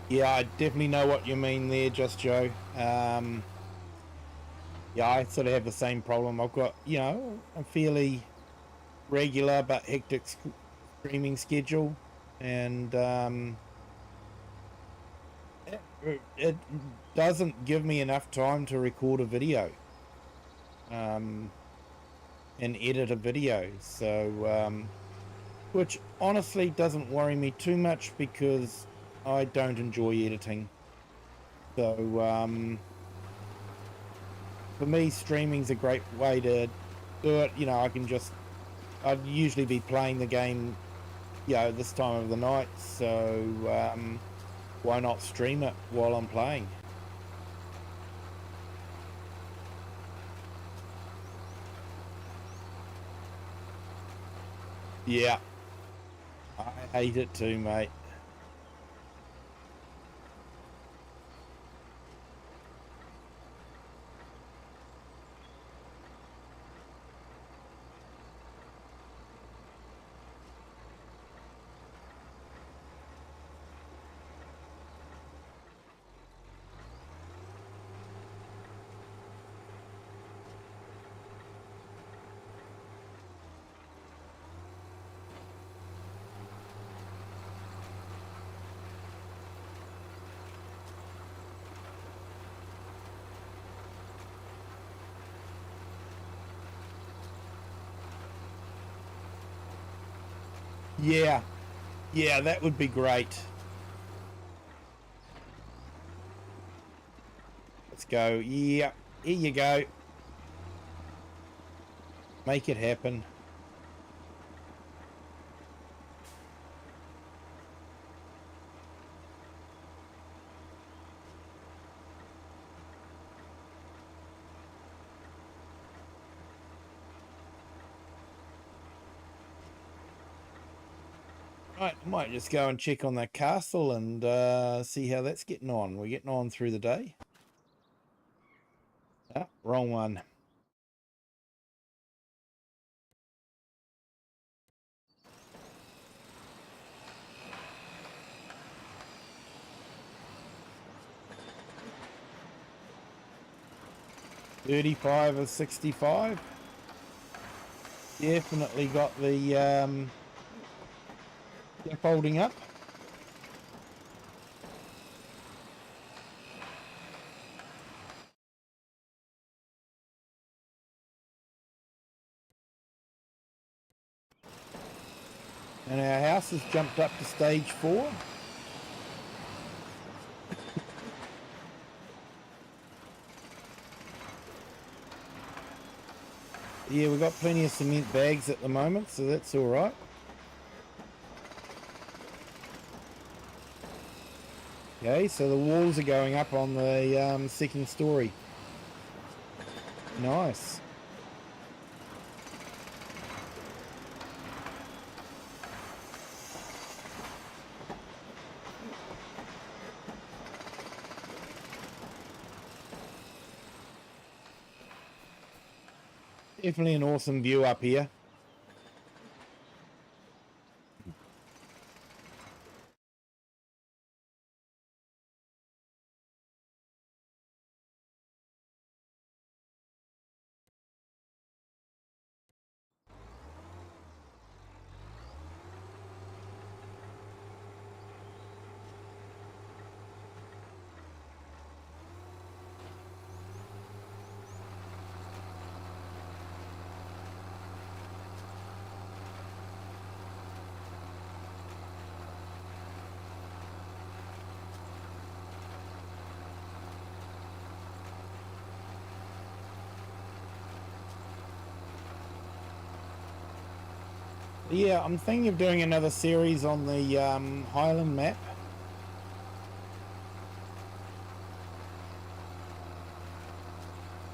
Yeah, I definitely know what you mean there, Just Joe. Yeah, I sort of have the same problem. I've got, a fairly regular but hectic streaming schedule, and it doesn't give me enough time to record a video and edit a video. So, which honestly doesn't worry me too much because I don't enjoy editing. So, for me, streaming's a great way to do it. I'd usually be playing the game, this time of the night. So, why not stream it while I'm playing? Yeah, I hate it too, mate. Yeah, yeah, that would be great. Let's go. Yeah, here you go. Make it happen. Right, might just go and check on that castle and see how that's getting on. We're getting on through the day. Ah, wrong one. $35 or $65. Definitely got the folding up. And our house has jumped up to stage 4. Yeah, we've got plenty of cement bags at the moment, so that's all right. Okay, so the walls are going up on the second story. Nice. Definitely an awesome view up here. Yeah, I'm thinking of doing another series on the Highland map.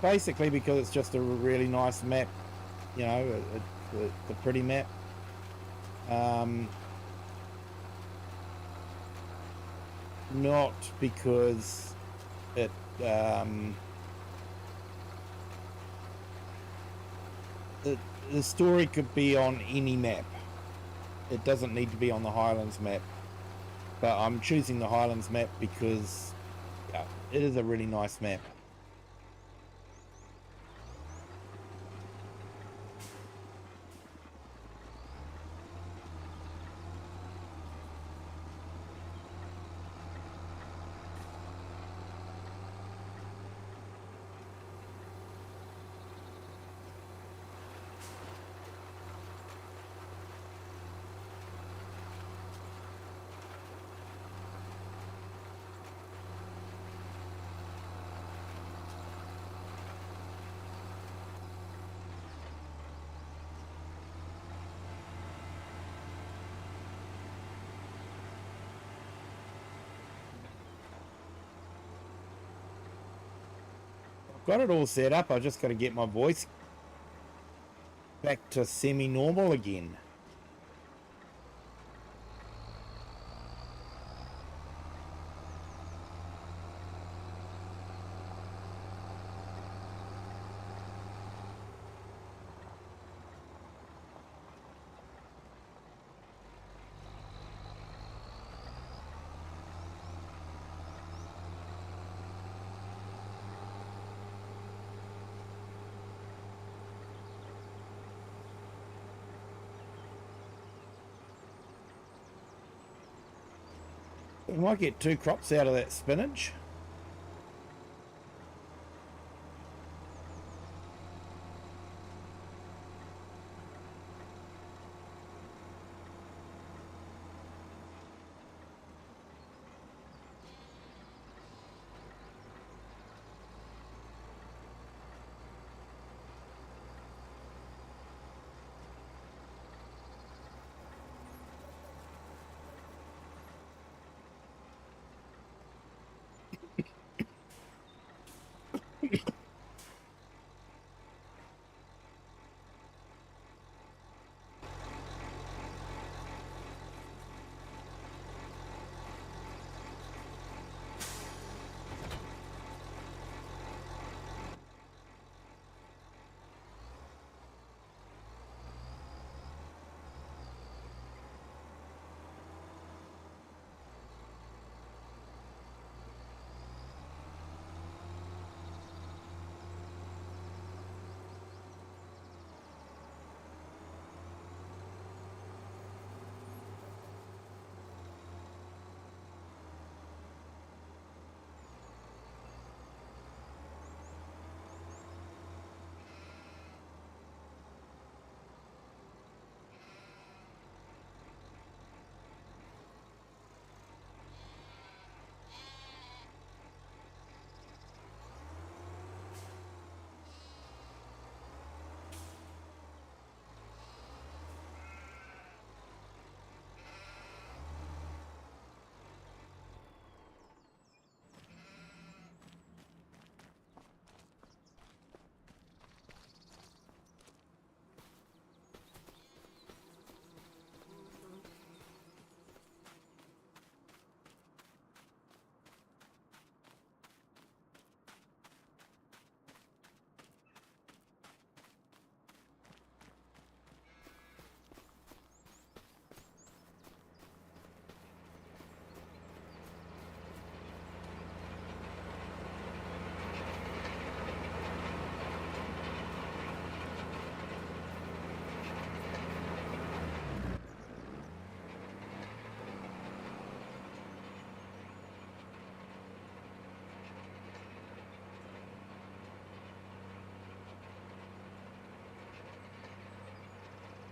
Basically because it's just a really nice map, you know, it's a pretty map. Not because it the story could be on any map. It doesn't need to be on the Highlands map. But I'm choosing the Highlands map because yeah, it is a really nice map. Got it all set up. I just got to get my voice back to semi-normal again. We might get 2 crops out of that spinach.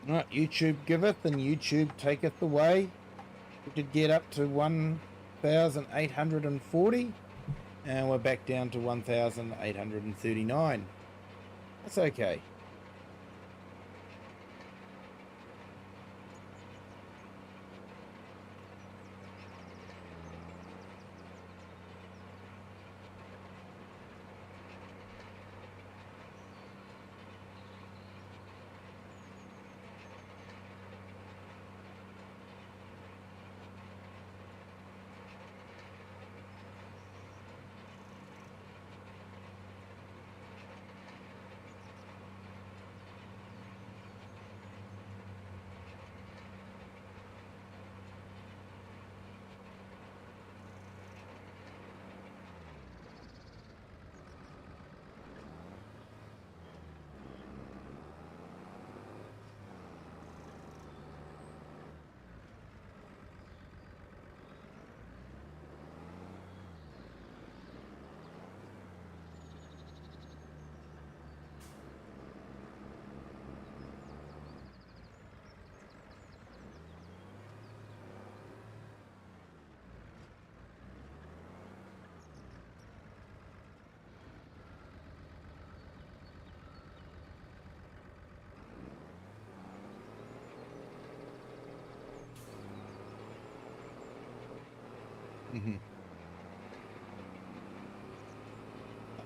Right, YouTube giveth and YouTube taketh away. We did get up to 1,840 and we're back down to 1,839. That's okay.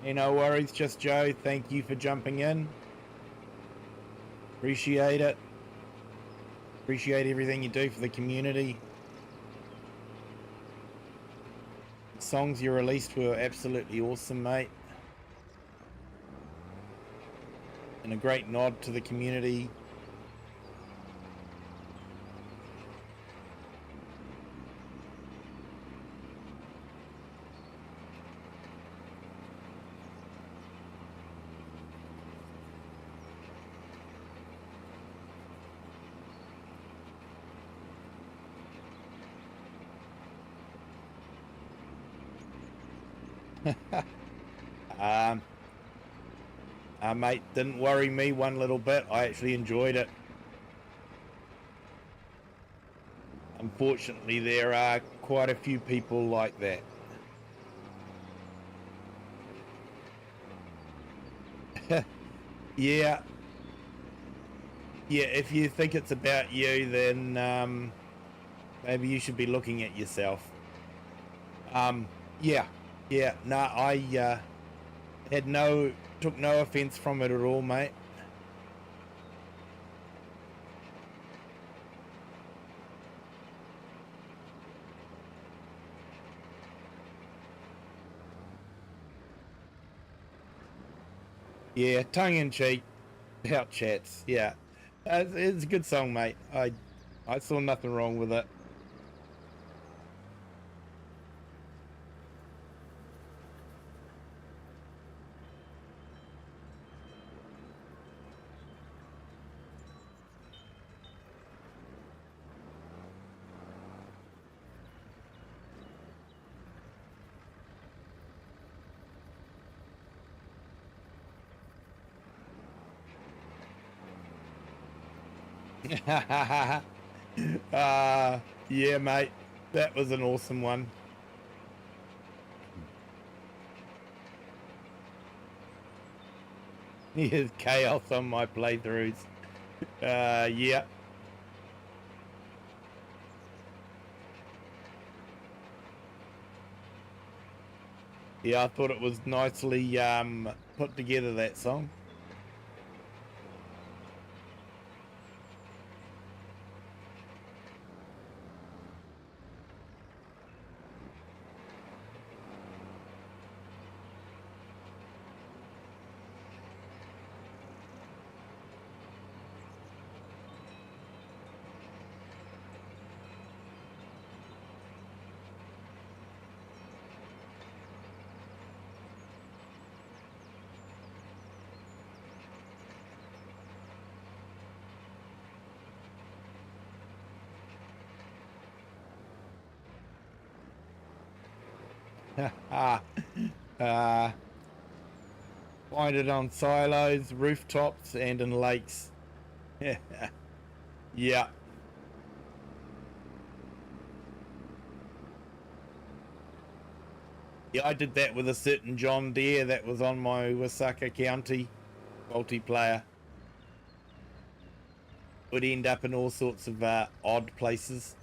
Hey, no worries, just Joe. Thank you for jumping in. Appreciate it. Appreciate everything you do for the community. The songs you released were absolutely awesome, mate. And a great nod to the community. Mate, didn't worry me one little bit. I actually enjoyed it. Unfortunately, there are quite a few people like that. Yeah. Yeah, if you think it's about you, then maybe you should be looking at yourself. Yeah. No, I took no offense from it at all, mate. Yeah, tongue in cheek about chats. Yeah, it's a good song, mate. I saw nothing wrong with it. Yeah, mate, that was an awesome one. Here's chaos on my playthroughs. Yeah. Yeah, I thought it was nicely put together, that song. Find it on silos, rooftops, and in lakes. Yeah. Yeah, I did that with a certain John Deere that was on my Wasaka County multiplayer. Would end up in all sorts of odd places.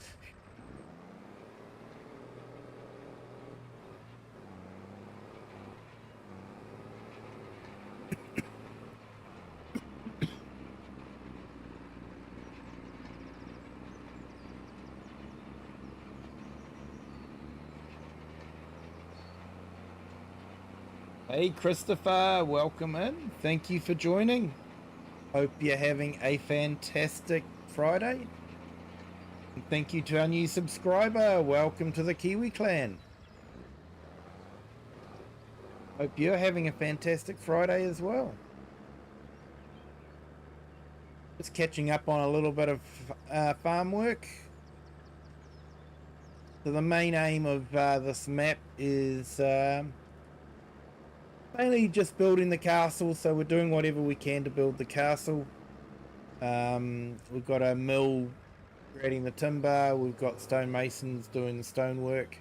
Hey Christopher, welcome in. Thank you for joining. Hope you're having a fantastic Friday. And thank you to our new subscriber. Welcome to the Kiwi clan. Hope you're having a fantastic Friday as well. Just catching up on a little bit of farm work. So the main aim of this map is mainly just building the castle. So we're doing whatever we can to build the castle. We've got a mill creating the timber. We've got stonemasons doing the stonework.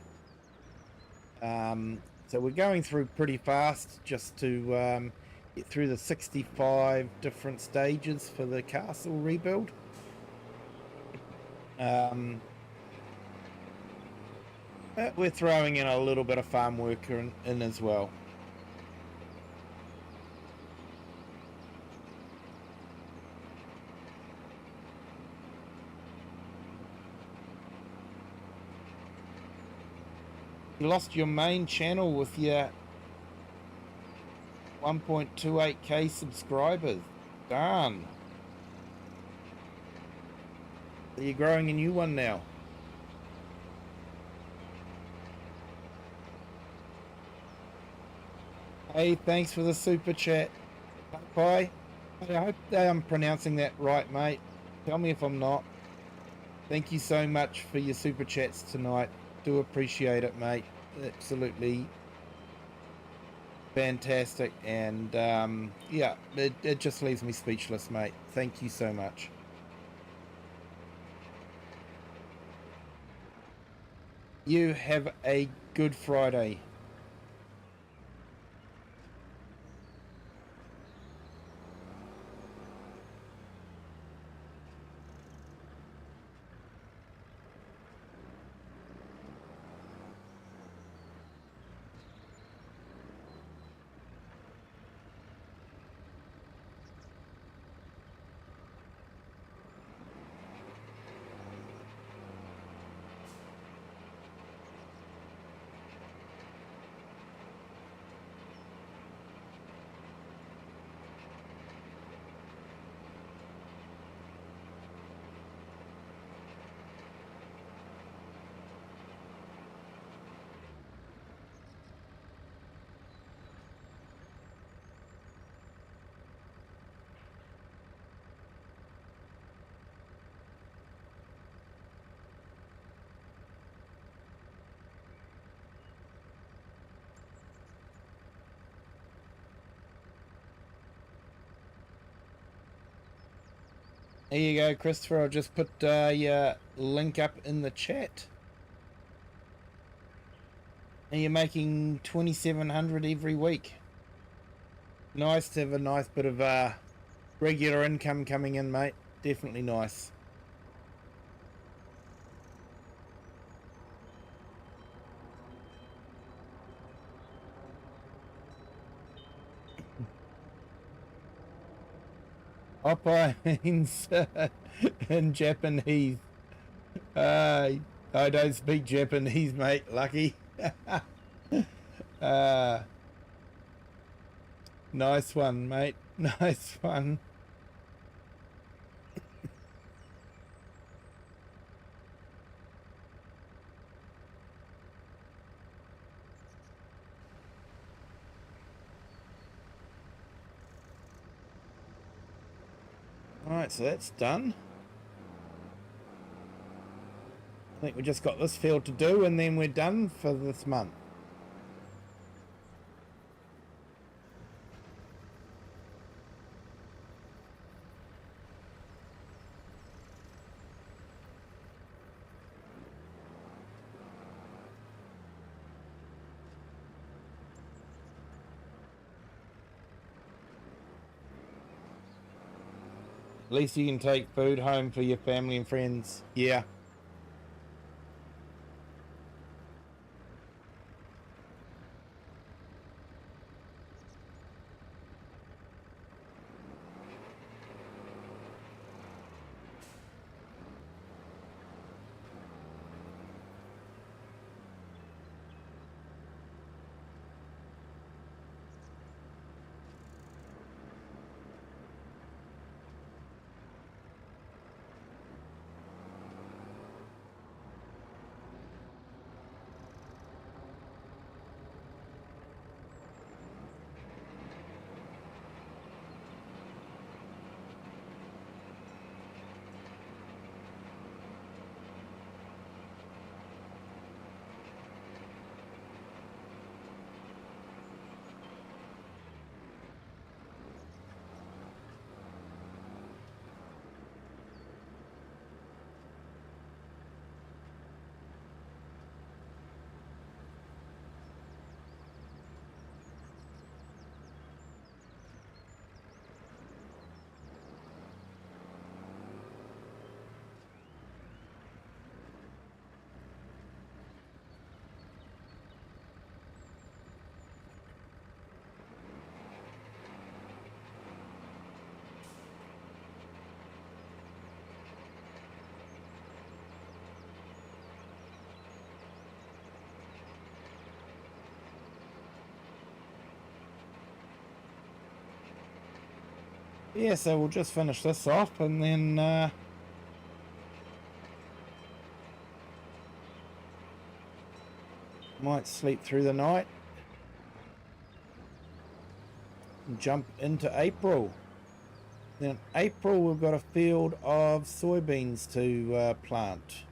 So we're going through pretty fast just to get through the 65 different stages for the castle rebuild. But we're throwing in a little bit of farm work in as well. You lost your main channel with your 1.28k subscribers. Darn. So you're growing a new one now. Hey, thanks for the super chat. Bye. I hope I'm pronouncing that right, mate. Tell me if I'm not. Thank you so much for your super chats tonight. Do appreciate it, mate. Absolutely fantastic. And yeah, it just leaves me speechless, mate. Thank you so much. You have a good Friday. There you go, Christopher. I'll just put your link up in the chat. And you're making 2,700 every week. Nice to have a nice bit of regular income coming in, mate. Definitely nice. Oppa means in Japanese. I don't speak Japanese, mate. Lucky. Nice one, mate. Nice one. Alright, so that's done. I think we just got this field to do and then we're done for this month. At least you can take food home for your family and friends. Yeah. Yeah, so we'll just finish this off and then might sleep through the night and jump into April. Then in April we've got a field of soybeans to plant.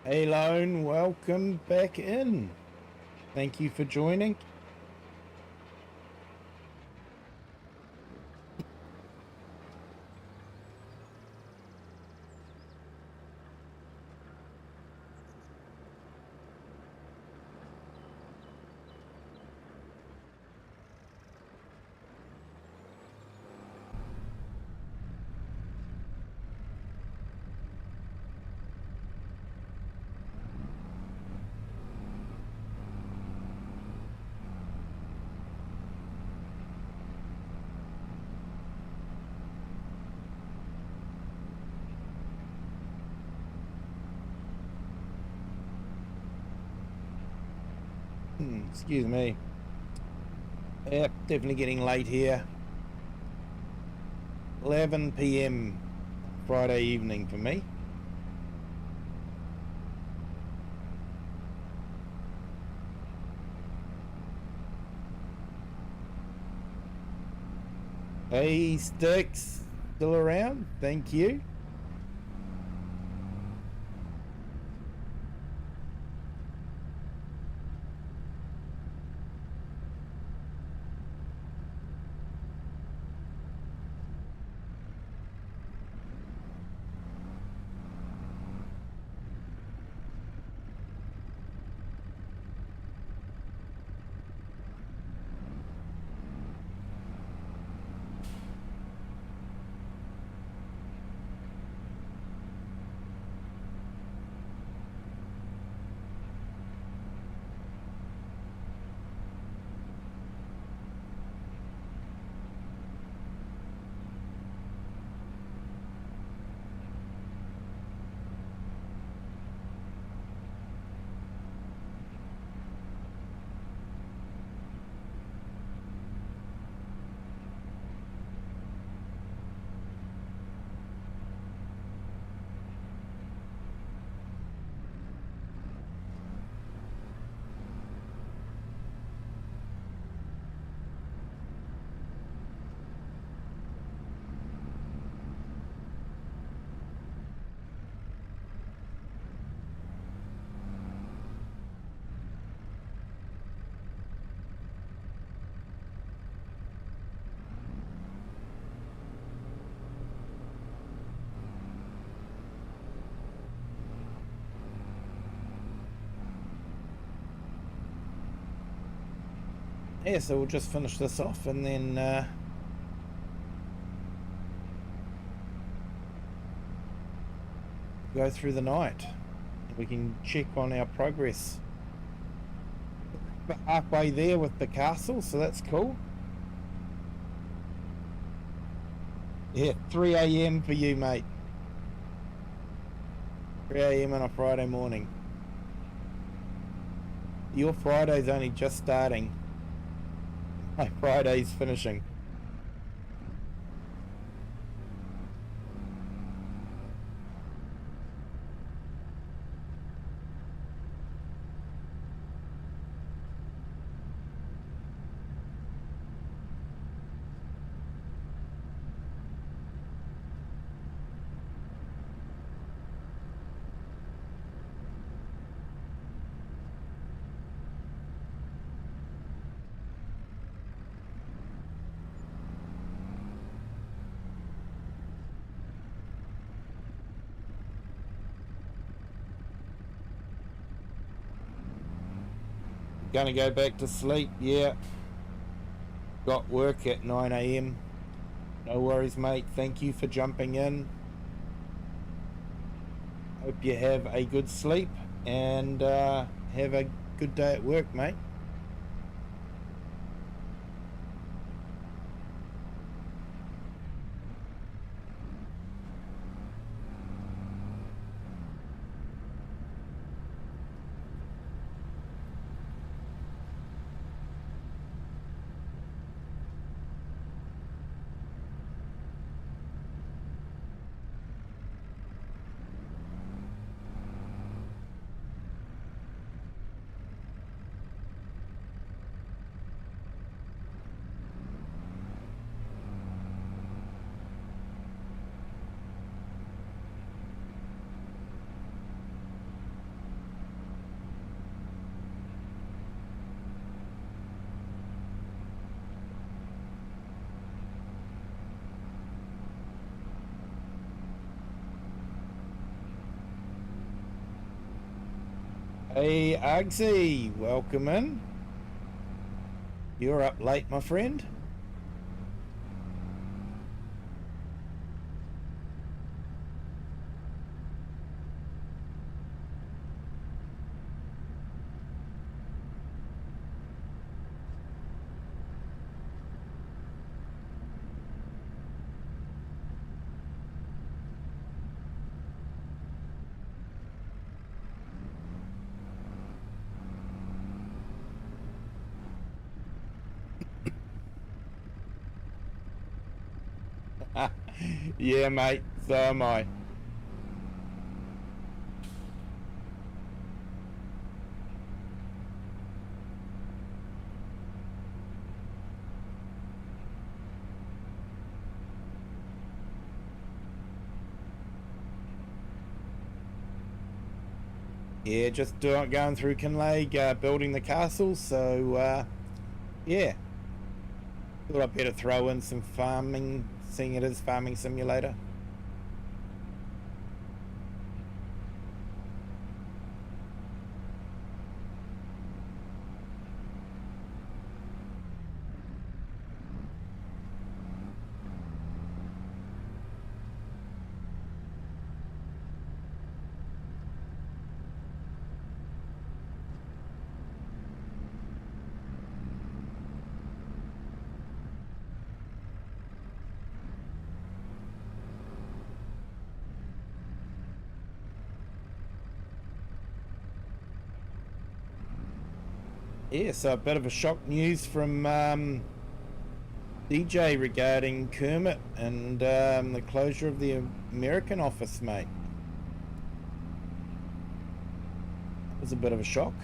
Hey Lone, welcome back in. Thank you for joining. Excuse me. Yep, definitely getting late here. 11 p.m. Friday evening for me. Hey Sticks, still around? Thank you. yeah, so we'll just finish this off and then go through the night. We can check on our progress. We're halfway there with the castle, so that's cool. Yeah, 3 a.m. for you, mate. 3 a.m. on a Friday morning. Your Friday's only just starting. My Friday's finishing. Gonna go back to sleep, yeah. Got work at 9 a.m. No worries, mate. Thank you for jumping in. Hope you have a good sleep and have a good day at work, mate. Hey, Agsy, welcome in. You're up late, my friend. Yeah, mate, so am I. Yeah, just going through Kinlaig, building the castle, so yeah. Thought I'd better throw in some farming, seeing it is Farming Simulator. Yeah, so a bit of a shock news from DJ regarding Kermit and the closure of the American office, mate. It was a bit of a shock.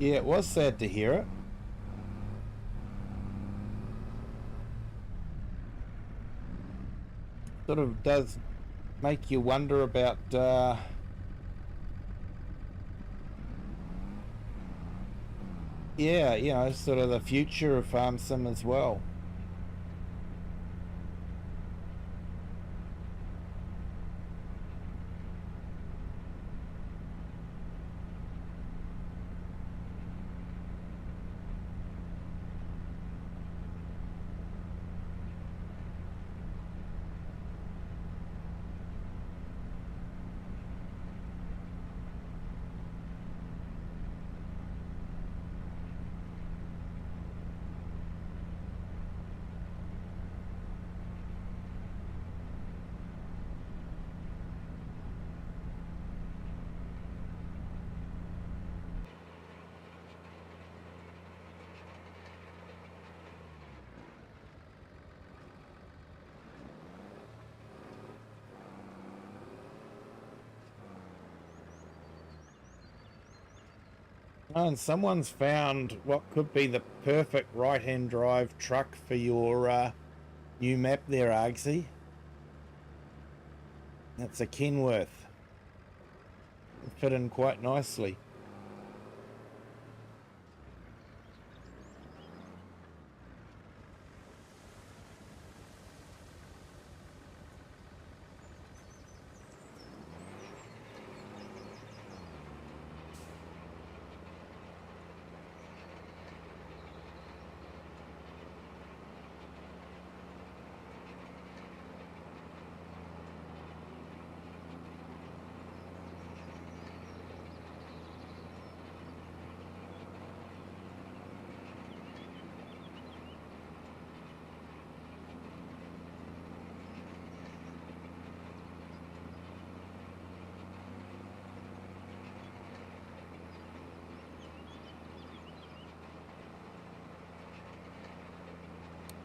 Yeah, it was sad to hear it. Sort of does make you wonder about yeah, you know, sort of the future of farm sim as well. Oh, and someone's found what could be the perfect right-hand drive truck for your new map there, Argsy. That's a Kenworth. It fit in quite nicely.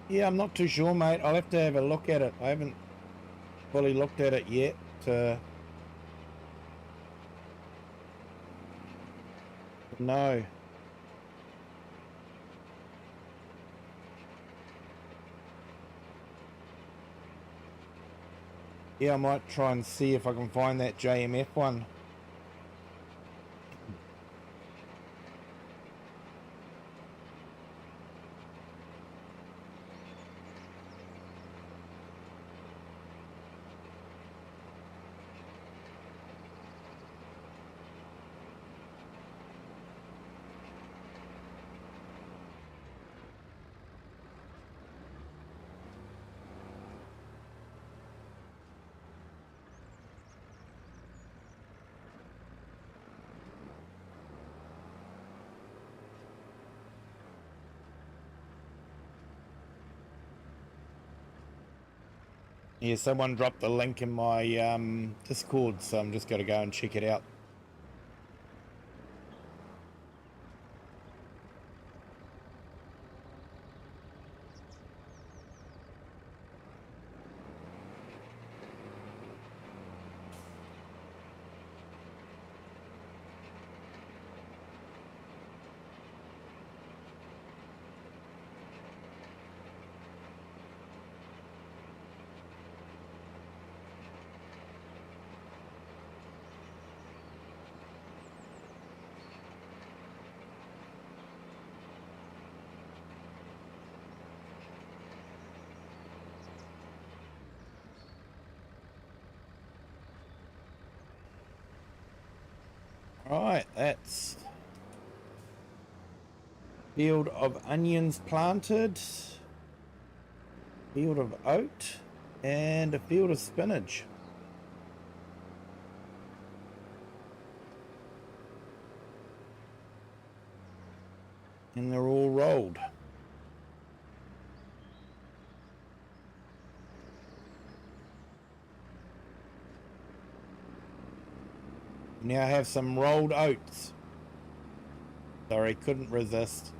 Yeah, I'm not too sure, mate. I'll have to have a look at it. I haven't fully looked at it yet. No. Yeah, I might try and see if I can find that JMF one. Yeah, someone dropped the link in my Discord, so I'm just going to go and check it out. Right, that's field of onions planted, field of oat, and a field of spinach. And they're all rolled. Now I have some rolled oats. Sorry, couldn't resist.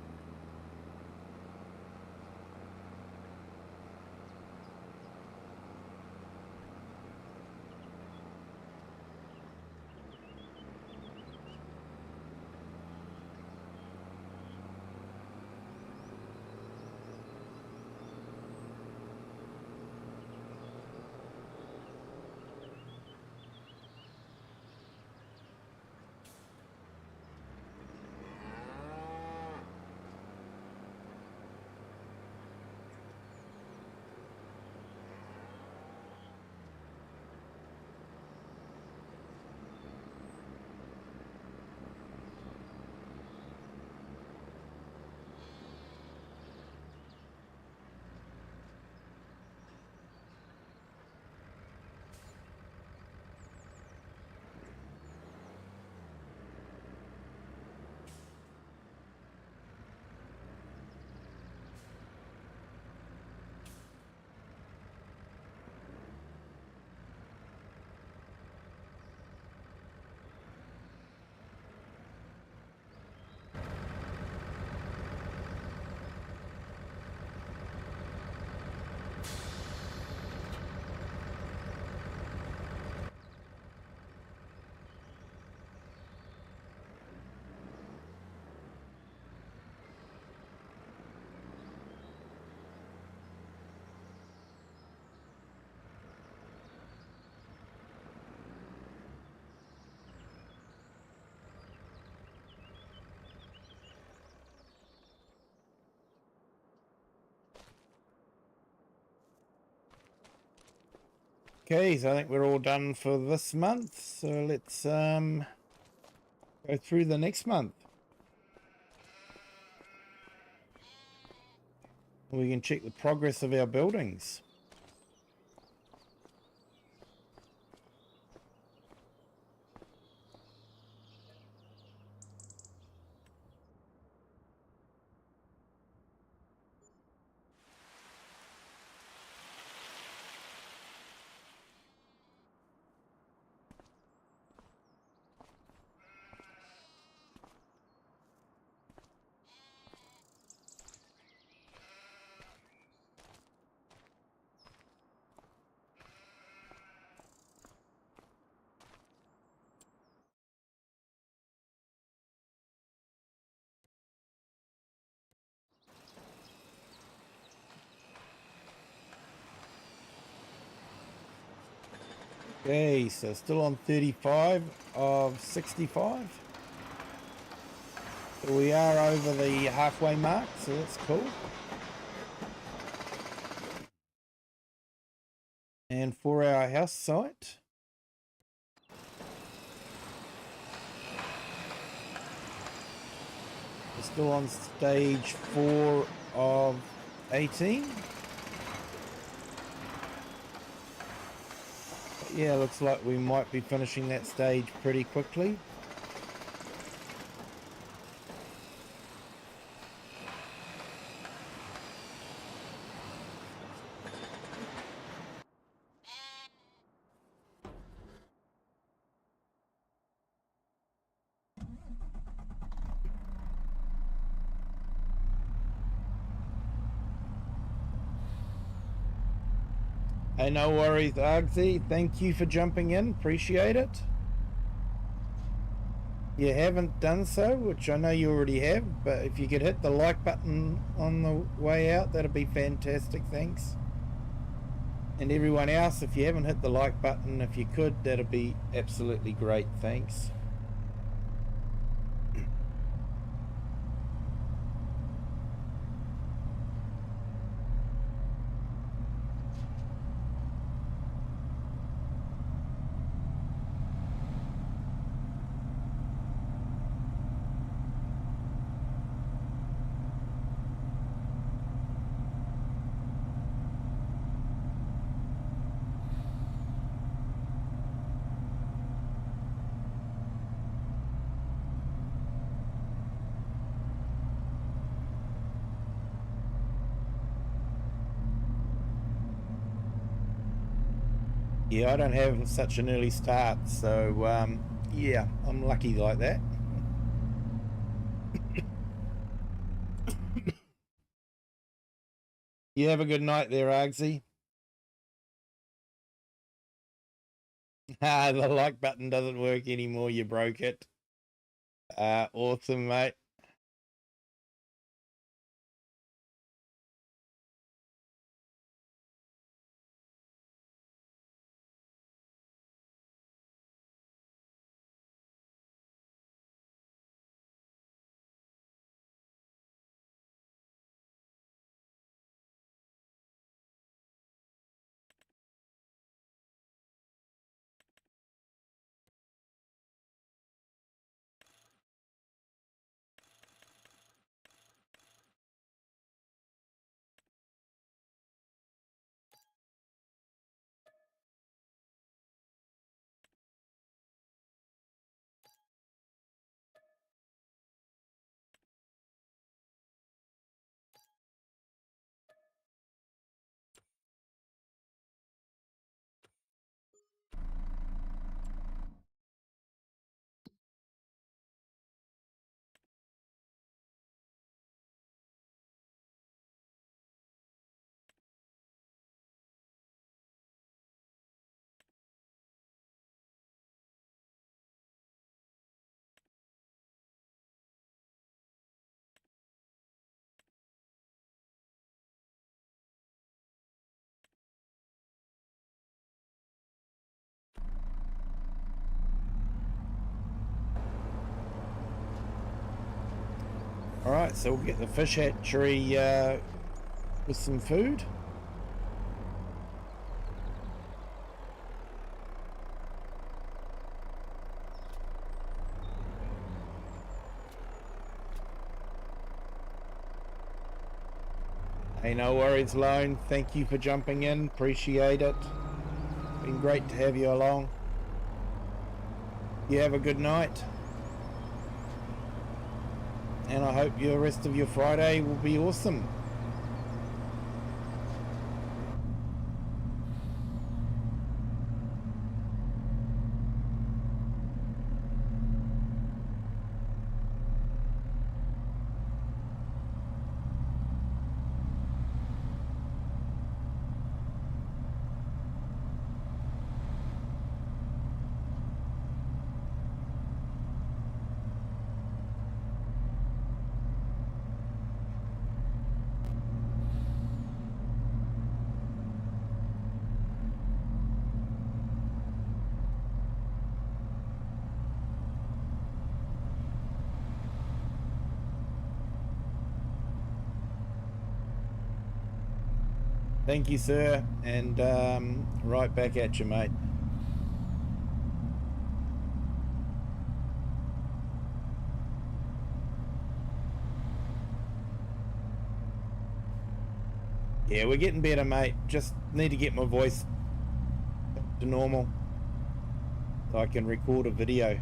Okay, so I think we're all done for this month. So let's go through the next month. We can check the progress of our buildings. Okay, so still on 35 of 65. So we are over the halfway mark, so that's cool. And for our house site, we're still on stage 4 of 18. Yeah, looks like we might be finishing that stage pretty quickly. Hey, no worries, Argsy. Thank you for jumping in. Appreciate it. You haven't done so, which I know you already have, but if you could hit the like button on the way out, that'd be fantastic. Thanks. And everyone else, if you haven't hit the like button, if you could, that'd be absolutely great. Thanks. Yeah, I don't have such an early start, so yeah, I'm lucky like that. You have a good night there, Argsy. The like button doesn't work anymore, you broke it. Awesome, mate. Alright, so we'll get the fish hatchery with some food. Hey, no worries, Lone. Thank you for jumping in. Appreciate it. Been great to have you along. You have a good night. And I hope the rest of your Friday will be awesome. Thank you, sir, and right back at you, mate. Yeah, we're getting better, mate. Just need to get my voice to normal so I can record a video.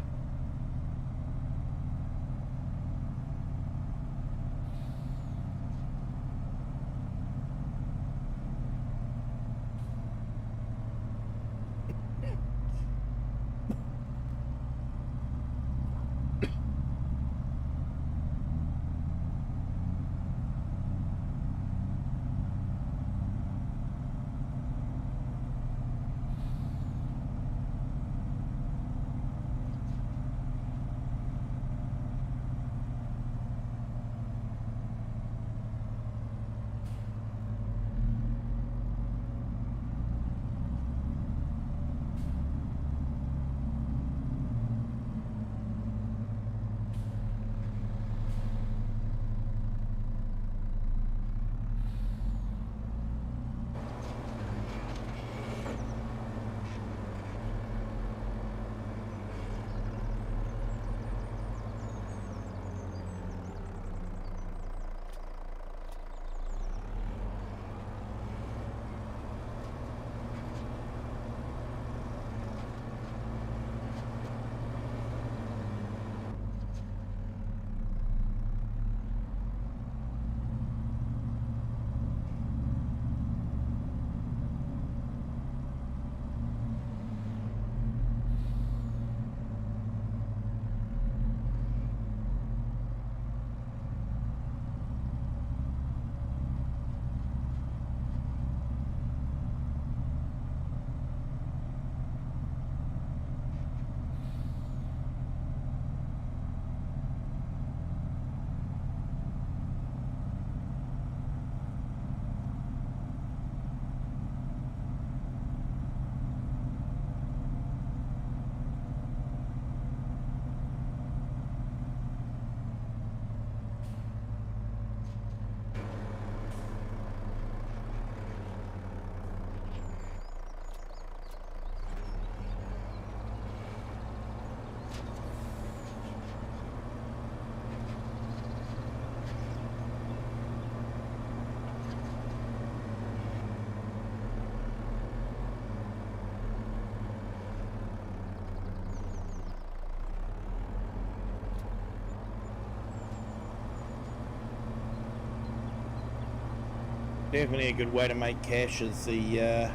Definitely a good way to make cash is the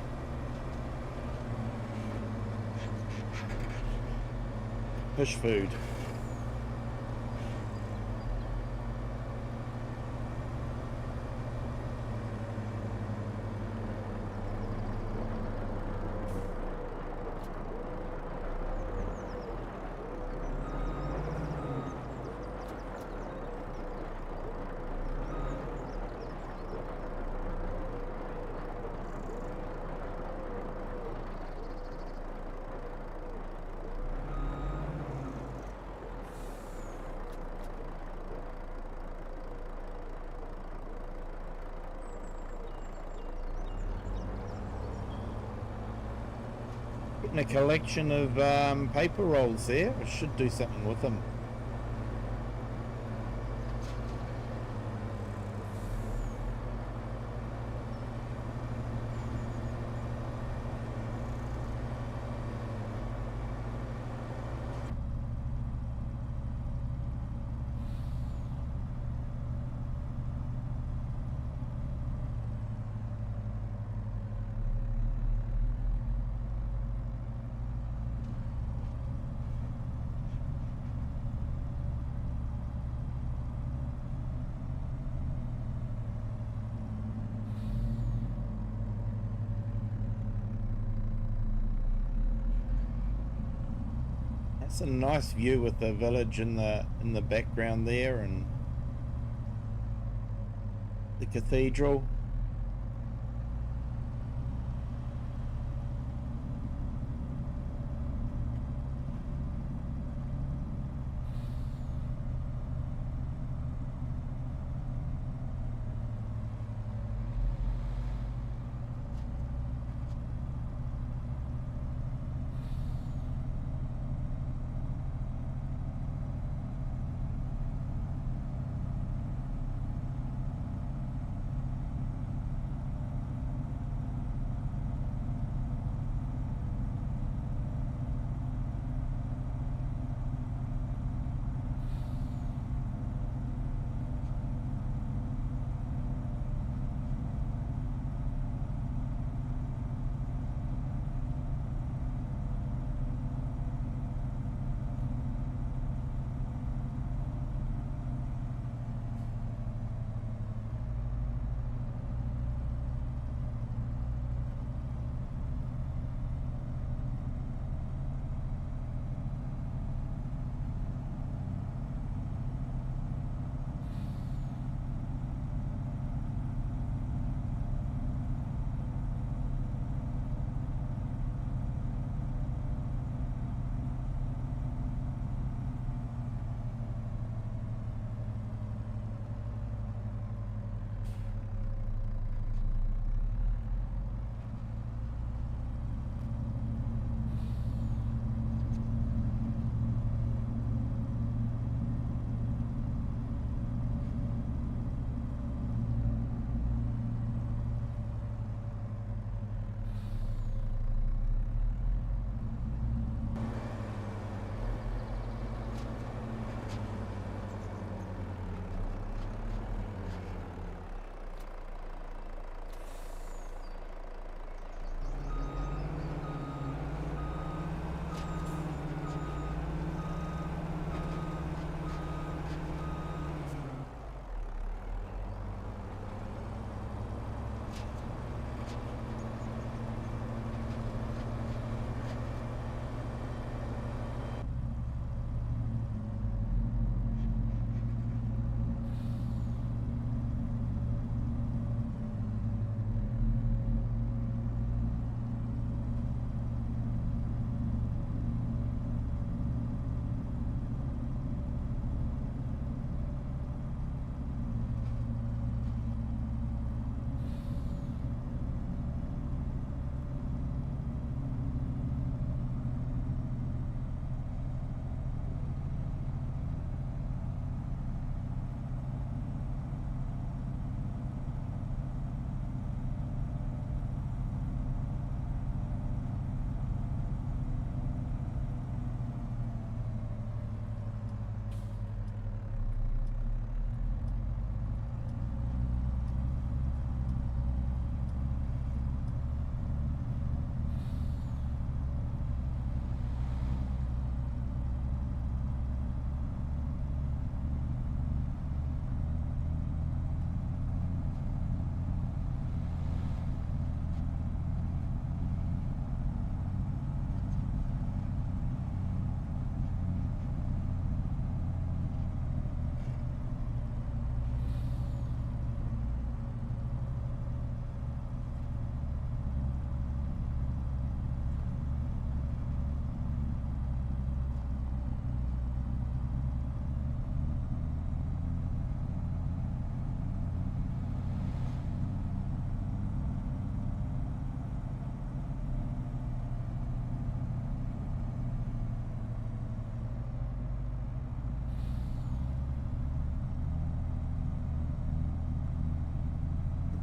fish food. Getting a collection of paper rolls there. I should do something with them. It's a nice view with the village in the background there, and the cathedral.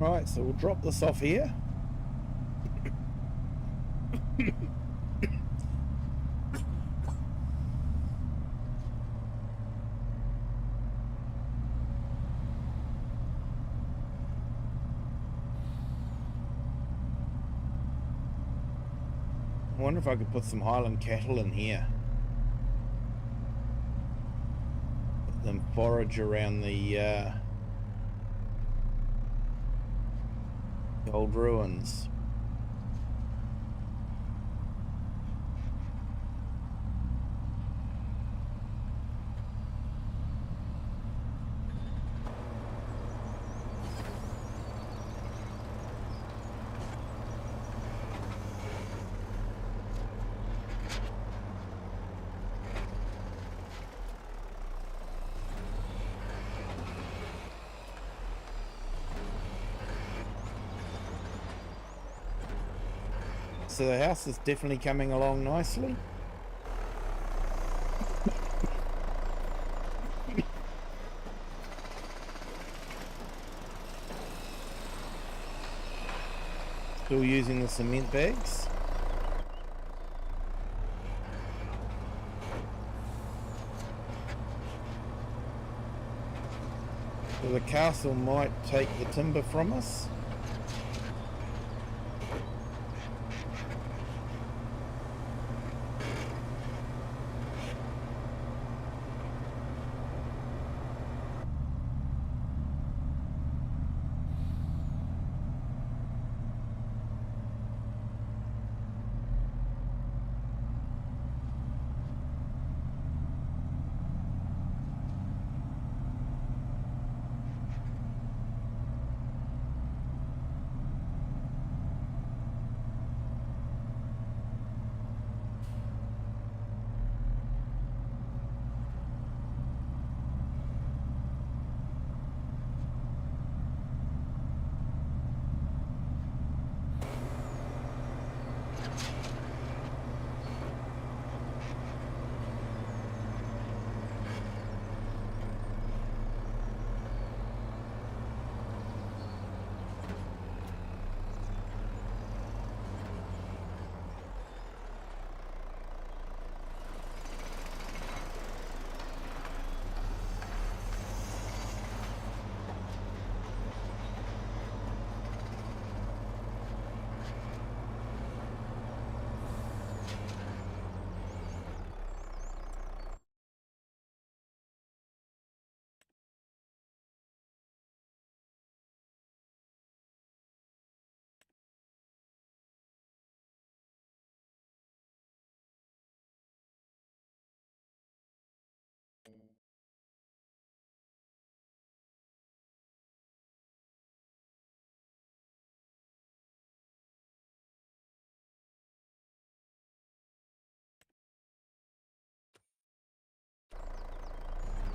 Right, so we'll drop this off here. I wonder if I could put some Highland cattle in here. Let them forage around the old ruins. so the house is definitely coming along nicely. Still using the cement bags. So the castle might take the timber from us.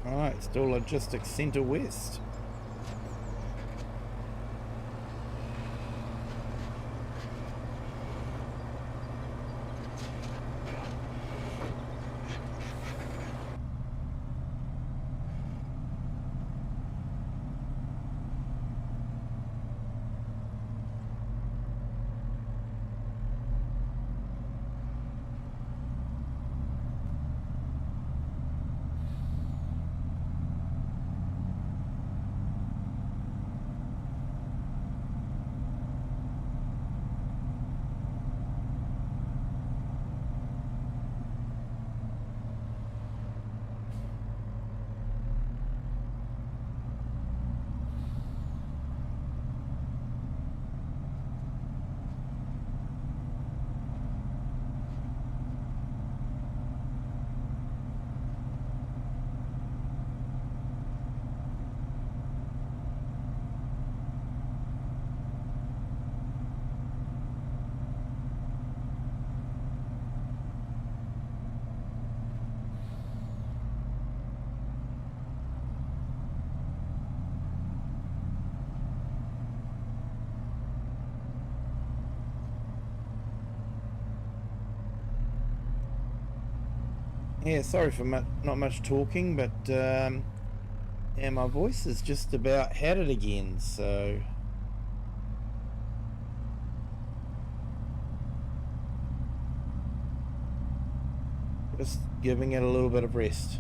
Alright, still logistics centre west. Yeah, sorry for not much talking, but yeah, my voice is just about had it again, so just giving it a little bit of rest.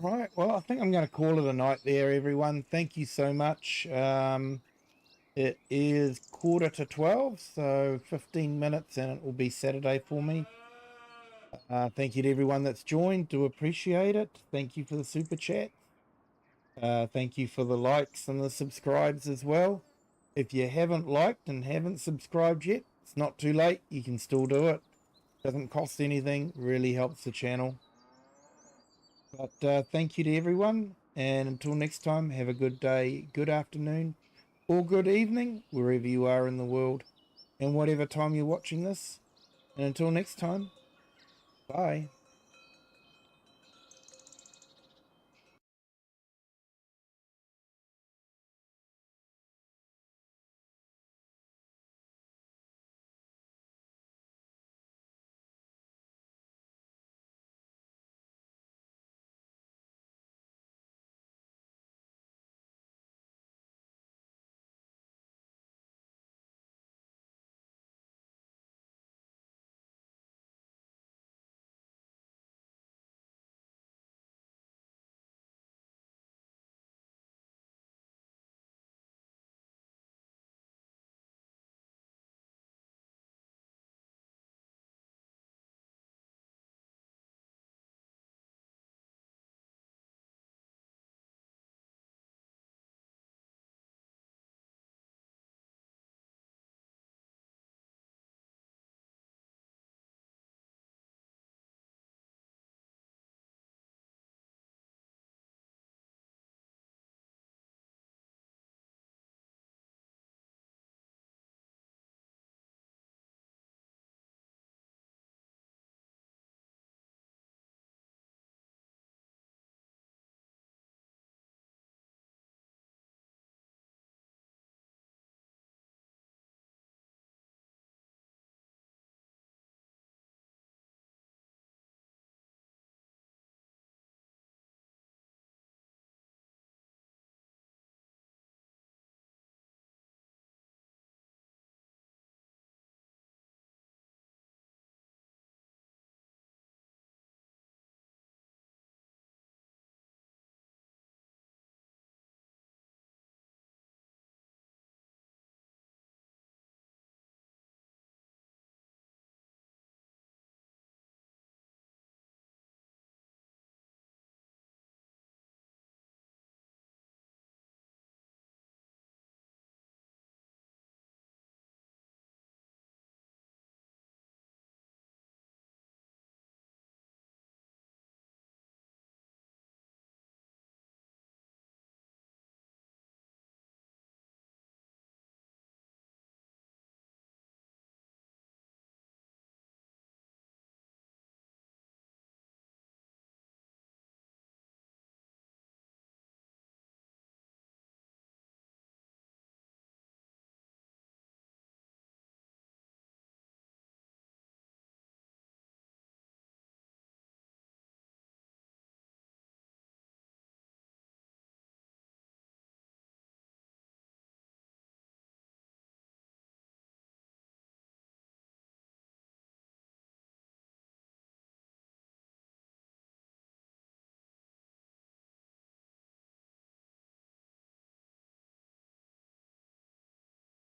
All right. Well, I think I'm going to call it a night there, everyone. Thank you so much. It is 11:45, so 15 minutes, and it will be Saturday for me. Thank you to everyone that's joined. Do appreciate it. Thank you for the super chat. Thank you for the likes and the subscribes as well. If you haven't liked and haven't subscribed yet, it's not too late. You can still do it. Doesn't cost anything. Really helps the channel. But thank you to everyone. And until next time, have a good day, good afternoon, or good evening, wherever you are in the world, and whatever time you're watching this. And until next time, bye.